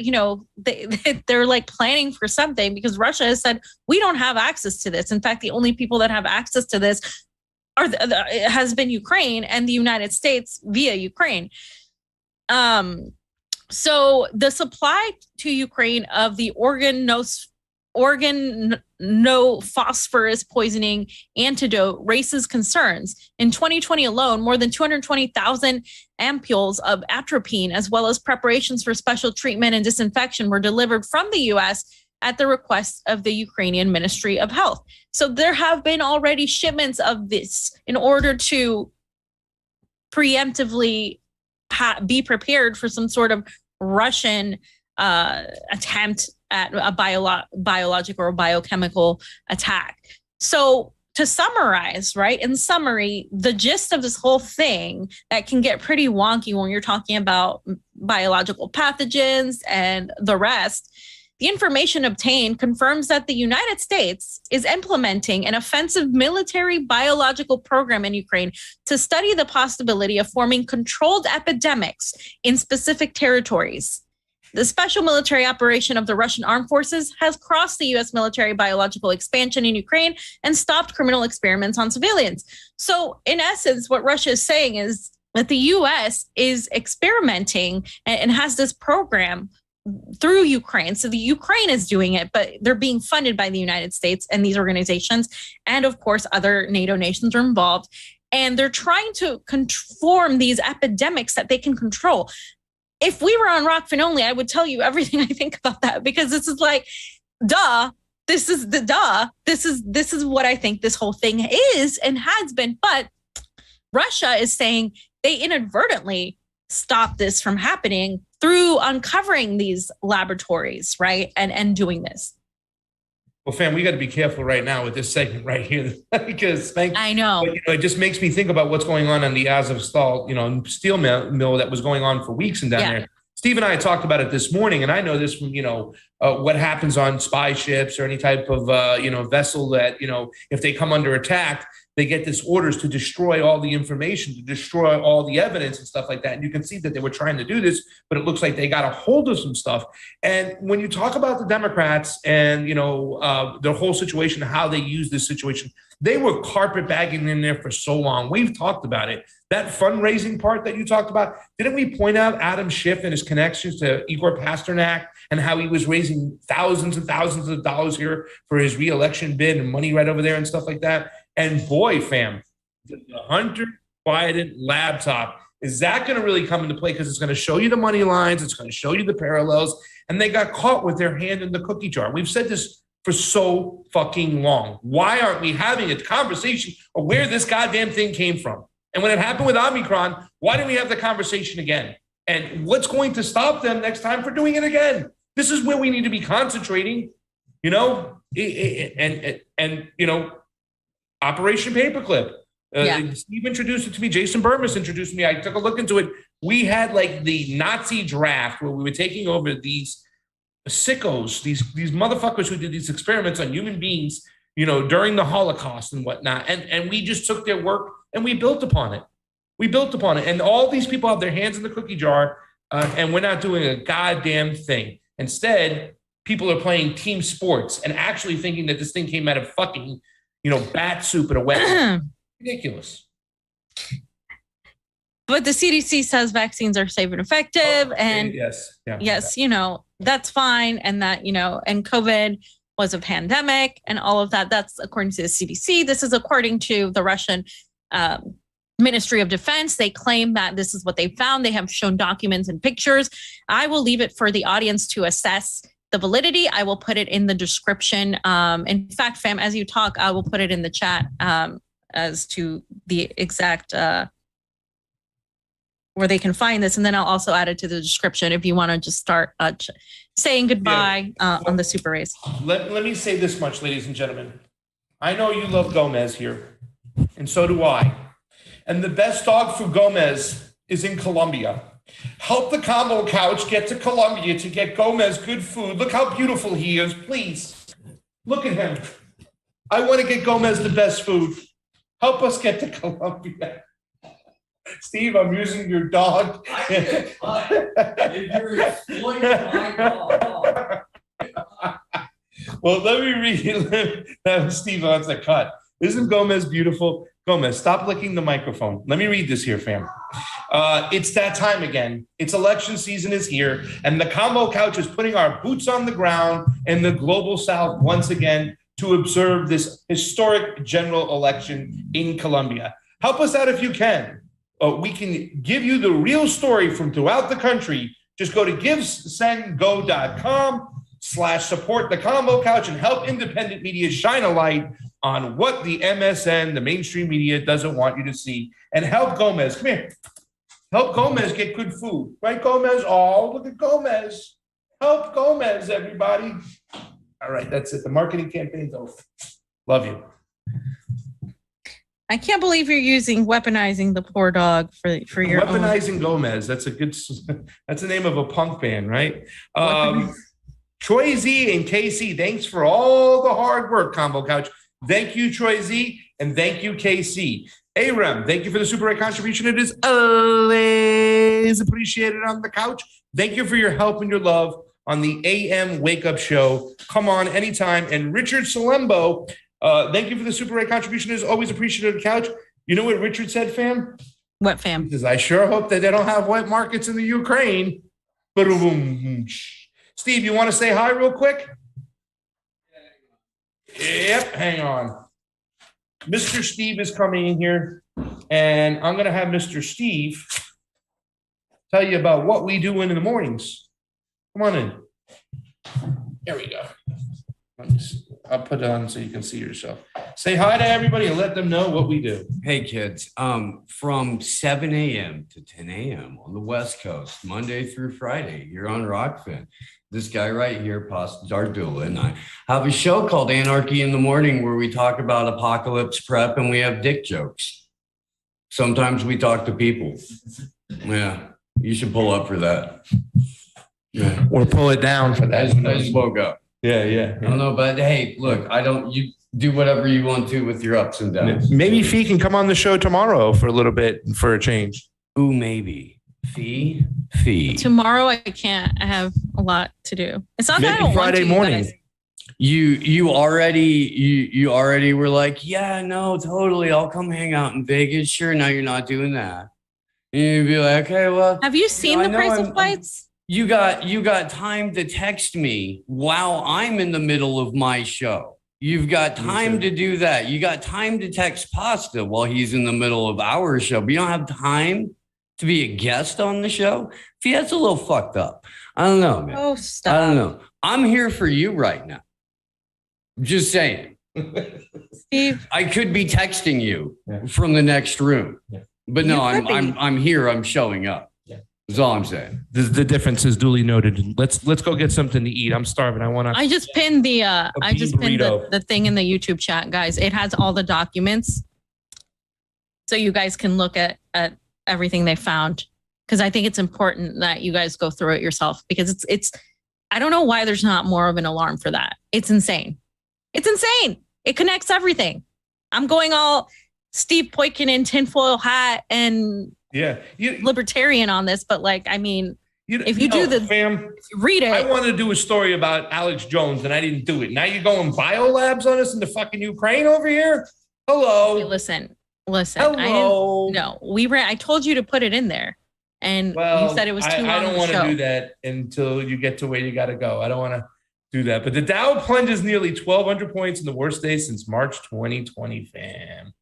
they're like planning for something, because Russia has said, we don't have access to this. In fact, the only people that have access to this has been Ukraine and the United States via Ukraine. So the supply to Ukraine of the organophosphorus poisoning antidote raises concerns. In 2020 alone, more than 220,000 ampules of atropine, as well as preparations for special treatment and disinfection, were delivered from the U.S. at the request of the Ukrainian Ministry of Health. So there have been already shipments of this in order to preemptively be prepared for some sort of Russian attempt at a biological or biochemical attack. So to summarize, right, in summary, the gist of this whole thing that can get pretty wonky when you're talking about biological pathogens and the rest, the information obtained confirms that the United States is implementing an offensive military biological program in Ukraine to study the possibility of forming controlled epidemics in specific territories. The special military operation of the Russian armed forces has crossed the U.S. military biological expansion in Ukraine and stopped criminal experiments on civilians. So, in essence, what Russia is saying is that the U.S. is experimenting and has this program through Ukraine. So the Ukraine is doing it, but they're being funded by the United States and these organizations. And of course, other NATO nations are involved. And they're trying to conform these epidemics that they can control. If we were on Rockfin Only, I would tell you everything I think about that, because this is like, this is what I think this whole thing is and has been. But Russia is saying they inadvertently stopped this from happening through uncovering these laboratories, right? And doing this. Well, fam, we got to be careful right now with this segment right here because I know. It just makes me think about what's going on the Azovstal, steel mill that was going on for weeks and down there. Steve and I talked about it this morning, and I know this from, what happens on spy ships or any type of, vessel that, if they come under attack, they get this orders to destroy all the information, to destroy all the evidence and stuff like that. And you can see that they were trying to do this, but it looks like they got a hold of some stuff. And when you talk about the Democrats and, the whole situation, how they use this situation, they were carpetbagging in there for so long. We've talked about it. That fundraising part that you talked about, didn't we point out Adam Schiff and his connections to Igor Pasternak and how he was raising thousands and thousands of dollars here for his reelection bid and money right over there and stuff like that? And boy, fam, the Hunter Biden laptop, is that going to really come into play? Because it's going to show you the money lines. It's going to show you the parallels. And they got caught with their hand in the cookie jar. We've said this for so fucking long. Why aren't we having a conversation of where this goddamn thing came from? And when it happened with Omicron, why didn't we have the conversation again? And what's going to stop them next time for doing it again? This is where we need to be concentrating, Operation Paperclip. Steve introduced it to me. Jason Burmis introduced me. I took a look into it. We had like the Nazi draft where we were taking over these sickos, these motherfuckers who did these experiments on human beings, during the Holocaust and whatnot. And we just took their work and we built upon it. And all these people have their hands in the cookie jar, and we're not doing a goddamn thing. Instead, people are playing team sports and actually thinking that this thing came out of fucking bat soup at a weapon. Ridiculous. But the CDC says vaccines are safe and effective. And yes, that's fine. And that, and COVID was a pandemic and all of that. That's according to the CDC. This is according to the Russian Ministry of Defense. They claim that this is what they found. They have shown documents and pictures. I will leave it for the audience to assess the validity. I will put it in the description. In fact, fam, as you talk, I will put it in the chat as to the exact where they can find this. And then I'll also add it to the description if you want to just start saying goodbye on the Super Race. Let me say this much, ladies and gentlemen. I know you love Gomez here, and so do I. And the best dog for Gomez is in Colombia. Help the Combo Couch get to Colombia to get Gomez good food. Look how beautiful he is, please. Look at him. I want to get Gomez the best food. Help us get to Colombia. Steve, I'm using your dog. If you're exploiting my dog. Well, let me read that. Steve wants a cut. Isn't Gomez beautiful? Gomez, stop licking the microphone. Let me read this here, fam. It's that time again. It's election season is here, and the Combo Couch is putting our boots on the ground in the global south once again to observe this historic general election in Colombia. Help us out if you can. We can give you the real story from throughout the country. Just go to givesendgo.com/support the Combo Couch and help independent media shine a light on what the MSN, the mainstream media, doesn't want you to see. And help Gomez. Come here. Help Gomez get good food. Right, Gomez? Oh, look at Gomez. Help Gomez, everybody. All right, that's it. The marketing campaign's over. Love you. I can't believe you're weaponizing the poor dog for your own. Weaponizing Gomez. That's that's the name of a punk band, right? Troy Z and KC, thanks for all the hard work, Combo Couch. Thank you, Troy Z, and thank you, KC. Aram, thank you for the Super Ray contribution. It is always appreciated on the couch. Thank you for your help and your love on the AM Wake Up Show. Come on anytime. And Richard Salembo, thank you for the Super Ray contribution. It is always appreciated on the couch. You know what Richard said, fam? What, fam? Because I sure hope that they don't have wet markets in the Ukraine. Boom. Steve, you want to say hi real quick? Yep, hang on. Mr. Steve is coming in here, and I'm going to have Mr. Steve tell you about what we do in the mornings. Come on in. There we go. I'll put it on so you can see yourself. Say hi to everybody and let them know what we do. Hey, kids. From 7 a.m. to 10 a.m. on the West Coast, Monday through Friday, you're on Rockfin. This guy right here, Pasta Dardula, and I have a show called Anarchy in the Morning where we talk about apocalypse prep and we have dick jokes. Sometimes we talk to people. Yeah, you should pull up for that. Yeah. Or pull it down for that. I just woke up. Yeah. I don't know, but hey, look, you do whatever you want to with your ups and downs. Maybe Fee can come on the show tomorrow for a little bit for a change. Ooh, maybe. Fee. Tomorrow I can't. I have a lot to do. It's not that I don't Friday want to, morning. guys. You already were like, yeah, no, totally. I'll come hang out in Vegas. Sure. Now you're not doing that. And you'd be like, okay, well. Have you seen the price of flights? You got time to text me while I'm in the middle of my show. You've got time to do that. You got time to text Pasta while he's in the middle of our show, but you don't have time to be a guest on the show. See, that's a little fucked up. I don't know, man. Oh, stop. I don't know. I'm here for you right now. Just saying. Steve, I could be texting you from the next room, but no, I'm here. I'm showing up. That's all I'm saying. The difference is duly noted. Let's go get something to eat. I'm starving. I just pinned the burrito. the thing in the YouTube chat, guys. It has all the documents, so you guys can look at everything they found, because I think it's important that you guys go through it yourself, because it's I don't know why there's not more of an alarm for that. It's insane. It's insane. It connects everything. I'm going all Steve Poikonen tinfoil hat and libertarian on this, but like, I mean, if you do the fam, read it. I wanted to do a story about Alex Jones and I didn't do it. Now you're going biolabs on us in the fucking Ukraine over here? Hello. Hey, listen. Hello. I told you to put it in there, and you said it was too long. I don't want to do that until you get to where you got to go. I don't want to do that. But the Dow plunges nearly 1,200 points in the worst day since March 2020, fam.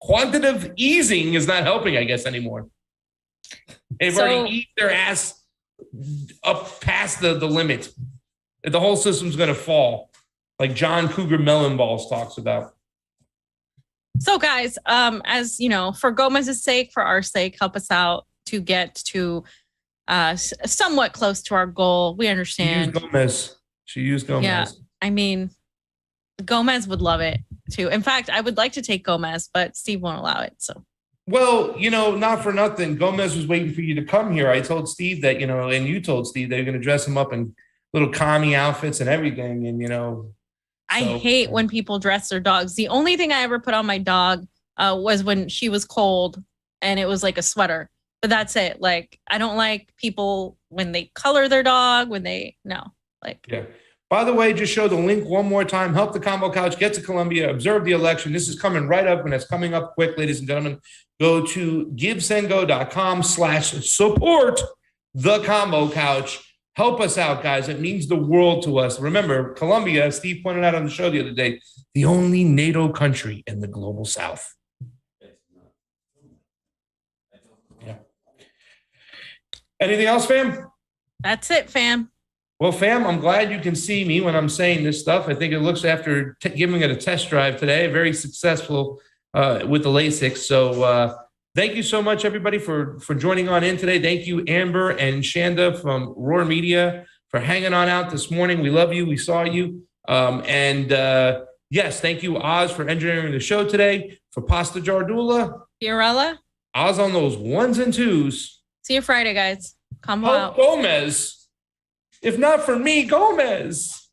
Quantitative easing is not helping, I guess, anymore. They've already eaten their ass up past the limit. The whole system's going to fall, like John Cougar Melonballs talks about. So, guys, as you know, for Gomez's sake, for our sake, help us out to get to somewhat close to our goal. We understand. She used Gomez. Yeah, I mean, Gomez would love it too. In fact, I would like to take Gomez, but Steve won't allow it. So. Well, not for nothing. Gomez was waiting for you to come here. I told Steve that, and you told Steve they're going to dress him up in little commie outfits and everything. And, I hate when people dress their dogs. The only thing I ever put on my dog was when she was cold and it was like a sweater. But that's it. Like, I don't like people when they color their dog, Yeah. By the way, just show the link one more time. Help the Combo Couch get to Columbia. Observe the election. This is coming right up, and it's coming up quick, ladies and gentlemen. Go to givesendgo.com/support the Combo Couch. Help us out, guys. It means the world to us. Remember, Colombia, Steve pointed out on the show the other day, the only NATO country in the global south. Yeah. Anything else, fam? That's it, fam. Well, fam, I'm glad you can see me when I'm saying this stuff. I think it looks, after giving it a test drive today, very successful with the LASIK. So thank you so much, everybody, for joining on in today. Thank you, Amber and Shanda from Roar Media, for hanging on out this morning. We love you. We saw you. Yes, thank you, Oz, for engineering the show today. For Pasta Jardula, Fiorella, Oz on those ones and twos. see you Friday, guys. Come Hope out. Gomez. If not for me, Gomez.